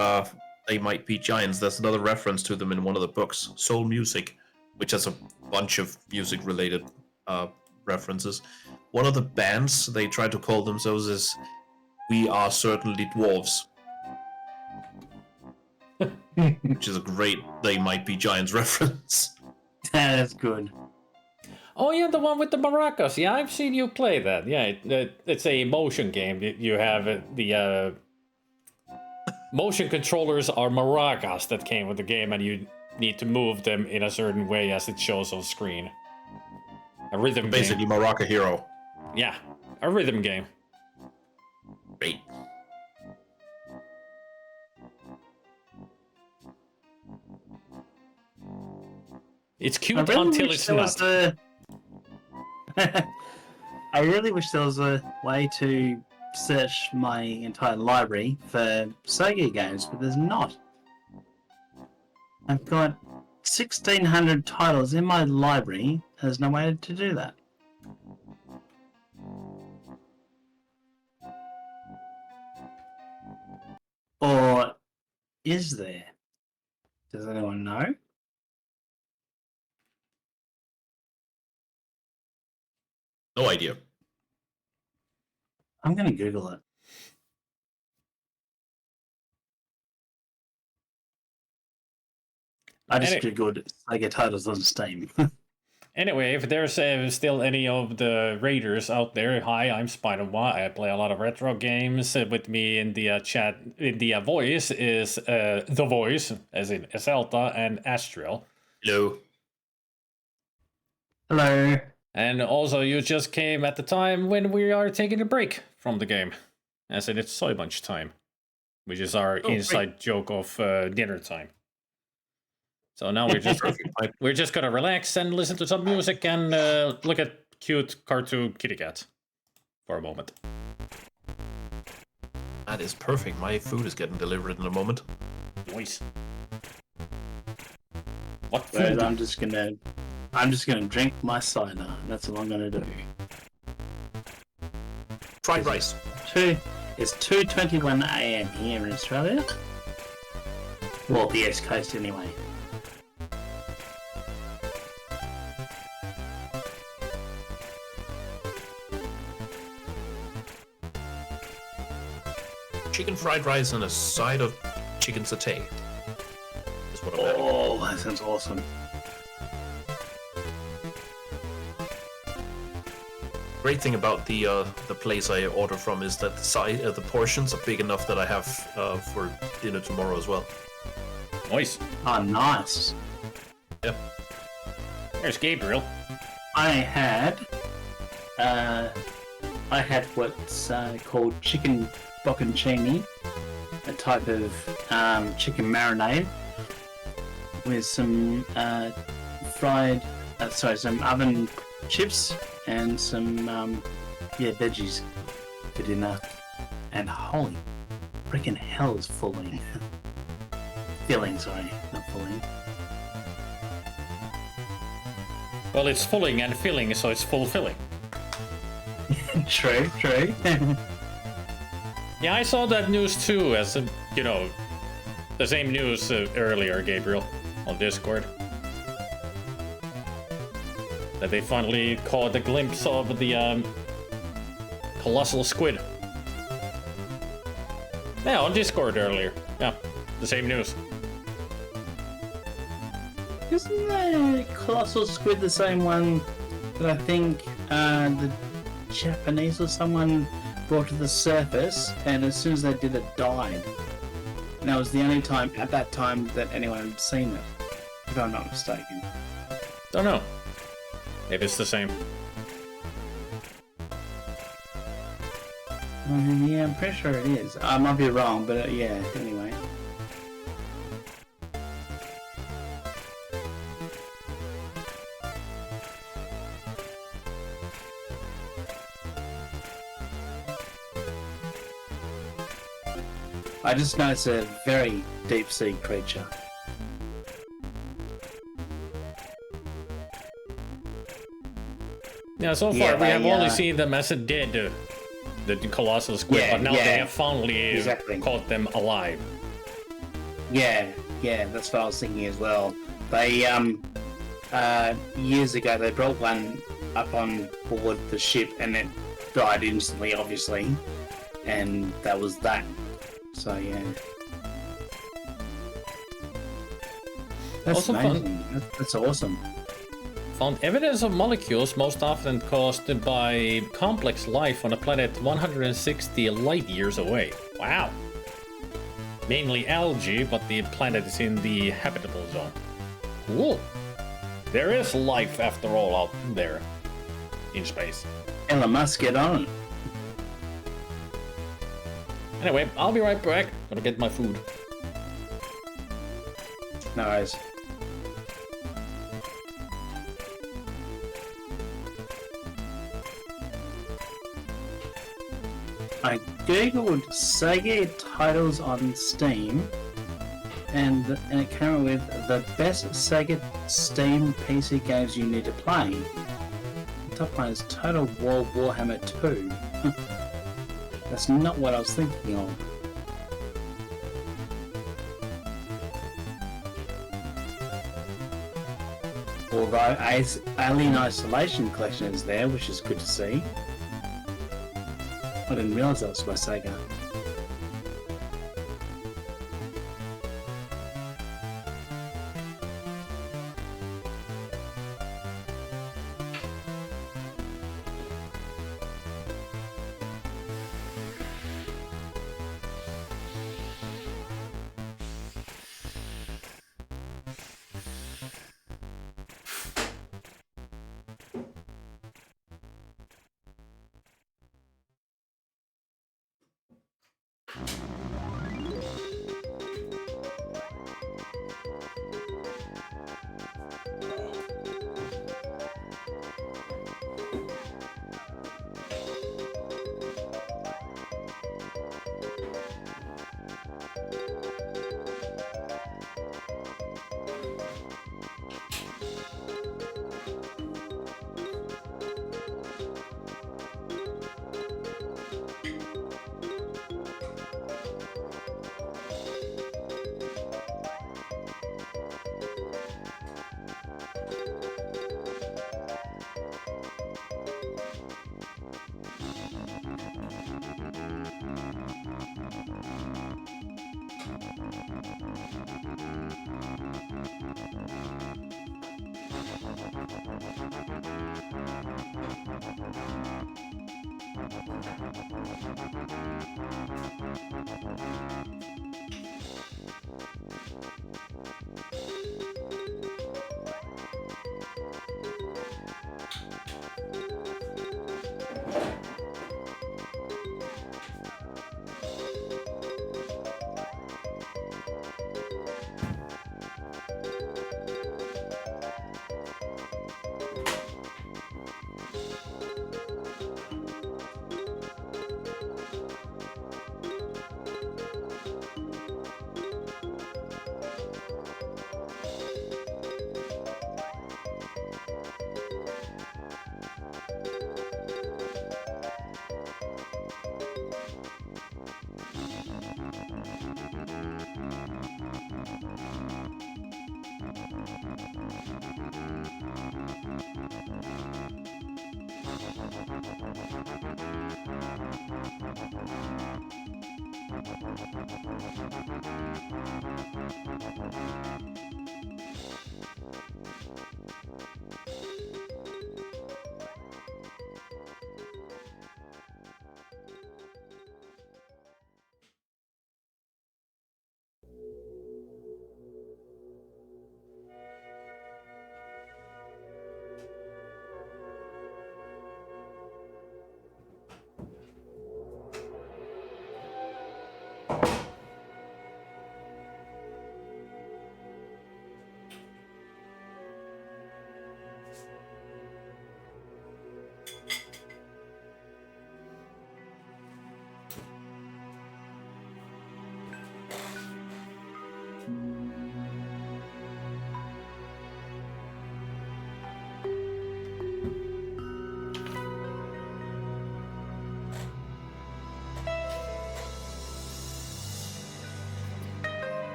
They Might Be Giants, there's another reference to them in one of the books, Soul Music, which has a bunch of music-related references. One of the bands they try to call themselves is We Are Certainly Dwarves. Which is a great They Might Be Giants reference.
That's good.
Oh yeah, the one with the maracas. Yeah, I've seen you play that. Yeah, it's a motion game. You have the motion controllers are maracas that came with the game, and you need to move them in a certain way as it shows on screen. A rhythm game.
Basically, Maraca Hero.
Yeah, a rhythm game.
Great.
It's cute until it's not.
I really wish there was a way to search my entire library for Sega games, but there's not. I've got 1,600 titles in my library. There's no way to do that. is there? Does anyone know?
No idea.
I'm going to Google it. I just Googled Sega titles on Steam.
Anyway, if there's still any of the raiders out there, hi, I'm Spider-Man. I play a lot of retro games. With me in the chat, in the voice is The Voice, as in Eselta and Astral.
Hello.
Hello.
And also, you just came at the time when we are taking a break from the game. As in, it's Soy Bunch time, which is our inside joke of dinner time. So now we're just gonna relax and listen to some music and look at cute cartoon kitty cats for a moment.
That is perfect. My food is getting delivered in a moment.
Nice. What food?
But I'm just gonna drink my cider. That's what I'm gonna do.
Fried rice.
It's 2:21 a.m. here in Australia. Well, the East Coast anyway.
Chicken fried rice and a side of chicken satay. Is what I'm having.
Oh, that sounds awesome.
Great thing about the place I order from is that the portions are big enough that I have for dinner tomorrow as well.
Nice.
Oh, nice.
Yep.
There's Gabriel.
I had what's called chicken bocconcini, a type of chicken marinade with some some oven chips and some veggies for dinner. And holy freaking hell is filling. Filling, sorry, not filling.
Well, it's fulling and filling, so it's fulfilling.
True.
Yeah, I saw that news too, as the same news earlier, Gabriel, on Discord. That they finally caught a glimpse of the colossal squid. Yeah, on Discord earlier. Yeah, the same news.
Isn't the colossal squid the same one that I think the Japanese or someone brought to the surface, and as soon as they did, it died? And that was the only time at that time that anyone had seen it, if I'm not mistaken.
Don't know. Maybe it's the same.
Yeah, I'm pretty sure it is. I might be wrong, but yeah, anyway. I just know it's a very deep-sea creature.
Yeah, so far we have only seen them as a dead, the colossal squid, but now they have finally caught them alive.
Yeah, that's what I was thinking as well. They, years ago, they brought one up on board the ship and it died instantly, obviously, and that was that. So, yeah. That's
also
amazing. That's awesome.
Found evidence of molecules most often caused by complex life on a planet 160 light years away. Wow. Mainly algae, but the planet is in the habitable zone. Cool. There is life after all out there in space.
Elon Musk, get on.
Anyway, I'll be right back. Gonna get my food.
No worries. I googled Sega titles on Steam, and it came up with the best Sega Steam PC games you need to play. The top one is Total War Warhammer 2. That's not what I was thinking of. Although Alien Isolation Collection is there, which is good to see. I didn't realise that was by Sega.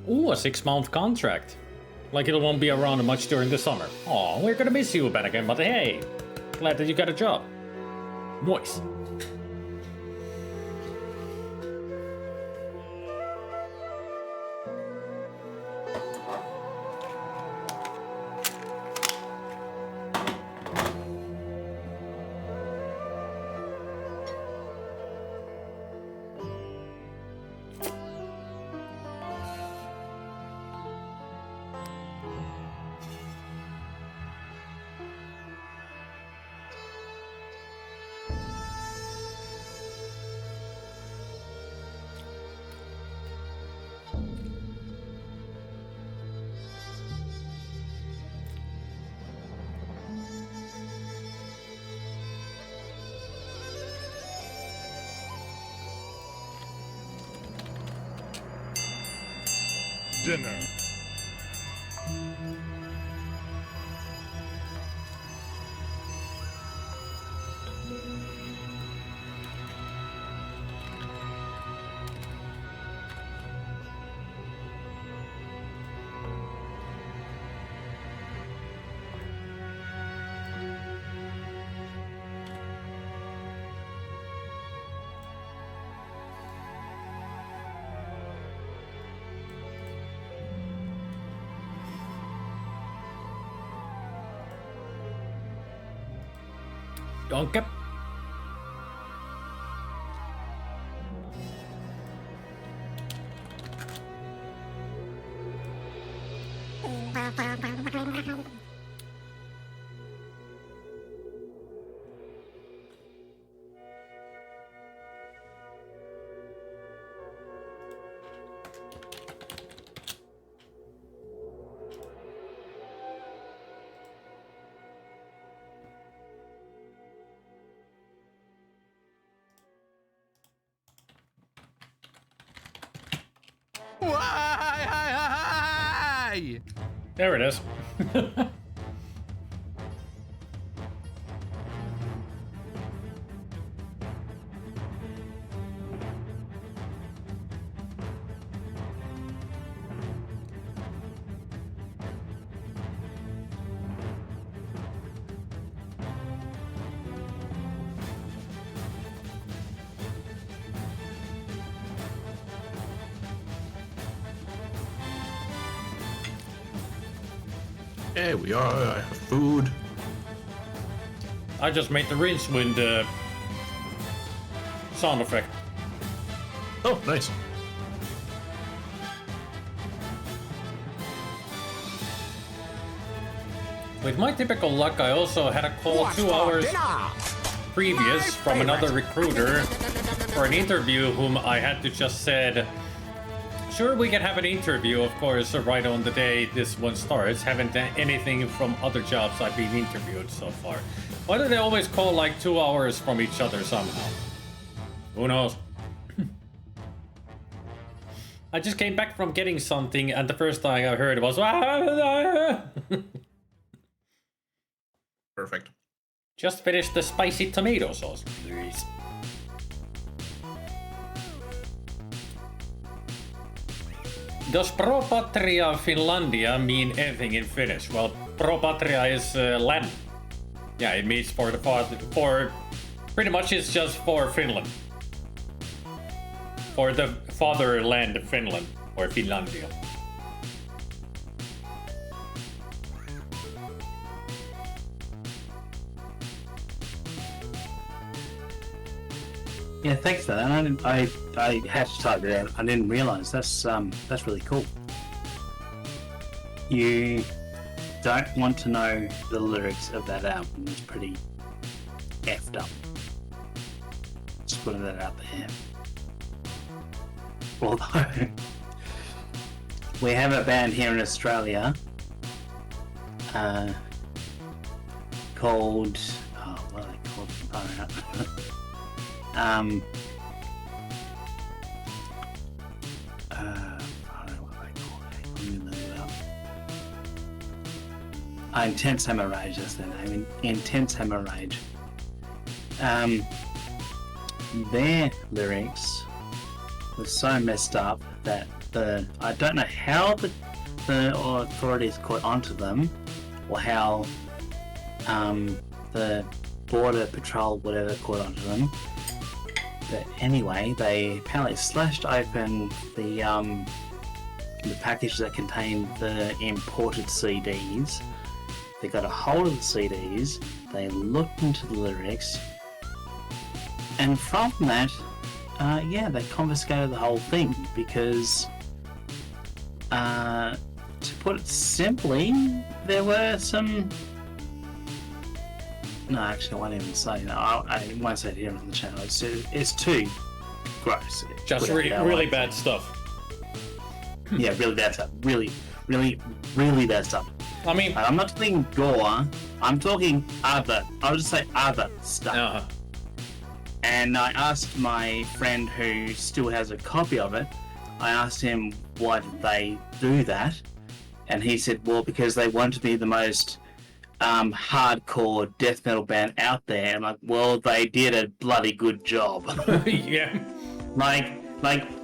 Ooh, a 6-month contract. Like it won't be around much during the summer. Aw, we're gonna miss you, Bennigan, but hey, glad that you got a job. Nice.
Dinner.
Danke.
Why?
There it is.
There we are. I have food.
I just made the Rincewind sound effect.
Oh, nice.
With my typical luck, I also had a call 2 hours previous from another recruiter for an interview whom I had to just said, sure, we can have an interview, of course, right on the day this one starts. Haven't done anything from other jobs I've been interviewed so far. Why do they always call like 2 hours from each other somehow? Who knows? I just came back from getting something and the first thing I heard was
Perfect.
Just finished the spicy tomato sauce, please. Does Pro Patria Finlandia mean anything in Finnish? Well, Pro Patria is land. Yeah, it means for the pretty much it's just for Finland. For the fatherland of Finland, or Finlandia.
Yeah, thanks for that. I had to type it out. I didn't realise that's really cool. You don't want to know the lyrics of that album. It's pretty effed up. Just putting that out there. Although we have a band here in Australia called what are they called? I don't know. I don't know what they call it. Let me look it up. Intense Hemorrhage, that's their name. Intense Hemorrhage. Their lyrics were so messed up that I don't know how the authorities caught onto them, or how the border patrol whatever caught onto them. But anyway, they apparently slashed open the package that contained the imported CDs. They got a hold of the CDs. They looked into the lyrics, and from that, they confiscated the whole thing because, to put it simply, there were some. No, actually, I won't even say. No, I won't say it here on the channel. It's too gross.
Just really bad stuff.
Yeah, really bad stuff. Really bad stuff.
I mean,
I'm not talking gore. I'm talking other. I'll just say other stuff.
Uh-huh.
And I asked my friend who still has a copy of it. I asked him why did they do that, and he said, well, because they want to be the most hardcore death metal band out there. And like, well, they did a bloody good job.
Yeah.
Like,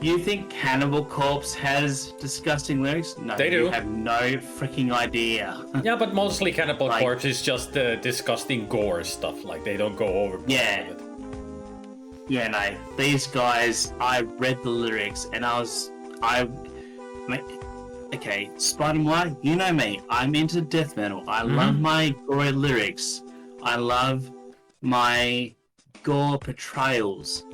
you think Cannibal Corpse has disgusting lyrics? No,
they do.
You have no freaking idea.
Yeah, but mostly Cannibal Corpse is just disgusting gore stuff. Like, they don't go over.
Yeah.
With it.
Yeah, no. These guys, I read the lyrics and okay, Spider-Man, you know me. I'm into death metal. I love my gory lyrics. I love my gore portrayals.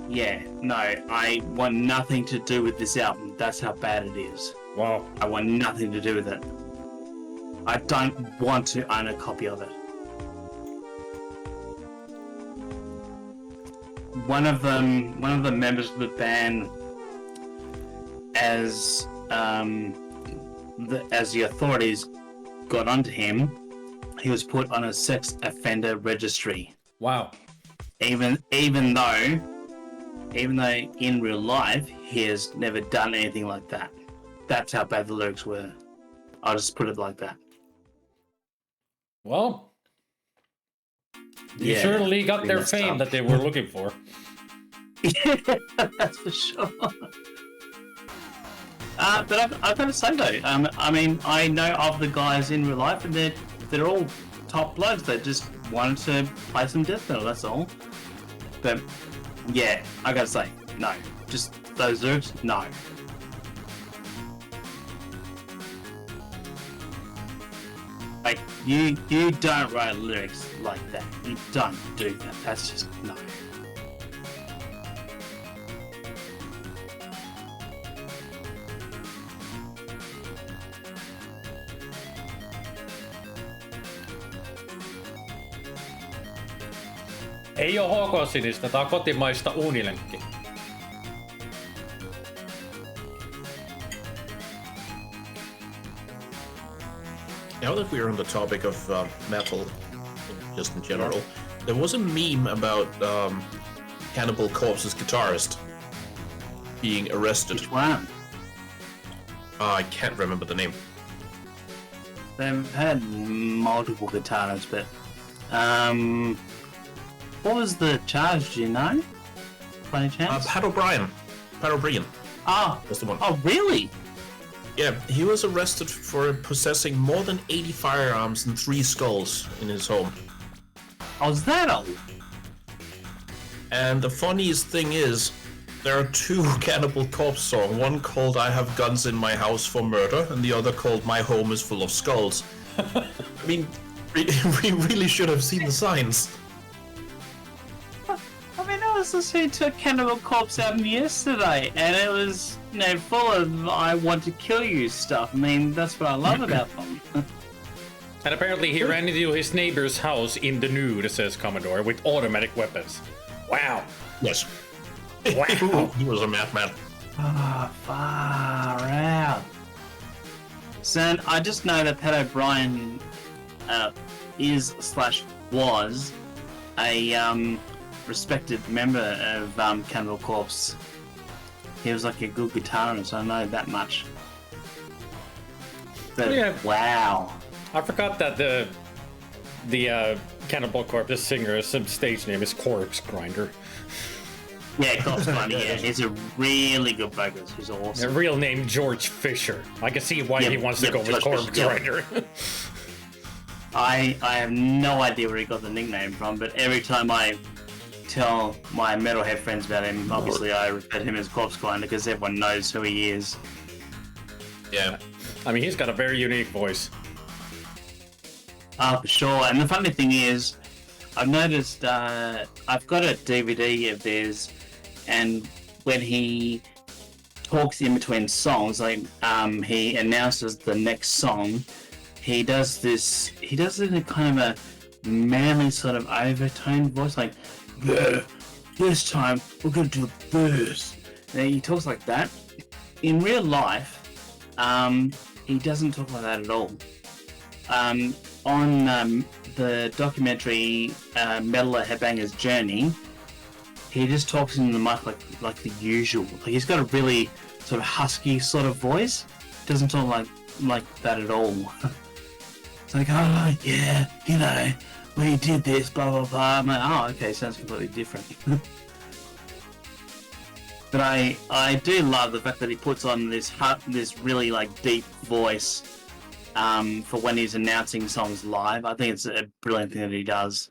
Yeah, no, I want nothing to do with this album. That's how bad it is.
Wow.
I want nothing to do with it. I don't want to own a copy of it. One of the members of the band, as the authorities got onto him, he was put on a sex offender registry.
Wow.
Even though in real life he has never done anything like that. That's how bad the lyrics were. I'll just put it like that.
Well, you certainly got their fame that they were looking for.
Yeah, that's for sure. But I've got to say though, I mean, I know of the guys in real life, and they're all top blokes. They just wanted to play some death metal. That's all. But yeah, I gotta say, no. Just those lyrics, no. Like you don't write lyrics like that. You don't do that. That's just no.
Ei oo HK-sinistä, tää on kotimaista uunilenkki.
Now that we're on the topic of metal, just in general, there was a meme about Cannibal Corpse's guitarist being arrested.
Which one?
I can't remember the name.
They've had multiple guitarists, but what was the charge? Do you know? By any chance?
Pat O'Brien. Pat O'Brien.
Oh,
was the one.
Oh, really?
Yeah, he was arrested for possessing more than 80 firearms and 3 skulls in his home.
Oh, is that all?
And the funniest thing is, there are 2 Cannibal Corpse songs. One called "I Have Guns in My House for Murder," and the other called "My Home is Full of Skulls." I mean, we really should have seen the signs.
I mean, I was listening to a Cannibal Corpse album yesterday, and it was, full of "I want to kill you" stuff. I mean, that's what I love about them.
And apparently he ran into his neighbor's house in the nude, says Commodore, with automatic weapons. Wow.
Yes.
Wow.
He was a madman.
Ah, far out. So I just know that Pat O'Brien was a respected member of Cannibal Corpse. He was like a good guitarist, I know that much. But
yeah.
Wow.
I forgot that the Cannibal Corpse singer, some stage name is Corpse Grinder.
Yeah, Corpse Grinder, yeah. He's a really good vocalist. He's awesome.
A real name, George Fisher. I can see why he wants to go with Corpse Grinder.
I have no idea where he got the nickname from, but every time I tell my metalhead friends about him, obviously I refer to him as Corpse Grinder because everyone knows who he is.
Yeah.
I mean, he's got a very unique voice.
For sure. And the funny thing is, I've noticed I've got a DVD of theirs, and when he talks in between songs, like he announces the next song, he does it in a kind of a manly sort of overtoned voice, like, this time we're going to do a verse. Now, he talks like that. In real life, he doesn't talk like that at all. On the documentary Metal Headbanger's Journey, he just talks into the mic like the usual. Like he's got a really sort of husky sort of voice. Doesn't talk like that at all. It's like, oh yeah, we did this, blah blah blah. I'm like, oh okay, sounds completely different. But I do love the fact that he puts on this really like deep voice for when he's announcing songs live. I think it's a brilliant thing that he does.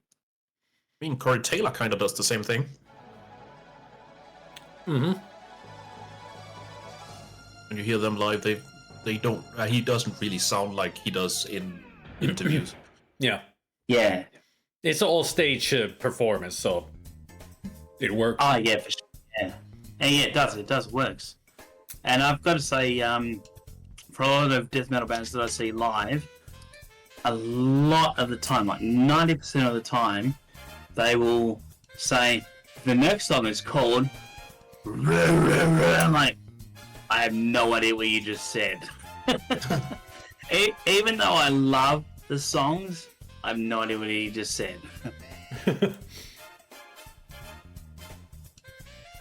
I mean, Corey Taylor kind of does the same thing.
Mm-hmm.
When you hear them live, they don't. He doesn't really sound like he does in interviews.
Yeah.
Yeah.
It's all stage performance, so it works.
Oh yeah, for sure. Yeah, and yeah, it does. It does works. And I've got to say, for a lot of death metal bands that I see live, a lot of the time, like 90% of the time, they will say the next song is called. I'm like, I have no idea what you just said. Even though I love the songs, I have no idea what he just said.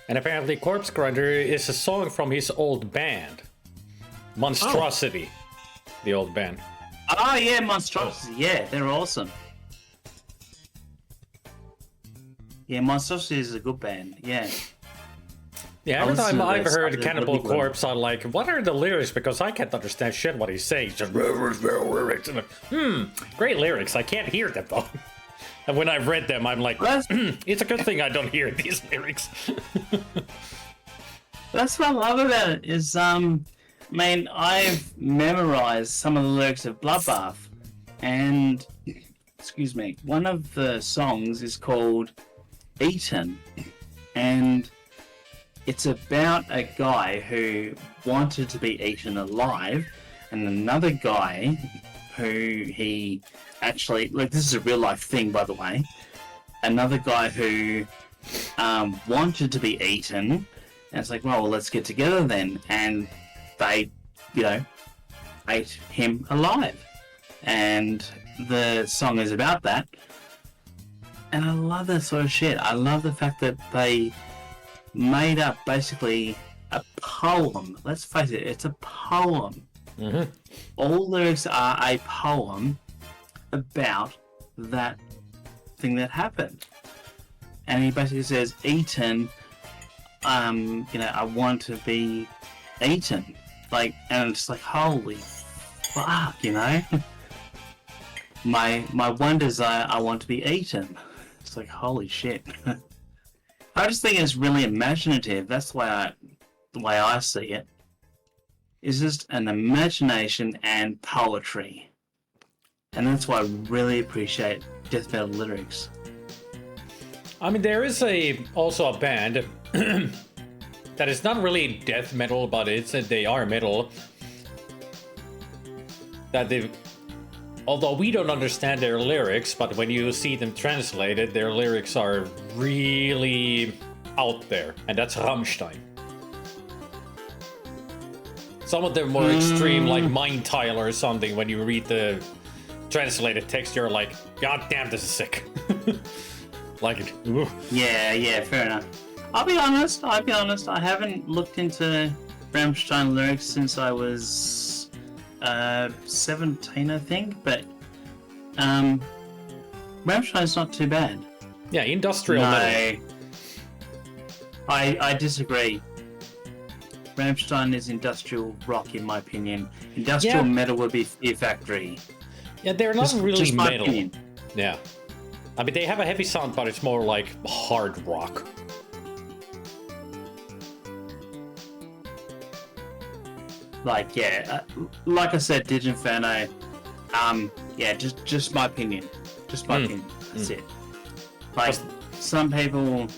And apparently Corpse Grinder is a song from his old band. Monstrosity. The old band.
Oh yeah, Monstrosity. Yeah, they're awesome. Yeah, Monstrosity is a good band. Yeah.
Yeah, every time I've heard Cannibal Corpse, I'm like, what are the lyrics? Because I can't understand shit what he's saying. Just, great lyrics. I can't hear them though. And when I've read them, I'm like, it's a good thing I don't hear these lyrics.
That's what I love about it is, man, I've memorized some of the lyrics of Bloodbath, and, excuse me, one of the songs is called Eaten, and it's about a guy who wanted to be eaten alive, and another guy who he actually, like, this is a real life thing, by the way, another guy who wanted to be eaten, and it's like, well, let's get together then, and they, you know, ate him alive, and the song is about that, and I love that sort of shit. I love the fact that they made up basically a poem. Let's face it, it's a poem. Mm-hmm. All lyrics are a poem about that thing that happened. And he basically says, eaten, you know, I want to be eaten. Like, and it's like, holy fuck, you know? my one desire, I want to be eaten. It's like, holy shit. I just think it's really imaginative. That's the way I see it. It's just an imagination and poetry. And that's why I really appreciate death metal lyrics.
I mean, there is also a band that is not really death metal, but they are metal. Although we don't understand their lyrics, but when you see them translated, their lyrics are really out there, and that's Rammstein. Some of them more extreme, like Mind Tile or something. When you read the translated text, you're like, God damn, this is sick. Like, ooh.
Yeah, fair enough. I'll be honest, I haven't looked into Rammstein lyrics since I was 17, I think, but Rammstein's not too bad.
Yeah, industrial metal.
I disagree. Rammstein is industrial rock, in my opinion. Industrial metal would be Fear Factory.
Yeah, they're not really metal.
Opinion.
Yeah. I mean, they have a heavy sound, but it's more like hard rock.
Like, yeah, like I said, Diginferno, yeah, just my opinion. Just my opinion. That's it. Like, some people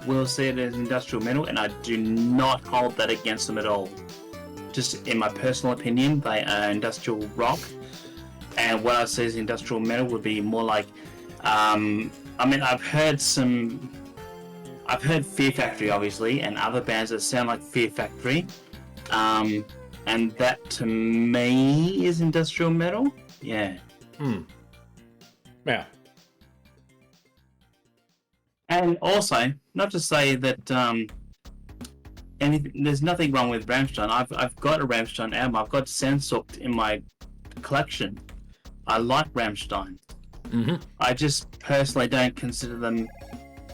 will see it as industrial metal, and I do not hold that against them at all. Just in my personal opinion, they are industrial rock. And what I see as industrial metal would be more like, I mean, I've heard Fear Factory, obviously, and other bands that sound like Fear Factory. And that, to me, is industrial metal. Yeah.
Yeah.
And also, not to say that there's nothing wrong with Rammstein. I've got a Rammstein album. I've got Sehnsucht in my collection. I like Rammstein. Mm-hmm. I just personally don't consider them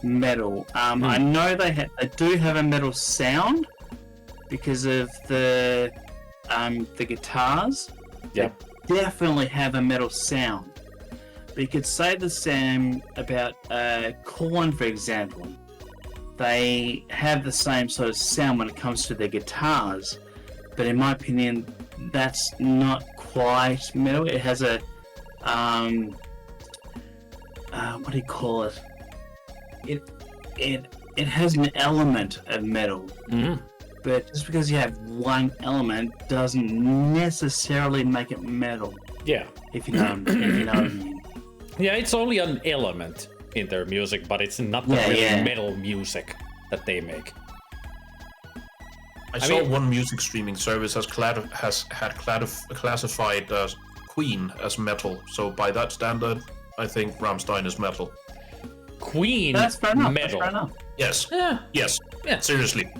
metal. I know they do have a metal sound because of the guitars.
Yeah,
they definitely have a metal sound. But you could say the same about Korn, for example. They have the same sort of sound when it comes to their guitars, but in my opinion, that's not quite metal. It has a what do you call it? It has an element of metal.
Mm-hmm.
But just because you have one element doesn't necessarily make it metal.
Yeah.
If you know what I mean.
Yeah, it's only an element in their music, but it's not the really metal music that they make.
I saw one music streaming service had classified Queen as metal. So by that standard, I think Rammstein is metal.
Queen
That's fair enough.
metal.
That's fair enough.
Yes.
Yeah.
Yes.
Yeah.
Seriously.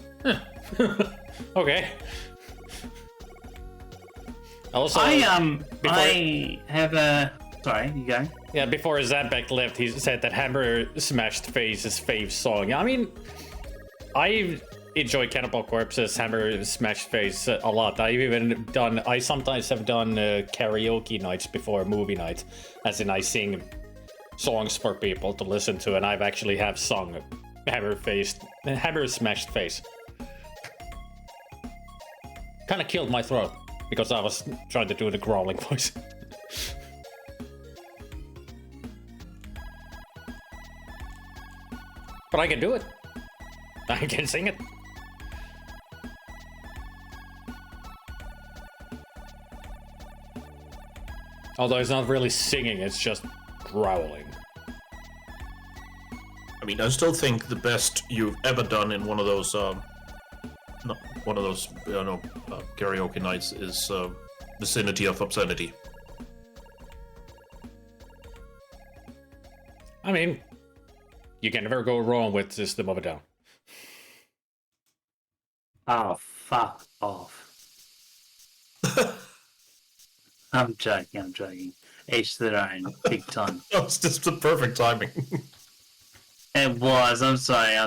Okay. Also,
I have a. Sorry, you go.
Yeah, before Zabek left, he said that Hammer Smashed Face's fave song. I mean, I enjoy Cannibal Corpse's Hammer Smashed Face a lot. I sometimes have done karaoke nights before movie nights, as in I sing songs for people to listen to, and I've actually have sung Hammer Smashed Face. Kind of killed my throat because I was trying to do the growling voice. But I can do it. I can sing it. Although it's not really singing, it's just growling.
I mean, I still think the best you've ever done in one of those karaoke nights is Vicinity of Obscenity.
I mean, you can never go wrong with System of a Down.
Oh, fuck off. I'm joking. Each to their own, big time.
That was just the perfect timing.
It was, I'm sorry. I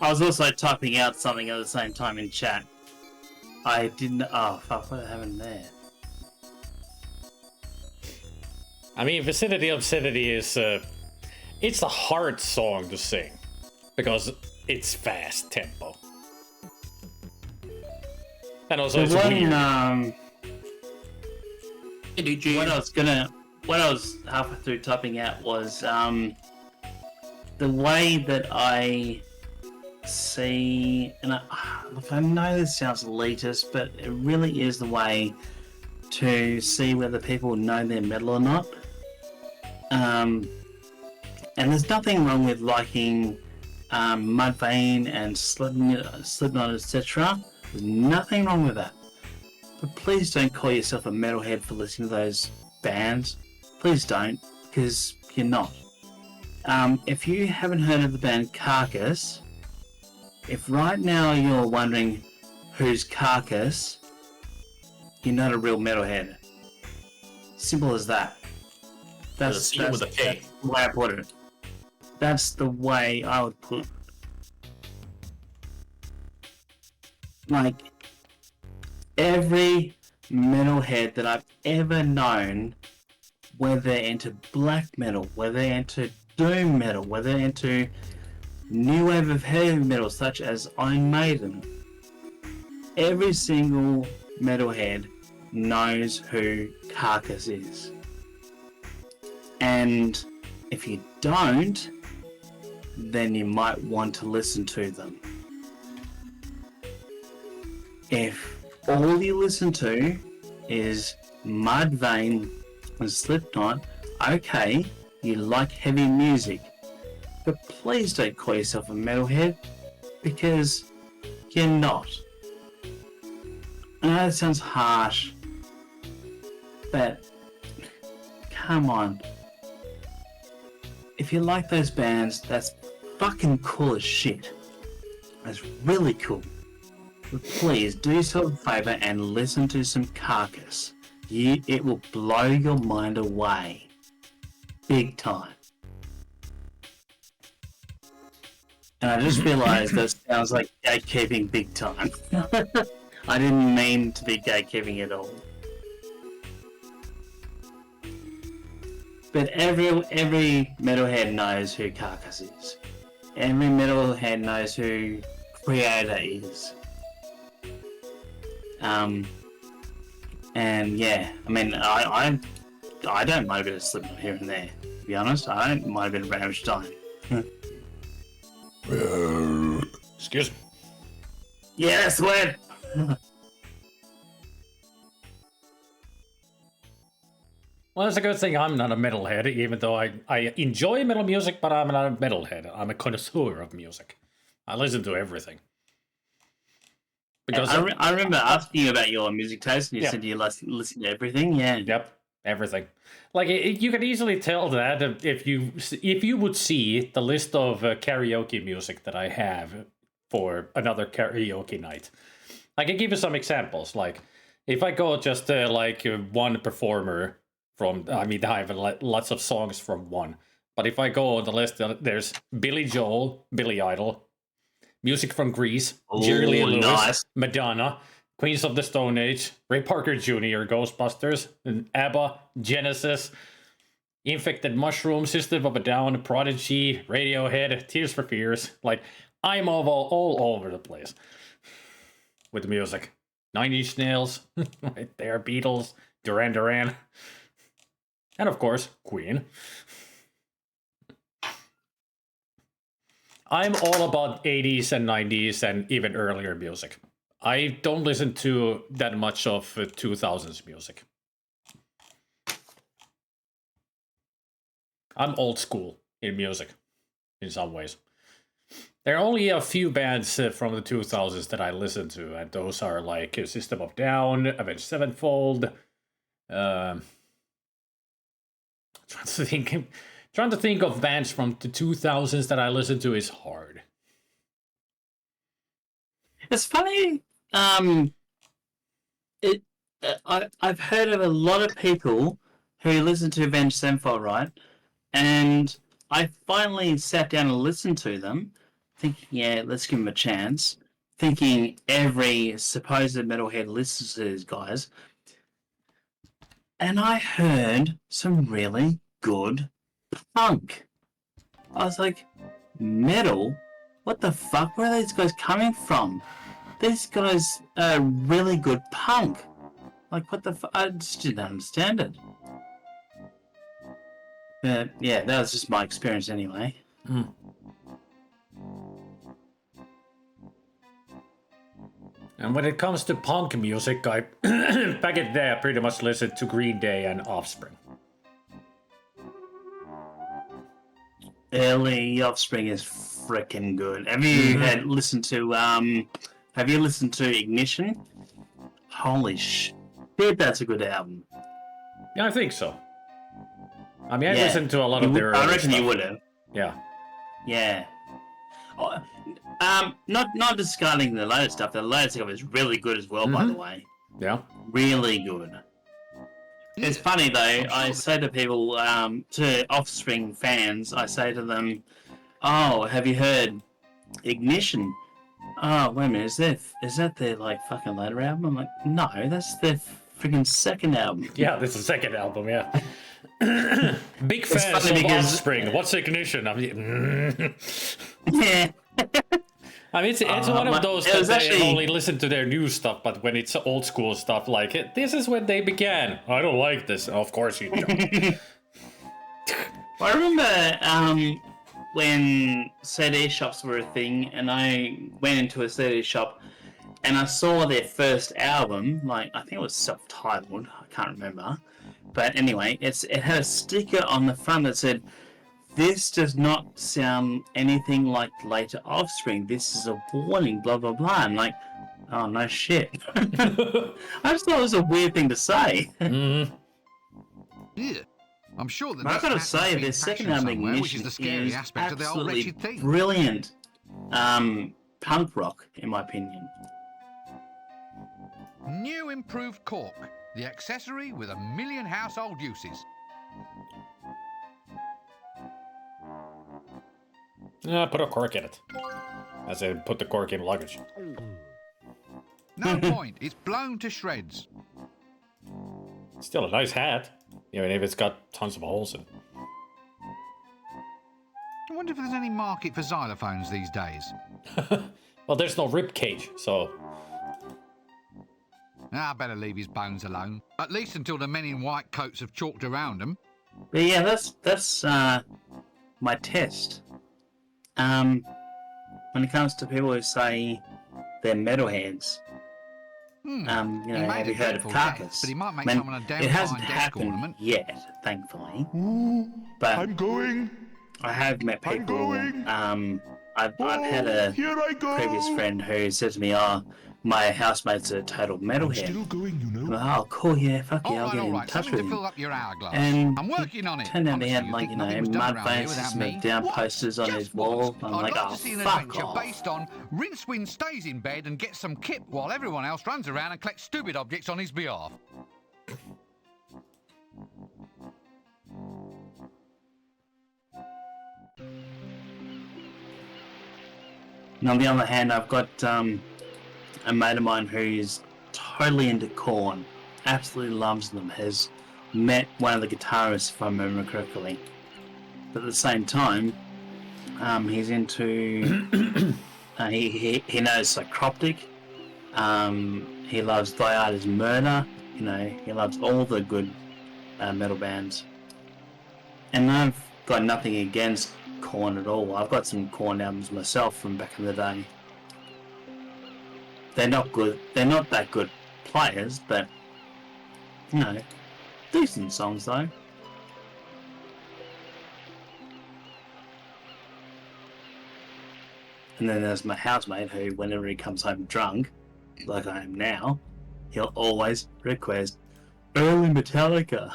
was also typing out something at the same time in chat. I didn't, oh fuck, what happened there?
I mean, Vicinity of Obscenity is, it's a hard song to sing. Because it's fast tempo. And also it's weird.
What I was halfway through typing out was the way that I see, and look, I know this sounds elitist, but it really is the way to see whether people know their metal or not. And there's nothing wrong with liking Mudvayne and Slipknot, etc. There's nothing wrong with that. But please don't call yourself a metalhead for listening to those bands. Please don't, because you're not. If you haven't heard of the band Carcass, if right now you're wondering who's Carcass, you're not a real metalhead. Simple as that. That's the way I put it. That's the way I would put it. Like, every metalhead that I've ever known, whether they're into black metal, whether they're into doom metal, whether they're into new wave of heavy metal such as Iron Maiden, every single metalhead knows who Carcass is. And if you don't, then you might want to listen to them. If all you listen to is Mudvayne and Slipknot, okay, you like heavy music, but please don't call yourself a metalhead, because you're not. I know that sounds harsh, but come on. If you like those bands, that's fucking cool as shit. That's really cool. But please do yourself a favour and listen to some Carcass. It will blow your mind away. Big time. And I just realised that sounds like gatekeeping big time. I didn't mean to be gatekeeping at all. But every metalhead knows who Carcass is. Every metalhead knows who Creator is. And yeah, I mean, I I don't mind a bit of Slipknot here and there. To be honest, I don't mind a bit of Rammstein.
Excuse me.
Yeah, that's the word.
Well, it's a good thing I'm not a metalhead, even though I enjoy metal music, but I'm not a metalhead. I'm a connoisseur of music. I listen to everything. Because
I remember asking you about your music taste, and you said you listen to everything. Yeah.
Yep, everything. Like you can easily tell that if you would see the list of karaoke music that I have for another karaoke night. I can give you some examples. Like if I go just one performer from, I mean, I have lots of songs from one. But if I go on the list, there's Billy Joel, Billy Idol, music from Grease, Jerry Lee Lewis,
nice.
Madonna, Queens of the Stone Age, Ray Parker Jr., Ghostbusters, and ABBA, Genesis, Infected Mushroom, System of a Down, Prodigy, Radiohead, Tears for Fears. Like, I'm all over the place with the music. 9 Inch Nails, right there, Beatles, Duran Duran, and of course, Queen. I'm all about 80s and 90s and even earlier music. I don't listen to that much of 2000s music. I'm old school in music, in some ways. There are only a few bands from the 2000s that I listen to, and those are like System of a Down, Avenged Sevenfold. Trying to think of bands from the 2000s that I listen to is hard.
It's funny. I've heard of a lot of people who listen to Avenged Sevenfold, right? And I finally sat down and listened to them, thinking, yeah, let's give them a chance. Thinking every supposed metalhead listens to these guys. And I heard some really good punk. I was like, metal? What the fuck? Where are these guys coming from? These guys are really good punk. Like, what the fuck? I just didn't understand it. But yeah, that was just my experience anyway.
And when it comes to punk music, I back in there pretty much listened to Green Day and Offspring.
Early Offspring is freaking good. Have you listened to Ignition? Holy shit, that's a good album.
Yeah, I think so. I mean, I listened to a lot of their early
I reckon
stuff.
you would have.
Yeah.
Yeah. Oh, not discarding the later stuff. The later stuff is really good as well, by the way.
Yeah.
Really good. It's funny though. I say to people, to Offspring fans, I say to them, "Oh, have you heard Ignition?" Oh, wait a minute, is that their like fucking later album? I'm like, no, that's their freaking second album.
Yeah, this is the second album. Yeah. Big fans of Offspring. What's Ignition? I mean,
yeah.
I mean, it's one of those that they only listen to their new stuff, but when it's old school stuff, like, this is when they began. I don't like this. Of course you don't.
I remember when CD shops were a thing, and I went into a CD shop, and I saw their first album, like, I think it was self-titled, I can't remember. But anyway, it had a sticker on the front that said, "This does not sound anything like later Offspring. This is a warning, blah, blah, blah." I'm like, oh, no shit. I just thought it was a weird thing to say.
Yeah. I'm sure that
I've got to say, their second album, Ignition,
which is the scary aspect of the whole
absolutely
wretched thing.
brilliant punk rock, in my opinion.
New improved cork, the accessory with 1 million household uses.
Put a cork in it. As in, put the cork in luggage.
No point, it's blown to shreds.
Still a nice hat, even if it's got tons of holes in it.
I wonder if there's any market for xylophones these days.
Well, there's no rib cage, so...
I better leave his bones alone. At least until the men in white coats have chalked around them.
But yeah, that's my test. When it comes to people who say they're metalheads, have you heard of Carcass?
But he might make
Man,
someone a damn
it hasn't
fine desk
happened
ornament.
yet, thankfully.
But I'm going.
I have met people. I've had a previous friend who said to me, "Oh, my housemate's a total metalhead."
Still going, you know.
Oh, cool, yeah, fuck yeah, I'll get in touch
Something
with
to
him.
fill up your hourglass.
And
I'm working on it.
turned out he had,
Honestly,
like,
think nothing was done
mud
around here
faces
without
and
me?
down
What?
posters on
Just
his wall. I'm
I'd
like,
like
oh,
to see an
fuck
adventure
off.
based on Rincewind stays in bed and gets some kip while everyone else runs around and collects stupid objects on his behalf.
And on the other hand, I've got a mate of mine who's totally into Korn, absolutely loves them, has met one of the guitarists, if I remember correctly. But at the same time, he's into... he knows Psychroptic, he loves Diada's Murder, he loves all the good metal bands. And I've got nothing against Korn at all. I've got some Korn albums myself from back in the day. They're not good. They're not that good players, but decent songs though. And then there's my housemate who, whenever he comes home drunk, like I am now, he'll always request early Metallica.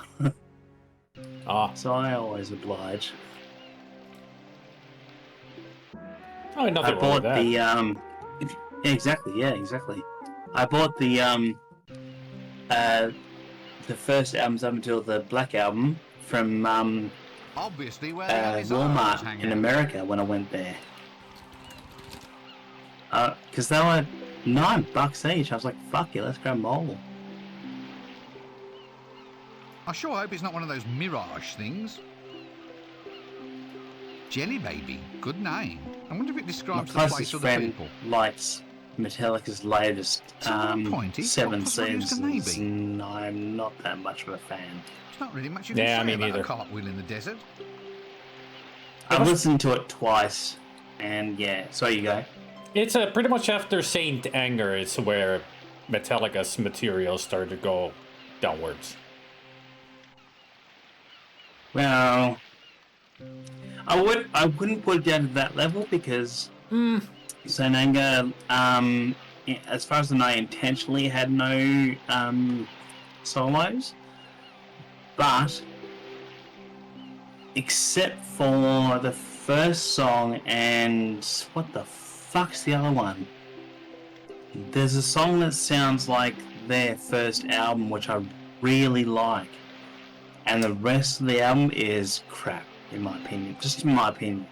So I always oblige.
Oh, nothing
I
wrong
bought
with that.
exactly. I bought the first albums up until the Black Album from
Obviously, where the hell is ours
Walmart
hanging
in
out?
America when I went there. Because they were $9 each. I was like, fuck it, let's grab them all.
I sure hope it's not one of those Mirage things. Jelly Baby, good name. I wonder if it
My
describes the place
closest
or the
friend
people.
likes Metallica's latest
pointy.
Seven
What possible use can they
Seasons,
be?
and I'm not that much of a fan.
There's not really much you
Yeah,
can
me
say about
neither.
a cartwheel in the desert.
I've listened to it twice, and yeah, so you go.
It's pretty much after Saint Anger, it's where Metallica's material started to go downwards.
Well, I wouldn't put it down to that level because Saint Anger, as far as I know, intentionally had no solos, but except for the first song and what the fuck's the other one? There's a song that sounds like their first album, which I really like. And the rest of the album is crap, in my opinion. Just in my opinion.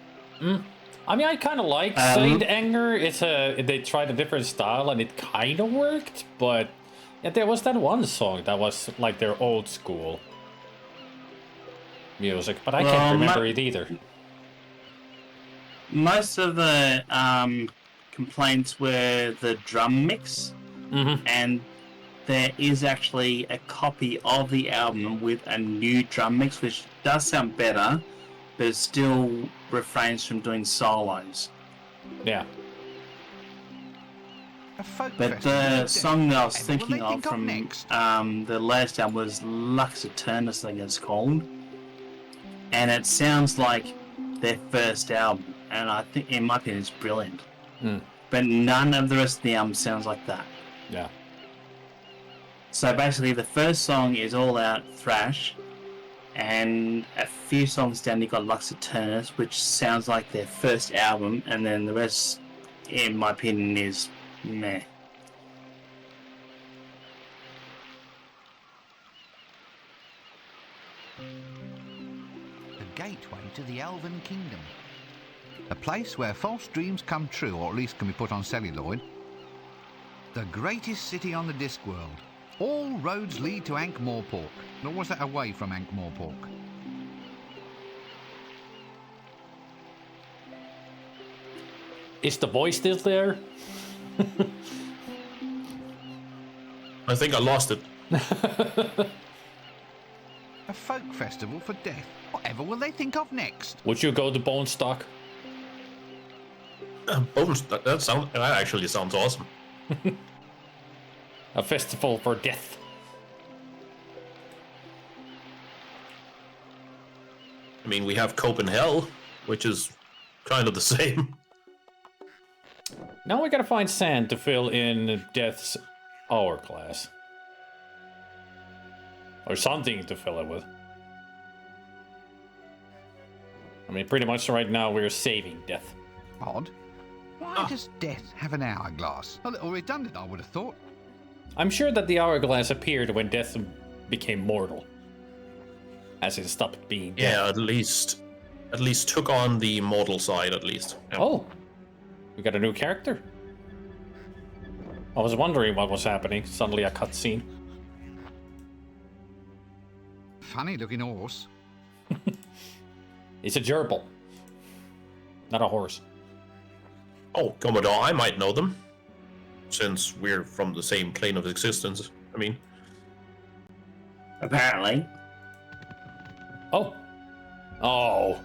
I mean, I kind of like Saint Anger. They tried a different style and it kind of worked, but yeah, there was that one song that was like their old school music, but I can't remember it either.
Most of the complaints were the drum mix, and there is actually a copy of the album with a new drum mix, which does sound better, but it still refrains from doing solos.
Yeah.
But the song that I was thinking of from the last album was Lux Eternus, I think it's called. And it sounds like their first album, and I think, in my opinion, it's brilliant. But none of the rest of the album sounds like that.
Yeah.
So basically, the first song is all out thrash, and a few songs down you got Lux Eternus, which sounds like their first album, and then the rest, in my opinion, is meh.
The gateway to the Elven Kingdom. A place where false dreams come true, or at least can be put on celluloid. The greatest city on the Discworld. All roads lead to Ankh-Morpork. Or was that away from Ankh-Morpork?
Is the voice still there?
I think I lost it.
A folk festival for death. Whatever will they think of next?
Would you go to Bone Stock?
Bones. That actually sounds awesome.
A festival for death.
I mean, we have Copenhagen, which is kind of the same.
Now we gotta find sand to fill in Death's hourglass. Or something to fill it with. I mean, pretty much right now we're saving Death.
Odd. Why does Death have an hourglass? A little redundant, I would have thought.
I'm sure that the hourglass appeared when Death became mortal. As it stopped being death.
Yeah, at least took on the mortal side, at least. Yeah.
Oh, we got a new character. I was wondering what was happening. Suddenly a cutscene.
Funny looking horse.
It's a gerbil, not a horse.
Oh, Commodore, I might know them, since we're from the same plane of existence. I mean,
Apparently.
Oh, oh.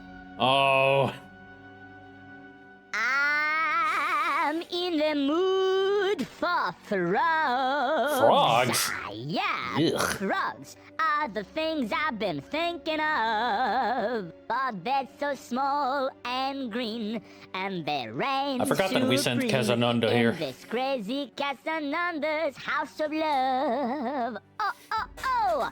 I'm in the mood for frogs.
Frogs?
Yeah,
Ugh.
frogs are the things I've been thinking of. But they're so small and green, and their rain.
I forgot that we sent Casanunda
in
here.
this crazy Casanunda's house of love. Oh.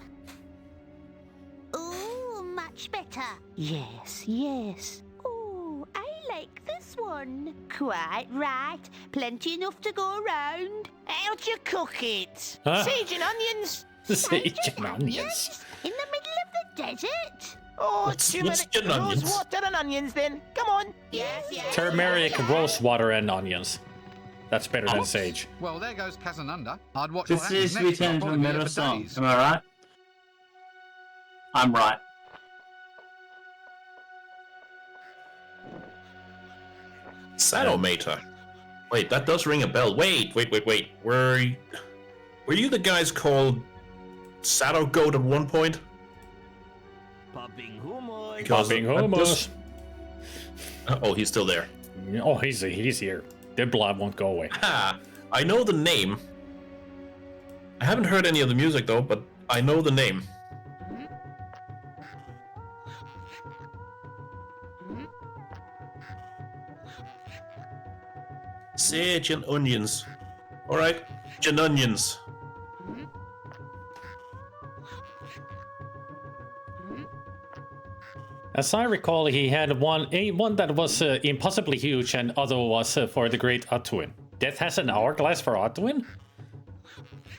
Ooh, much better.
Yes, yes.
Ooh, I like this one. Quite right. Plenty enough to go around.
How'd you cook it?
Huh?
Sage and onions?
Sage and onions.
In the middle of the desert.
Oh,
What's
turmeric,
in onions?
rose water and onions then. Come on.
Yes.
Turmeric, rose water, and onions. That's better than sage.
Well, there goes Casanunda. I'd watch
This
what
needs
happens
to be
next.
turned
I'll
into a
probably be
meta
here for
song.
days.
Am I right? I'm right.
Sadomator. Wait, that does ring a bell. Wait. Were you the guys called Sado Goat at one point?
Popping hummus.
Because
Popping
that
hummus.
does- Oh, he's still there.
Oh, he's here. The blood won't go away.
Ha! I know the name. I haven't heard any of the music though, but I know the name. Sage and onions. Alright, and onions.
As I recall, he had one that was impossibly huge, and other was for the great Atuin. Death has an hourglass for Atuin?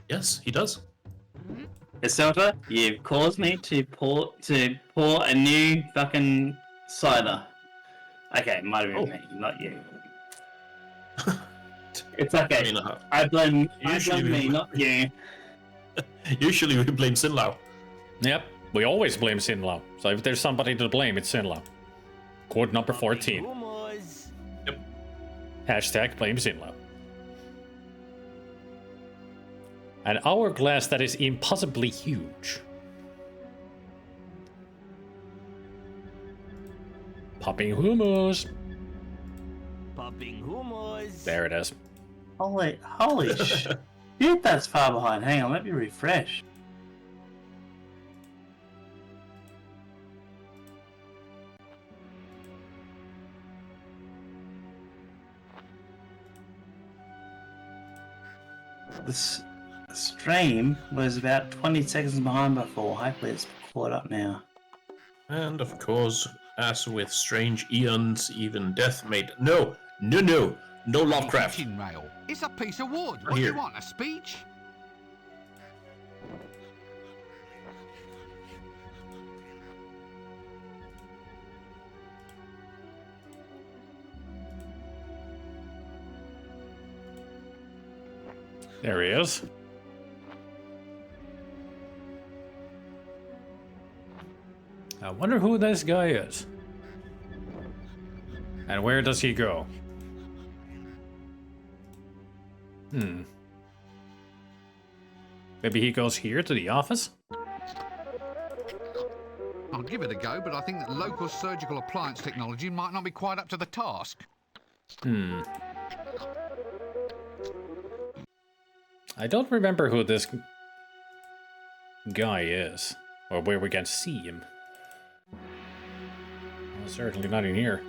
Yes, he does.
Isilta, you've caused me to pour a new fucking cider. Okay, it might have been me, not you. It's okay.
I mean,
I blame
usually
me, not you.
Usually we blame Sinlau.
Yep, we always blame Sinlau. So if there's somebody to blame, it's Sinlau. Quote number 14.
Yep.
Hashtag blame Sinlau. An hourglass that is impossibly huge. Popping hummus.
Popping hummus.
There it is.
Holy shit, that's far behind. Hang on, let me refresh. This stream was about 20 seconds behind before. Hopefully it's caught up now.
And of course, as with strange eons, even death made no Lovecraft.
Kitchen rail. It's a piece of wood. What do
Here.
you want? A speech?
There he is. I wonder who this guy is. And where does he go? Maybe he goes here to the office?
I'll give it a go, but I think that local surgical appliance technology might not be quite up to the task.
I don't remember who this guy is, or where we can see him. Well, certainly not in here.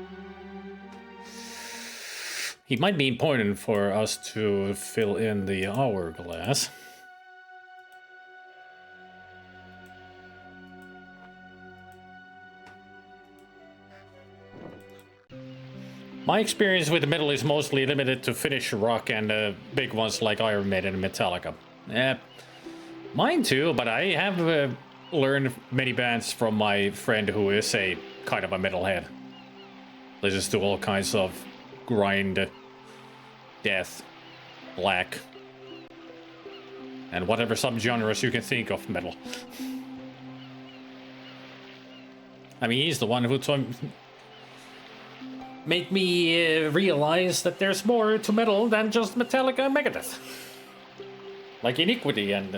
He might be important for us to fill in the hourglass. My experience with the metal is mostly limited to Finnish rock and big ones like Iron Maiden and Metallica. Mine too, but I have learned many bands from my friend who is a kind of a metalhead. Listens to all kinds of grind, death, black, and whatever subgenres you can think of metal. I mean, he's the one who made me realize that there's more to metal than just Metallica and Megadeth. Like Iniquity and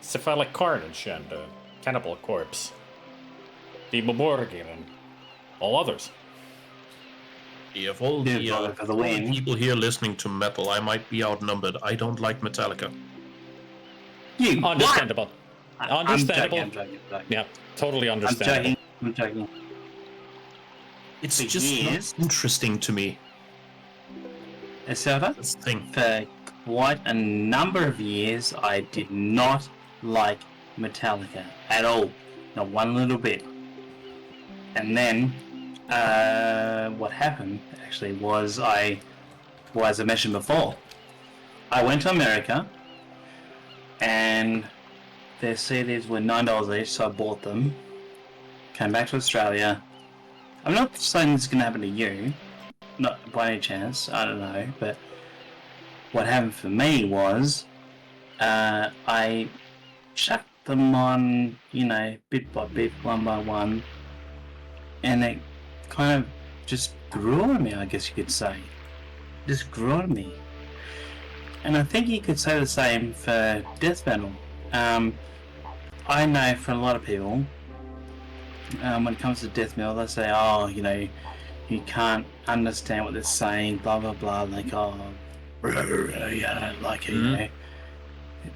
Cephalic Carnage and Cannibal Corpse, Dimmu Borgir and all others.
Yeah, of all the people here listening to metal, I might be outnumbered. I don't like Metallica.
Understandable. Understandable.
I'm joking.
Yeah, totally understandable.
I'm joking.
It's just not interesting to me.
Silver, for quite a number of years, I did not like Metallica at all. Not one little bit. And then, what happened, actually, was as I mentioned before, I went to America, and their CDs were $9 each, so I bought them. Came back to Australia. I'm not saying this is going to happen to you, not by any chance, I don't know, but what happened for me was I chucked them on, bit by bit, one by one, and it kind of just grew on me, I guess you could say. Just grew on me. And I think you could say the same for death metal. I know for a lot of people, when it comes to death metal, they say, oh, you can't understand what they're saying, blah, blah, blah, like, oh, like,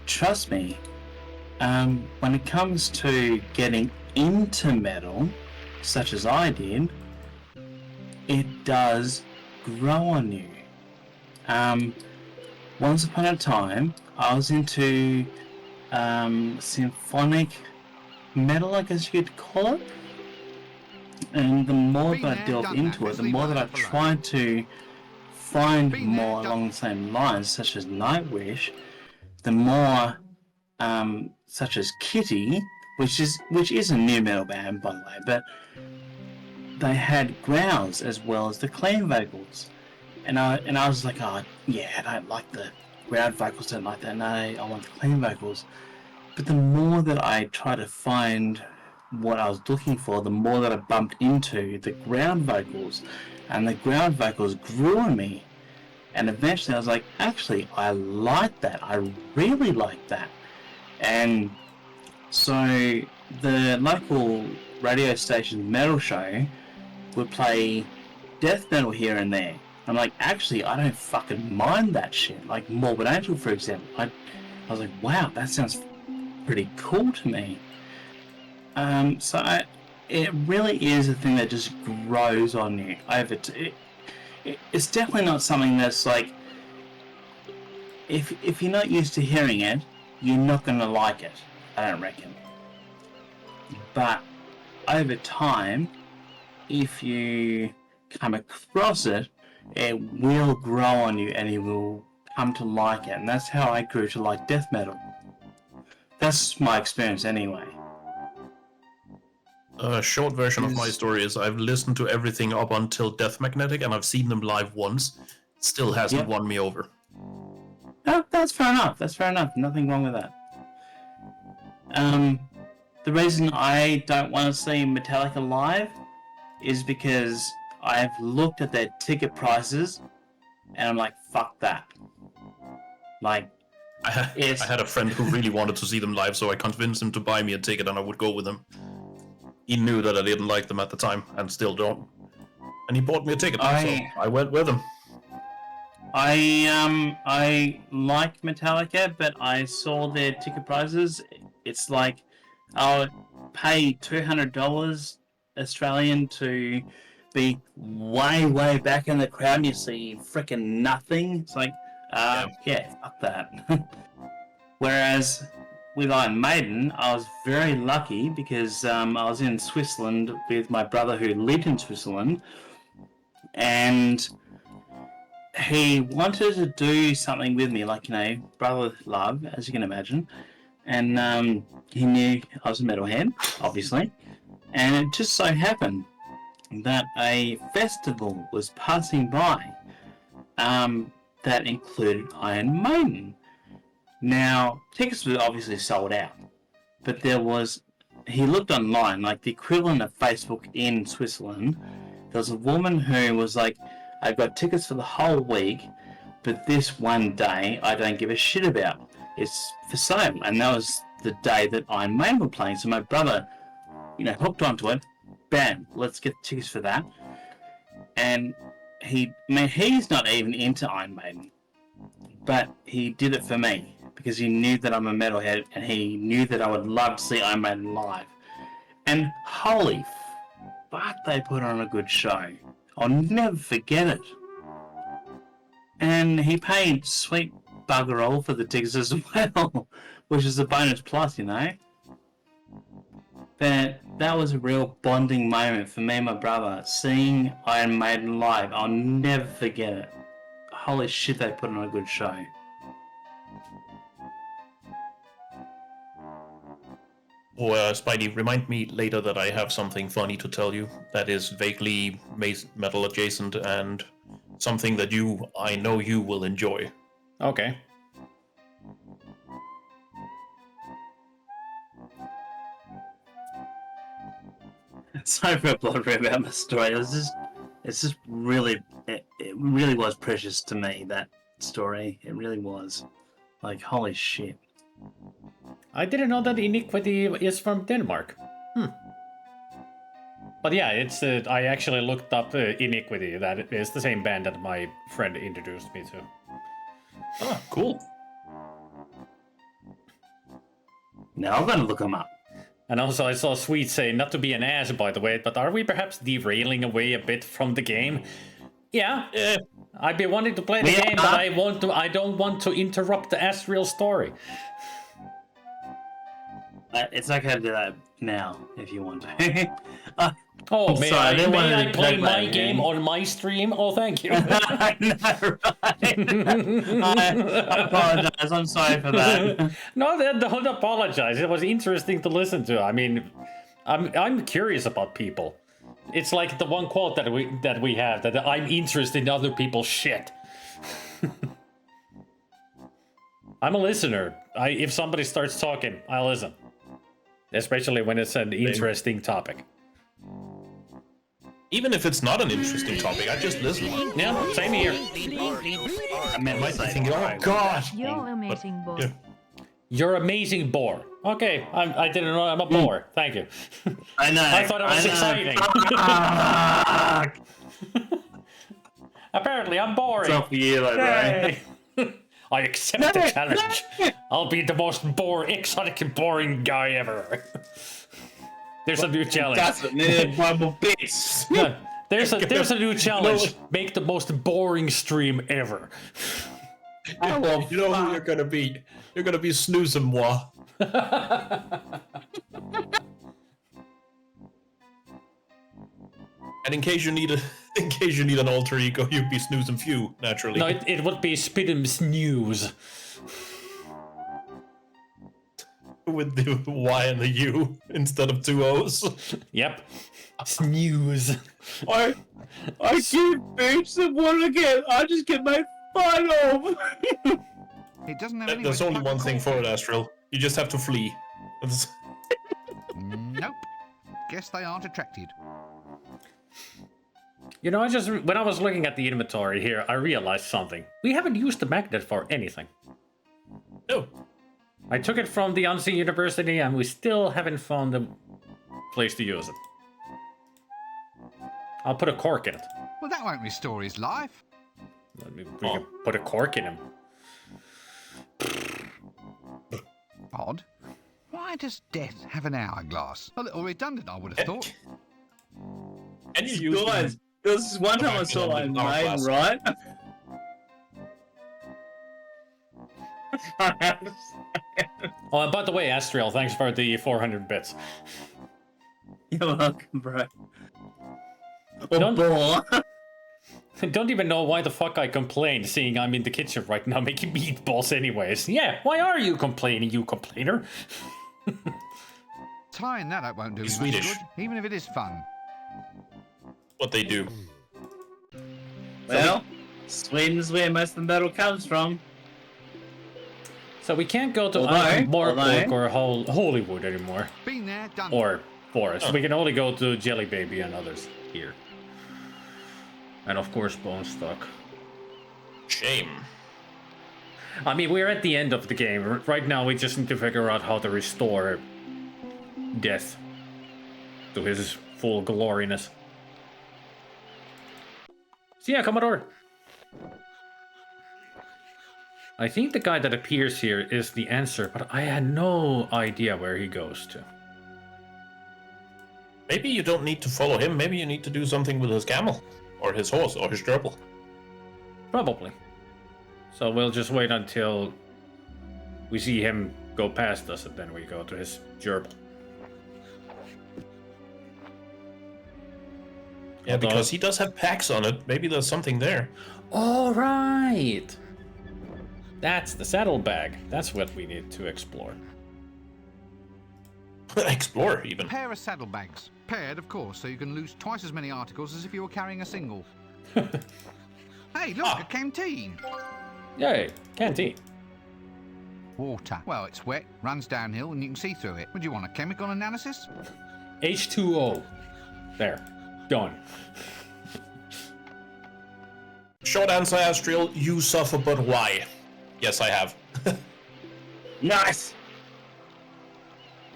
Trust me, when it comes to getting into metal, such as I did, it does grow on you. Once upon a time, I was into symphonic metal, I guess you could call it. And the more that I delved into it, the more that I tried to find more along the same lines, such as Nightwish, the more such as Kitty, which is a new metal band, by the way, but they had growls as well as the clean vocals. And I was like, oh yeah, I don't like the ground vocals, don't like that, no, I want the clean vocals. But the more that I tried to find what I was looking for, the more that I bumped into the ground vocals, and the ground vocals grew on me. And eventually I was like, actually, I like that. I really like that. And so the local radio station metal show would play death metal here and there. I'm like, actually, I don't fucking mind that shit. Like Morbid Angel, for example. I was like, wow, that sounds pretty cool to me. It really is a thing that just grows on you it's definitely not something that's like, if you're not used to hearing it, you're not going to like it, I don't reckon. But over time, if you come across it, it will grow on you and you will come to like it. And that's how I grew to like death metal. That's my experience anyway.
A short version of my story is I've listened to everything up until Death Magnetic, and I've seen them live once. Still hasn't won me over.
No, that's fair enough. That's fair enough. Nothing wrong with that. The reason I don't want to see Metallica live is because I've looked at their ticket prices, and I'm like, fuck that. Like,
I had a friend who really wanted to see them live, so I convinced him to buy me a ticket and I would go with him. He knew that I didn't like them at the time, and still don't. And he bought me a ticket, so I went with him.
I like Metallica, but I saw their ticket prices. It's like I'll pay $200 Australian to be way back in the crowd and you see freaking nothing. It's like, yeah, fuck that. Whereas with Iron Maiden, I was very lucky because I was in Switzerland with my brother who lived in Switzerland, and he wanted to do something with me, like, brother love, as you can imagine. And he knew I was a metalhead, obviously. And it just so happened that a festival was passing by that included Iron Maiden. Now, tickets were obviously sold out, but he looked online, like the equivalent of Facebook in Switzerland. There was a woman who was like, I've got tickets for the whole week, but this one day I don't give a shit about. It's for sale. And that was the day that Iron Maiden were playing. So my brother, hooked onto it. Bam, let's get tickets for that. And he's not even into Iron Maiden, but he did it for me because he knew that I'm a metalhead and he knew that I would love to see Iron Maiden live. And holy fuck, they put on a good show. I'll never forget it. And he paid sweet bugger all for the tickets as well, which is a bonus plus, But that was a real bonding moment for me and my brother, seeing Iron Maiden live. I'll never forget it. Holy shit, they put on a good show.
Spidey, remind me later that I have something funny to tell you that is vaguely metal adjacent and something that I know you will enjoy.
Okay.
Sorry for blogging about my story. It really was precious to me, that story. It really was. Like, holy shit.
I didn't know that Iniquity is from Denmark. But yeah, it's I actually looked up Iniquity. That is the same band that my friend introduced me to.
Oh, cool.
Now I'm going to look them up.
And also I saw Sweet say, not to be an ass by the way, but are we perhaps derailing away a bit from the game? Yeah. I've been wanting to play the game, but I don't want to interrupt the Asriel story.
It's okay to do that now, if you want to.
May I play my game on my stream? Oh, thank you.
I know, right? I apologize. I'm sorry for that.
No, don't apologize. It was interesting to listen to. I mean, I'm curious about people. It's like the one quote that we have, that I'm interested in other people's shit. I'm a listener. If somebody starts talking, I listen. Especially when it's an interesting topic.
Even if it's not an interesting topic, I just listen.
Yeah, same here.
I might be thinking, oh gosh.
You're amazing, boy. Yeah.
You're amazing boar. Okay, I didn't know I'm a boar. Thank you.
I know.
I thought it was exciting. Apparently, I'm boring.
It's up for you, though, right?
I accept the challenge. I'll be the most exotic and boring guy ever. There's a new challenge.
That's a Bible bits.
No, there's a new challenge. Make the most boring stream ever.
You know who you're gonna be? You're gonna be Snooze and Moi. And in case you need an alter ego, you'd be Snooze and Few, naturally.
No, it would be Spit and Snooze.
With the Y and the U instead of two O's.
Yep. Snooze.
I keep boots and one again. I just get my fun off.
It doesn't have any.
There's only one thing for it, Astral. You just have to flee.
Nope. Guess they aren't attracted.
You know, when I was looking at the inventory here, I realized something. We haven't used the magnet for anything.
No.
I took it from the Unseen University and we still haven't found a place to use it. I'll put a cork in it.
Well, that won't restore his life.
We can put a cork in him.
Odd. Why does Death have an hourglass? A little redundant, I would have thought.
And you use
Guys, there was one time I saw my name, right?
Oh, and by the way, Astriel, thanks for the 400 bits.
You're welcome, bro.
Don't even know why the fuck I complained, seeing I'm in the kitchen right now making meatballs anyways. Yeah, why are you complaining, you complainer?
Tying that up won't do
He's
much
Swedish.
good, even if it is fun.
What they do.
Well, Sweden's where most of the metal comes from.
So we can't go to
Although-
Morpok or Hollywood anymore.
Been there, done.
Or Forest.
Oh.
We can only go to Jelly Baby and others here. And of course, Bonestock.
Shame.
I mean, we're at the end of the game. Right now, we just need to figure out how to restore Death to his full gloriness. So yeah, Commodore. I think the guy that appears here is the answer, but I had no idea where he goes to.
Maybe you don't need to follow him. Maybe you need to do something with his camel. Or his horse. Or his gerbil.
Probably. So we'll just wait until we see him go past us, and then we go to his gerbil.
Yeah, because he does have packs on it. Maybe there's something there.
All right. That's the saddlebag. That's what we need to explore.
Explore, even.
Pair of saddlebags. Paired, of course, so you can lose twice as many articles as if you were carrying a single. Hey, look, a canteen.
Yay, canteen.
Water. Well, it's wet, runs downhill, and you can see through it. Would you want a chemical analysis?
H2O. There. Done.
Short answer, Astriel. You suffer, but why? Yes, I have.
Nice!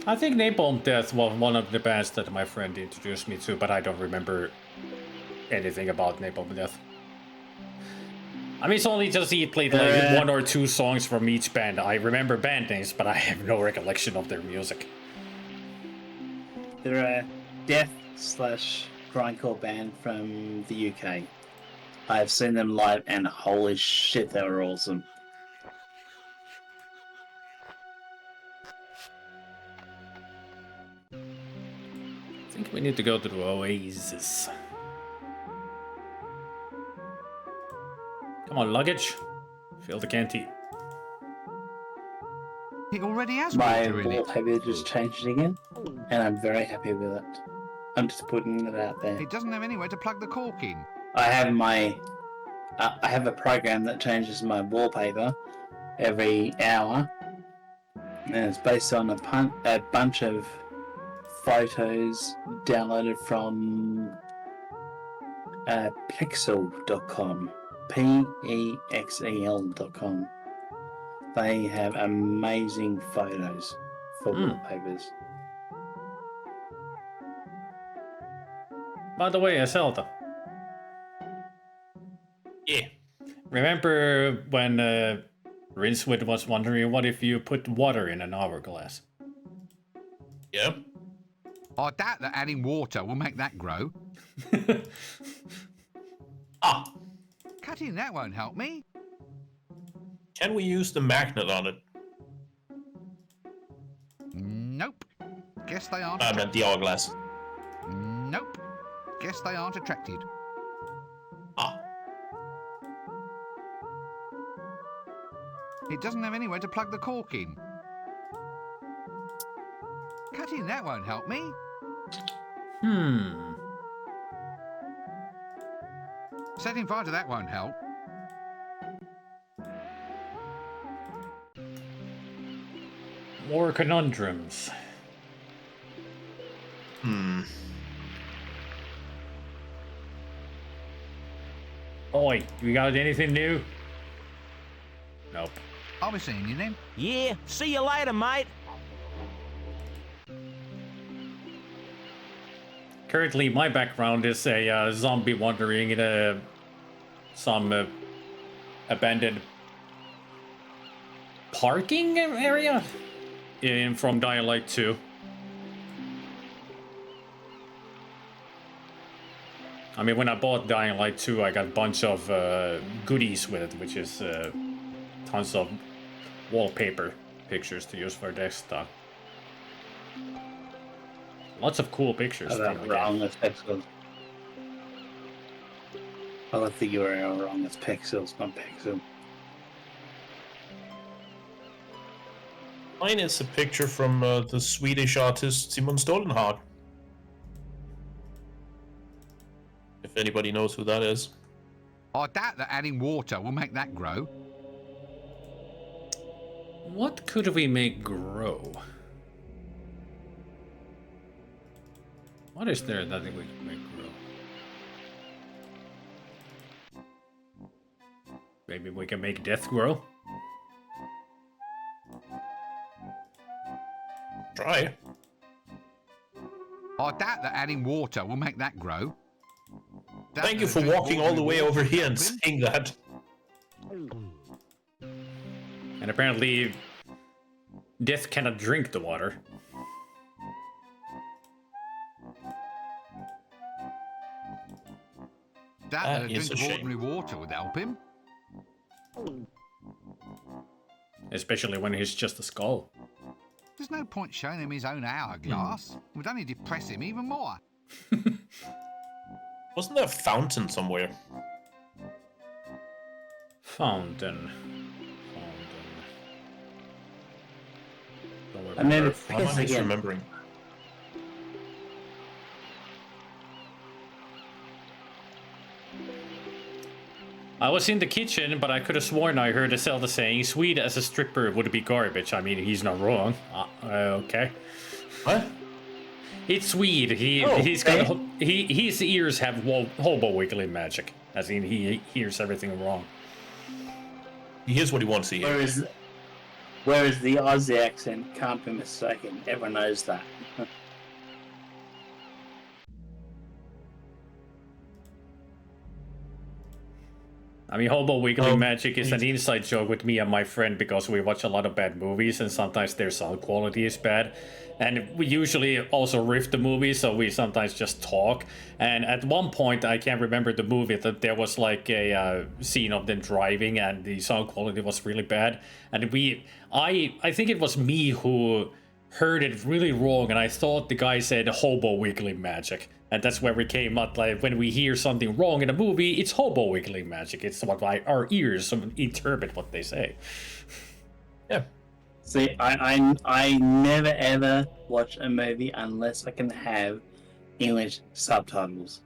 I think Napalm Death was one of the bands that my friend introduced me to, but I don't remember anything about Napalm Death. I mean, it's only just he played like one or two songs from each band. I remember band names, but I have no recollection of their music.
They're a death/grindcore band from the UK. I've seen them live, and holy shit, they were awesome.
I think we need to go to the Oasis. Come on, luggage. Fill the canteen.
It already has
My
water in it.
wallpaper just changed again, and I'm very happy with it. I'm just putting it out there.
It doesn't have anywhere to plug the cork in.
I have my, I have a program that changes my wallpaper every hour, and it's based on a bunch of photos downloaded from pexel.com, PEXEL.com. They have amazing photos for wallpapers.
By the way, Zelda.
Yeah.
Remember when Rincewind was wondering what if you put water in an hourglass?
Yep.
I doubt that adding water will make that grow. Cutting that won't help me.
Can we use the magnet on it?
Nope. Guess they aren't.
I meant the hourglass.
Nope. Guess they aren't attracted. It doesn't have anywhere to plug the cork in. Cutting that won't help me. Setting fire to that won't help.
More conundrums. Oi, you got anything new? Nope.
I'll be seeing you then.
Yeah, see you later, mate.
Currently, my background is a zombie wandering in some abandoned parking area from Dying Light 2. I mean, when I bought Dying Light 2, I got a bunch of goodies with it, which is tons of wallpaper pictures to use for desktop. Lots of cool pictures.
I don't wrong with pixels. I don't think you were wrong. It's pixels, not pixel.
Mine is a picture from the Swedish artist Simon Stålenhag. If anybody knows who that is.
I doubt that adding water will make that grow.
What could we make grow? What is there that we can make grow? Maybe we can make death grow?
Try.
I doubt that adding water will make that grow.
Thank you for walking all the way over here and saying that.
And apparently, death cannot drink the water.
That a drink of ordinary water would help him.
Especially when he's just a skull.
There's no point showing him his own hourglass. It would only depress him even more.
Wasn't there a fountain somewhere?
Fountain.
I mean,
I'm not remembering.
I was in the kitchen, but I could have sworn I heard Zelda saying Swede as a stripper would be garbage. I mean, he's not wrong. Okay.
What?
It's Swede. He's got his ears have hobo wiggling magic, as in he hears everything wrong.
He hears what he wants to hear.
Whereas the Aussie accent can't be mistaken. Everyone knows that.
I mean, hobo wiggling magic is an inside joke with me and my friend because we watch a lot of bad movies and sometimes their sound quality is bad. And we usually also riff the movie, so we sometimes just talk. And at one point, I can't remember the movie, that there was like a scene of them driving and the sound quality was really bad. And I think it was me who heard it really wrong and I thought the guy said hobo wiggling magic. And that's where we came up, like, when we hear something wrong in a movie, it's hobo wiggling magic. It's what our ears interpret what they say.
Yeah.
See, I never ever watch a movie unless I can have English subtitles.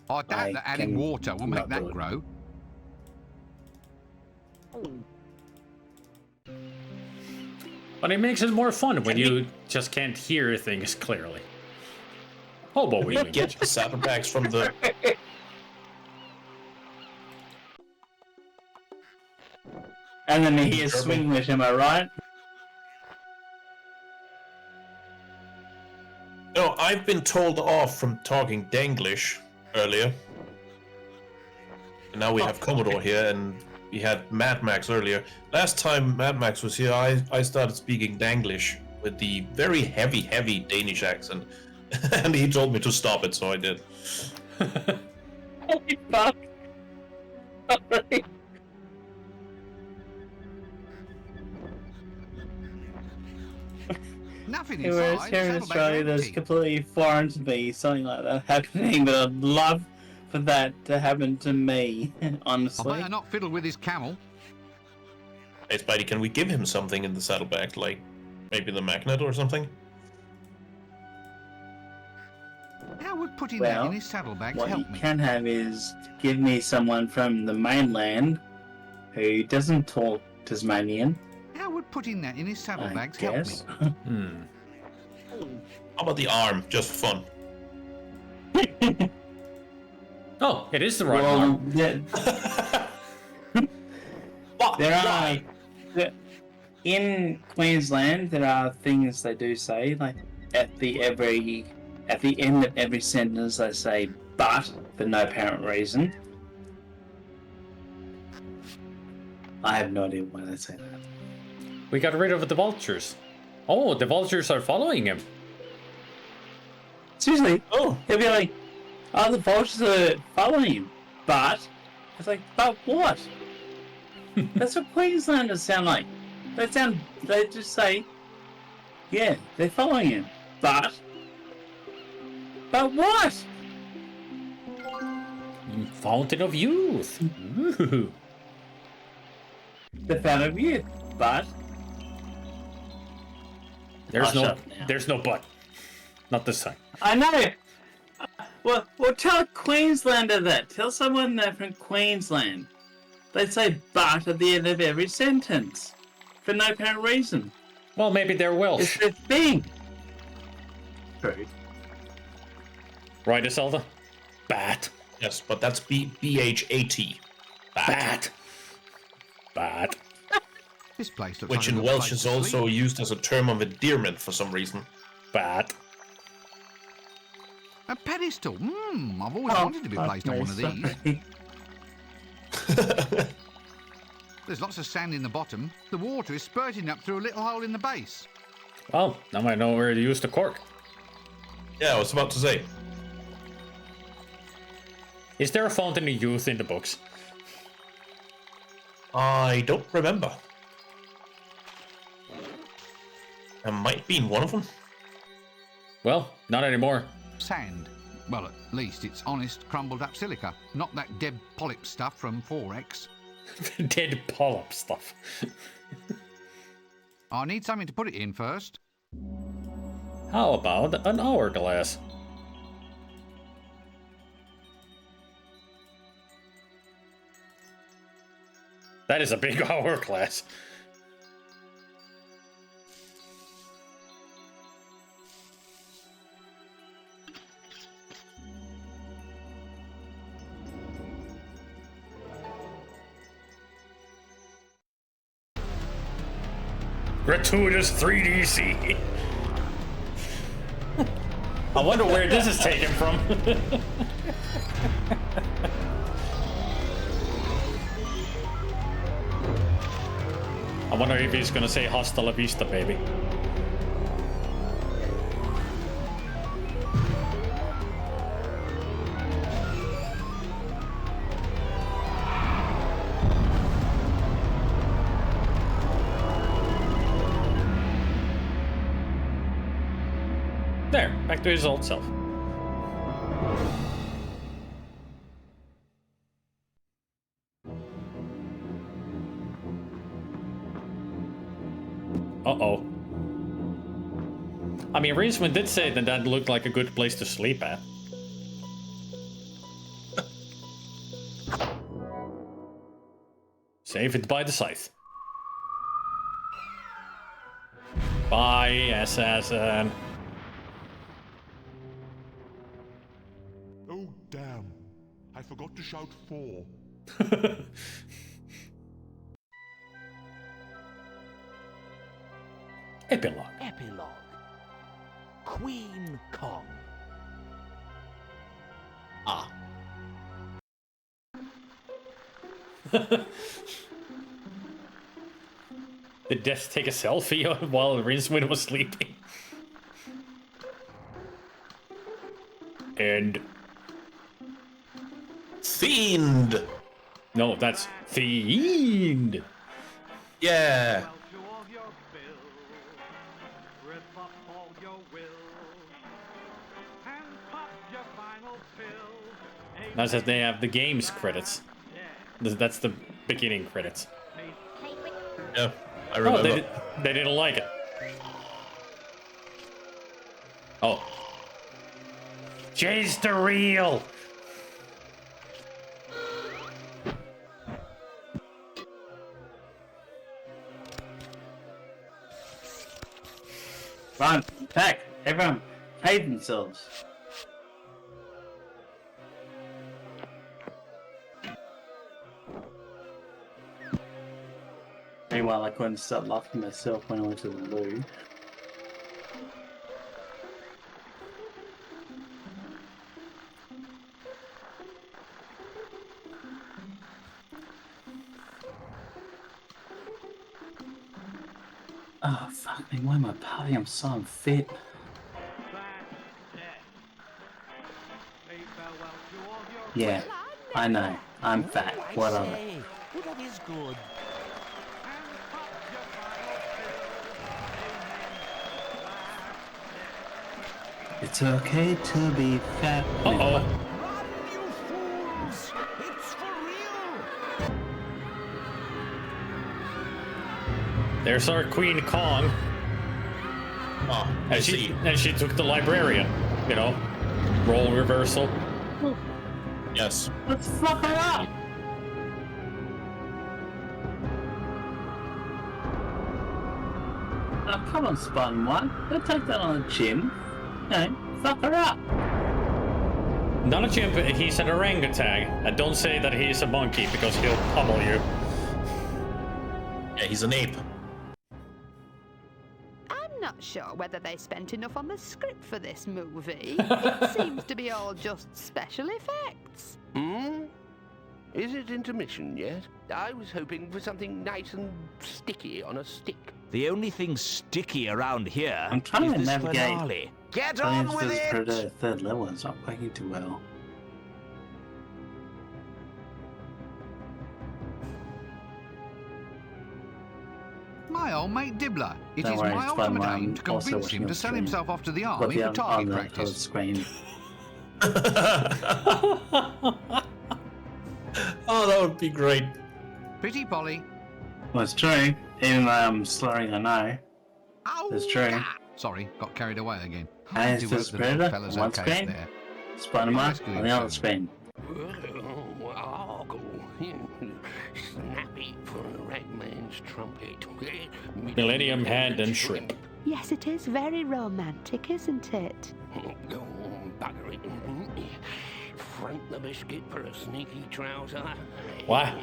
I doubt that adding water will make that grow.
But it makes it more fun when you just can't hear things clearly. Hobo wiggling.
Get the saddlebags from the.
And then he is Swinglish, am I right?
No, I've been told off from talking Danglish earlier. And now we have Commodore here, and we had Mad Max earlier. Last time Mad Max was here, I started speaking Danglish with the very heavy Danish accent. And he told me to stop it, so I did.
Holy fuck. Sorry.
Nothing
Whereas
inside.
here in Australia, there's completely foreign to me something like that happening, but I'd love for that to happen to me, honestly.
I better not fiddle with his camel.
Hey, Spidey, can we give him something in the saddlebag, like maybe the magnet or something?
How would putting that in his saddlebags
what
help
you
me?
can have is give me someone from the mainland who doesn't talk Tasmanian.
How would putting that in his saddlebags help me?
How about the arm, just for fun?
Oh, it is the right arm.
Yeah. in Queensland, there are things they do say, like at the end of every sentence, they say "but" for no apparent reason. I have no idea why they say that.
We got rid of the vultures. Oh, the vultures are following him.
Seriously?
Oh.
He'll be like, "Oh, the vultures are following him," but it's like, "But what?" That's what Queenslanders sound like. They just say, "Yeah, they're following him, but what?"
Fountain of Youth. Ooh.
The Fountain of Youth, but
there's no but. Not this time.
I know. Well, tell a Queenslander that. Tell someone there from Queensland. They say "but" at the end of every sentence for no apparent reason.
Well, maybe they're Welsh.
It's the thing. True.
Right, Iselda? Bat.
Yes, but that's B-H-A-T.
Bat. Bat.
This place looks
Which
like a
in
good
Welsh
place
is
to
also
sleep.
used as a term of endearment for some reason.
Bat.
A pedestal. I've always wanted to be placed on one of these. There's lots of sand in the bottom. The water is spurting up through a little hole in the base.
Well, now I know where to use the cork.
Yeah, I was about to say.
Is there a Fountain of Youth in the books?
I don't remember. There might be in one of them.
Well, not anymore.
Sand. Well, at least it's honest, crumbled up silica, not that dead polyp stuff from 4X.
Dead polyp stuff.
I need something to put it in first.
How about an hourglass? That is a big hourglass. Gratuitous 3DC. I wonder where this is taken from. I wonder if he's gonna say hasta la vista, baby. There, back to his old self. Uh-oh. I mean, Rincewind did say that that looked like a good place to sleep at. Save it by the scythe. Bye, assassin.
Oh, damn. I forgot to shout 4.
Epilogue.
Epilogue. Queen Kong.
Ah. Did Death take a selfie while Rincewind was sleeping? And...
Fiend!
No, that's Fiend!
Yeah!
That's that they have the game's credits. That's the beginning credits.
Yeah, I remember.
Oh, they didn't like it. Oh. Chase the reel!
Run, attack, everyone, hide themselves. Meanwhile, I couldn't stop laughing myself when I went to the loo. Oh, fuck me, why am I puffy? I'm so unfit. Yeah, I know. I'm fat. What of it?
Well, that is good.
It's okay to be fat.
Uh-oh. There's our Queen Kong.
Oh,
and she took the librarian, you know. Role reversal.
Yes.
Let's fuck her up! Oh, come on, Spartan One. Don't take that on the chin. No, fuck her up.
Not a chimp, he's an orangutan. And don't say that he's a monkey because he'll pummel you.
Yeah, he's an ape.
I'm not sure whether they spent enough on the script for this movie. It seems to be all just special effects.
Hmm? Is it intermission yet? I was hoping for something nice and sticky on a stick.
The only thing sticky around here
I'm trying
is
to
this
navigate.
finale. Get on with it!
Predator third level is not working too well.
My old mate Dibbler. It
Don't
is
worry,
my
it's fine,
ultimate
I'm
aim to
also
convince
watching
him
on
to sell
screen.
himself off to the
Got
army
the
for
on
target
the
practice.
screen.
Oh, that would be great.
Pretty Polly.
Well, it's true. Even though I'm slurring her no. It's true.
Sorry, got carried away again.
And
do
it's
hope
just
the
Predator
dog
on
fella's
one
okay up
screen.
there.
Spider-Man
Rescue
on the
him
other
soon.
screen.
Snappy for a ragman's trumpet.
Millennium Hand and Shrimp.
Yes, it is very romantic, isn't it?
Oh, bugger it. Front the biscuit for a sneaky trouser.
What?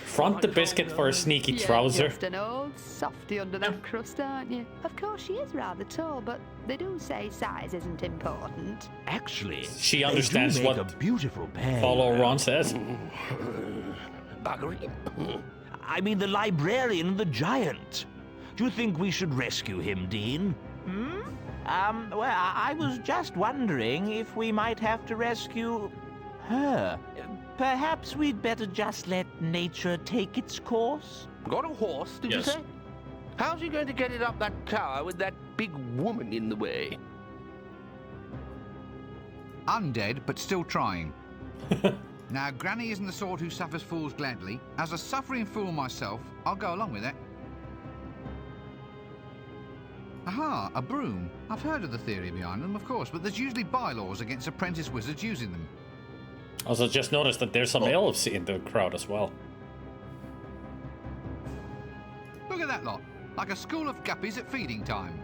Front the biscuit for a sneaky trouser?
You're just an old softy under that crust, aren't you? Of course, she is rather tall, but they do say size isn't important.
Actually,
She
they do
understands
make
what
a beautiful pair.
Follow Ron says.
Bugger it.
I mean, the librarian and the giant. Do you think we should rescue him, Dean? Well, I was just wondering if we might have to rescue her. Perhaps we'd better just let nature take its course?
Got a horse, did you say? How's he going to get it up that tower with that big woman in the way?
Undead, but still trying. Now, Granny isn't the sort who suffers fools gladly. As a suffering fool myself, I'll go along with it. Aha, a broom. I've heard of the theory behind them, of course, but there's usually bylaws against apprentice wizards using them.
Also, just noticed that there's some elves in the crowd as well.
Look at that lot, like a school of guppies at feeding time.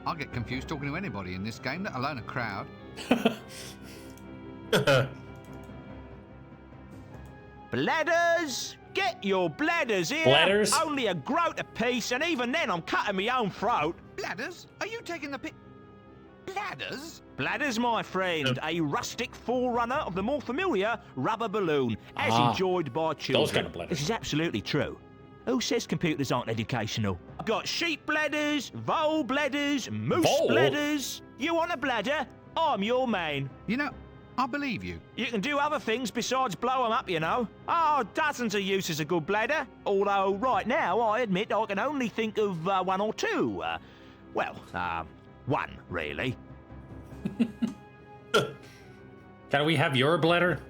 I'll get confused talking to anybody in this game, let alone a crowd.
Bladders! Get your bladders here!
Bladders?
Only a groat apiece, and even then I'm cutting my own throat.
Bladders? Are you taking the pic? Bladders?
Bladders, my friend, a rustic forerunner of the more familiar rubber balloon, as enjoyed by children.
Those kind of bladders.
This is absolutely true. Who says computers aren't educational? I've got sheep bladders, vole bladders, moose bladders. You want a bladder? I'm your man.
You know, I believe you.
You can do other things besides blow 'em up, you know. Oh, dozens of uses a good bladder. Although, right now, I admit I can only think of one or two. One, really.
Can we have your bladder?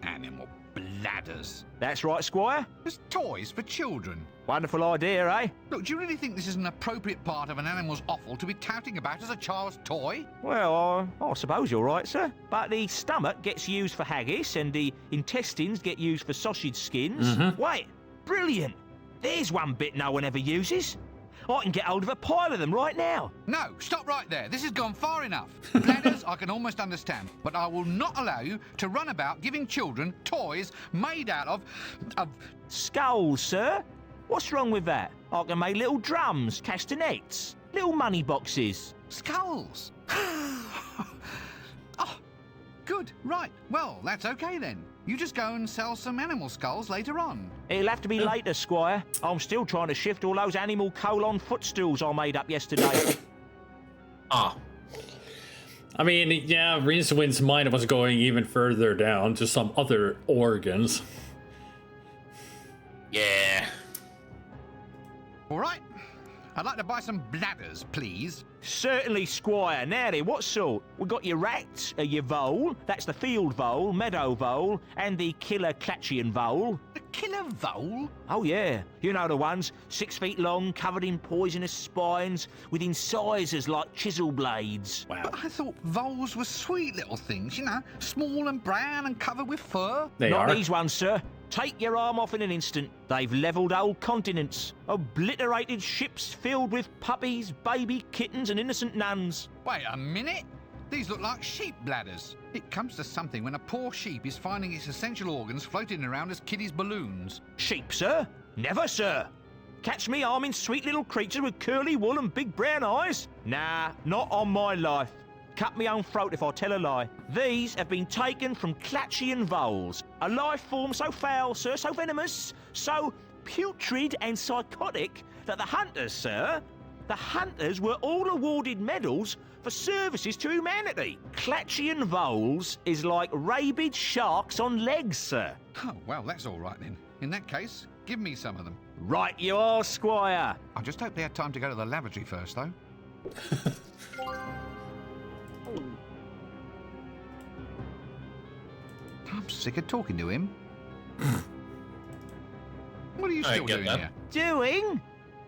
Animal bladders.
That's right, Squire.
There's toys for children.
Wonderful idea, eh?
Look, do you really think this is an appropriate part of an animal's offal to be touting about as a child's toy?
Well, I suppose you're right, sir. But the stomach gets used for haggis and the intestines get used for sausage skins. Wait, brilliant. There's one bit no one ever uses. I can get hold of a pile of them right now.
No, stop right there. This has gone far enough. Bladders I can almost understand, but I will not allow you to run about giving children toys made out of
skulls, sir. What's wrong with that? I can make little drums, castanets, little money boxes.
Skulls? Oh, good. Right. Well, that's okay then. You just go and sell some animal skulls later on.
It'll have to be later, Squire. I'm still trying to shift all those animal colon footstools I made up yesterday.
Ah.
I mean, yeah, Rincewind's mind was going even further down to some other organs.
Yeah.
All right. I'd like to buy some bladders, please.
Certainly, Squire. Now then, what sort? We've got your rats, your vole, that's the field vole, meadow vole, and the killer Clatchian vole.
The killer vole?
Oh, yeah. You know the ones, 6 feet long, covered in poisonous spines, with incisors like chisel blades.
Wow.
But I thought voles were sweet little things, you know, small and brown and covered with fur.
Not these ones, sir. Take your arm off in an instant. They've levelled old continents, obliterated ships filled with puppies, baby kittens and innocent nuns.
Wait a minute. These look like sheep bladders. It comes to something when a poor sheep is finding its essential organs floating around as kiddies' balloons.
Sheep, sir? Never, sir. Catch me arming sweet little creatures with curly wool and big brown eyes? Nah, not on my life. Cut me own throat if I tell a lie. These have been taken from Clatchian voles, a life form so foul, sir, so venomous, so putrid and psychotic that the hunters, sir, the hunters were all awarded medals for services to humanity. Clatchian voles is like rabid sharks on legs, sir.
Oh, well, that's all right then. In that case, give me some of them.
Right you are, Squire.
I just hope they had time to go to the lavatory first, though. I'm sick of talking to him. What are you still doing here?
Doing?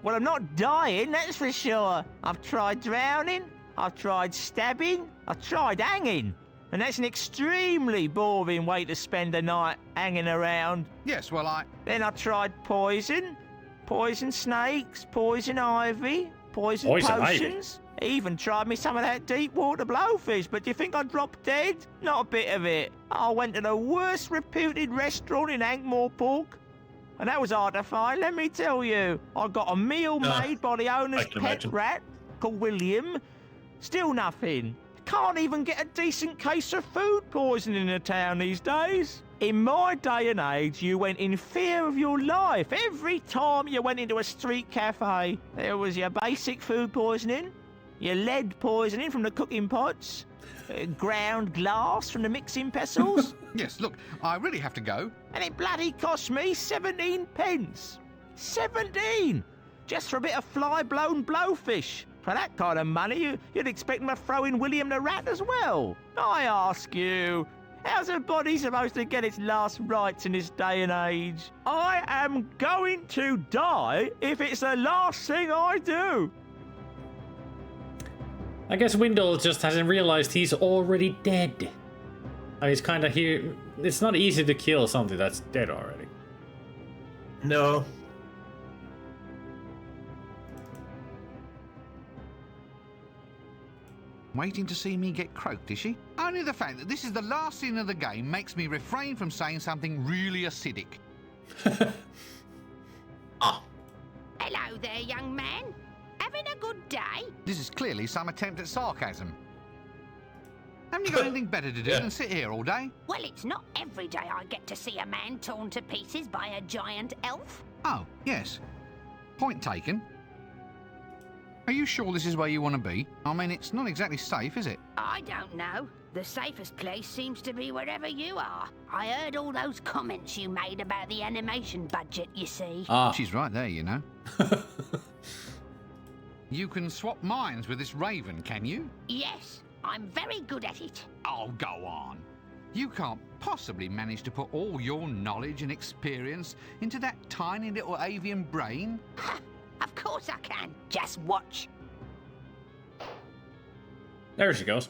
Well, I'm not dying, that's for sure. I've tried drowning, I've tried stabbing, I've tried hanging. And that's an extremely boring way to spend a night hanging around.
Yes, well,
Then I tried poison snakes, poison ivy, poison potions. Even tried me some of that deep water blowfish, but do you think I dropped dead? Not a bit of it. I went to the worst reputed restaurant in Ankh-Morpork, and that was hard to find, let me tell you. I got a meal made by the owner's pet rat, called William. Still nothing. Can't even get a decent case of food poisoning in a town these days. In my day and age, you went in fear of your life every time you went into a street cafe. There was your basic food poisoning, your lead poisoning from the cooking pots, ground glass from the mixing pestles.
Yes, look, I really have to go.
And it bloody cost me 17 pence. 17! Just for a bit of fly-blown blowfish. For that kind of money, you'd expect them to throw in William the Rat as well. I ask you, how's a body supposed to get its last rites in this day and age? I am going to die if it's the last thing I do.
I guess Wendell just hasn't realized he's already dead. I mean, it's kind of here. It's not easy to kill something that's dead already.
No.
Waiting to see me get croaked, is she? Only the fact that this is the last scene of the game makes me refrain from saying something really acidic.
Hello there, young man. Having a good day?
This is clearly some attempt at sarcasm. Haven't you got anything better to do than sit here all day?
Well, it's not every day I get to see a man torn to pieces by a giant elf.
Oh, yes. Point taken. Are you sure this is where you want to be? I mean, it's not exactly safe, is it?
I don't know. The safest place seems to be wherever you are. I heard all those comments you made about the animation budget, you see.
She's right there, you know. You can swap minds with this raven, can you?
Yes, I'm very good at it.
Oh, go on. You can't possibly manage to put all your knowledge and experience into that tiny little avian brain.
Of course I can. Just watch.
There she goes.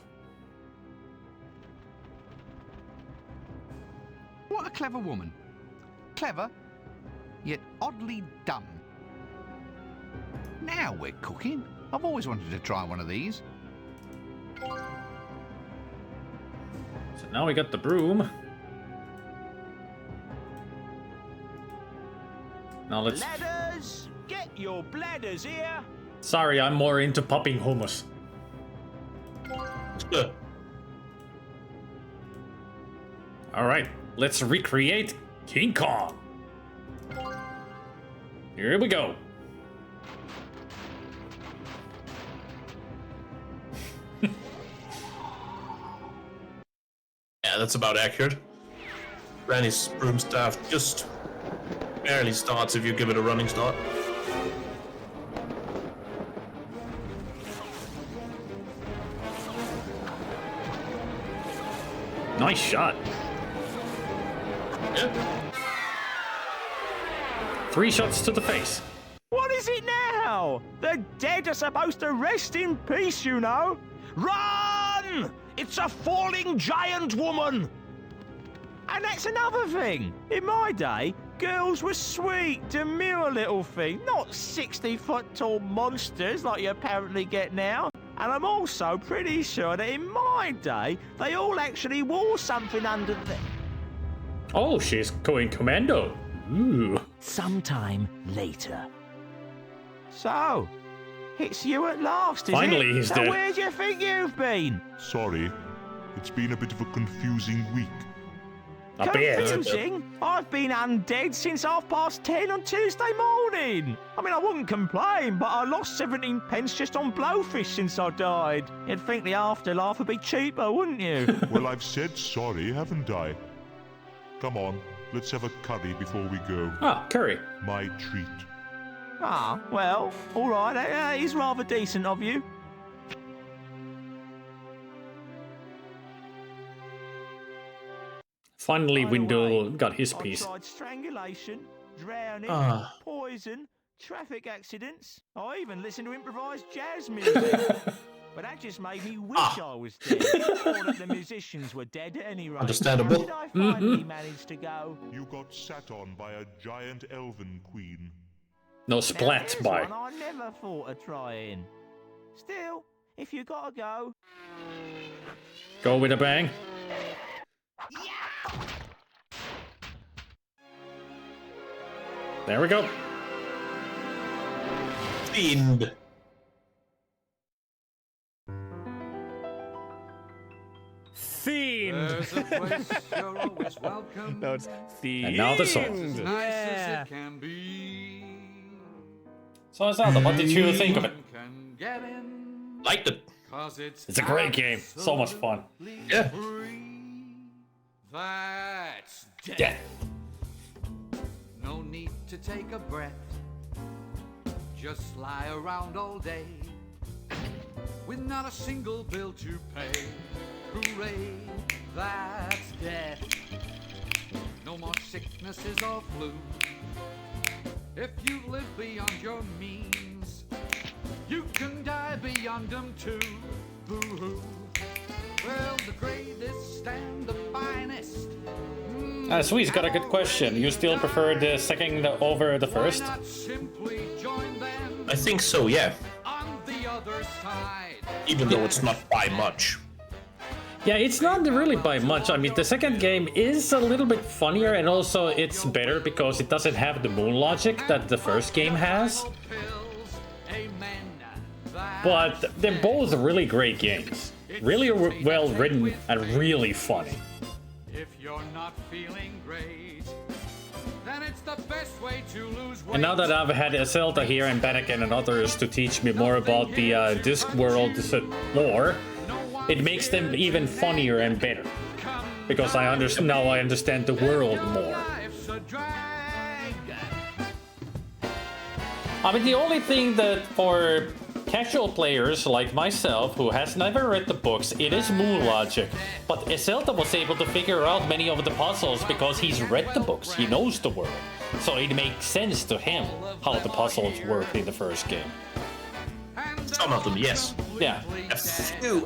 What a clever woman. Clever, yet oddly dumb. Now we're cooking. I've always wanted to try one of these.
So now we got the broom. Now let's...
Ladders! Get your bladders here!
Sorry, I'm more into popping hummus. Alright, let's recreate King Kong. Here we go.
Yeah, that's about accurate. Granny's broom staff just barely starts if you give it a running start.
Nice shot.
Yeah.
3 shots to the face.
What is it now? The dead are supposed to rest in peace, you know. Run! It's a falling giant woman! And that's another thing. In my day, girls were sweet, demure little things, not 60-foot tall monsters like you apparently get now. And I'm also pretty sure that in my day, they all actually wore something under the...
Oh, she's going commando. Ooh.
Sometime later.
So, it's you at last, is
Finally,
it?
he's
so
dead.
Where do you think you've been?
Sorry, it's been a bit of a confusing week.
A bit.
Confusing? I've been undead since 10:30 on Tuesday morning. I mean, I wouldn't complain, but I lost 17 pence just on blowfish since I died. You'd think the afterlife would be cheaper, wouldn't you?
Well, I've said sorry, haven't I? Come on, let's have a curry before we go.
Ah, curry.
My treat.
Ah, well, all right. That is rather decent of you.
Finally,
By the
Wendell
way,
got his
I've
piece.
tried strangulation, drowning,
Ah.
poison, traffic accidents. I even listened to improvised jazz music. But that just made me wish I was dead. Or that the musicians were dead at any rate.
Understandable.
How did I finally manage to go?
You got sat on by a giant elven queen.
No
Now,
splat
here's
by.
one I never thought of trying. Still, if you gotta go,
Go with a bang. There we go.
Fiend.
Fiend.
There's a place you're always welcome.
No, it's Fiend. And now the song.
As nice as it can be.
So, Zelda, what did you think of it?
Can get in,
Liked it.
'cause it's
It's a great game. So much fun.
Yeah.
free. That's death.
Yeah.
No need to take a breath. Just lie around all day with not a single bill to pay. Hooray, that's death. No more sicknesses or flu. If you live beyond your means, you can die beyond them too. Boo-hoo. Well, the greatest and the finest.
Sweet's got a good question. You still prefer the second over the first?
I think so, yeah.
On the other side.
Even though it's not by much.
Yeah, it's not really by much. I mean, the second game is a little bit funnier, and also it's better because it doesn't have the moon logic that the first game has. But they're both really great games. Really well written and really funny.
If you're not feeling great, then it's the best way to lose weight.
And now that I've had Zelda here and Banneken and others to teach me more about the Discworld lore, it makes them even funnier and better. Because now I understand the world more. I mean, the only thing that for casual players like myself, who has never read the books, it is moon logic. But Zelda was able to figure out many of the puzzles because he's read the books, he knows the world. So it makes sense to him how the puzzles work in the first game.
Some of them, yes.
Yeah.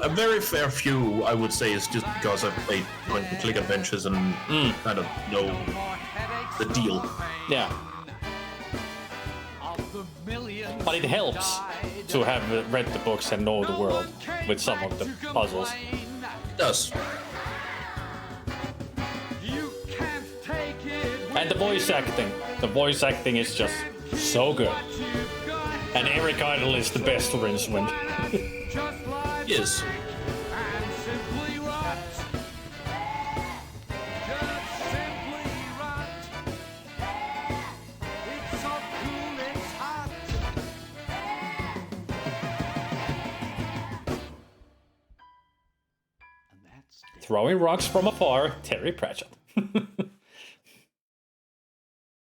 A very fair few, I would say, is just because I've played point-and-click adventures and kind of know the deal.
Yeah. But But it helps to have read the books and know the world with some of the puzzles.
It does.
And the voice acting. The voice acting is just so good. And Eric Idle is the best Rincewind.
Yes.
Throwing rocks from afar, Terry Pratchett.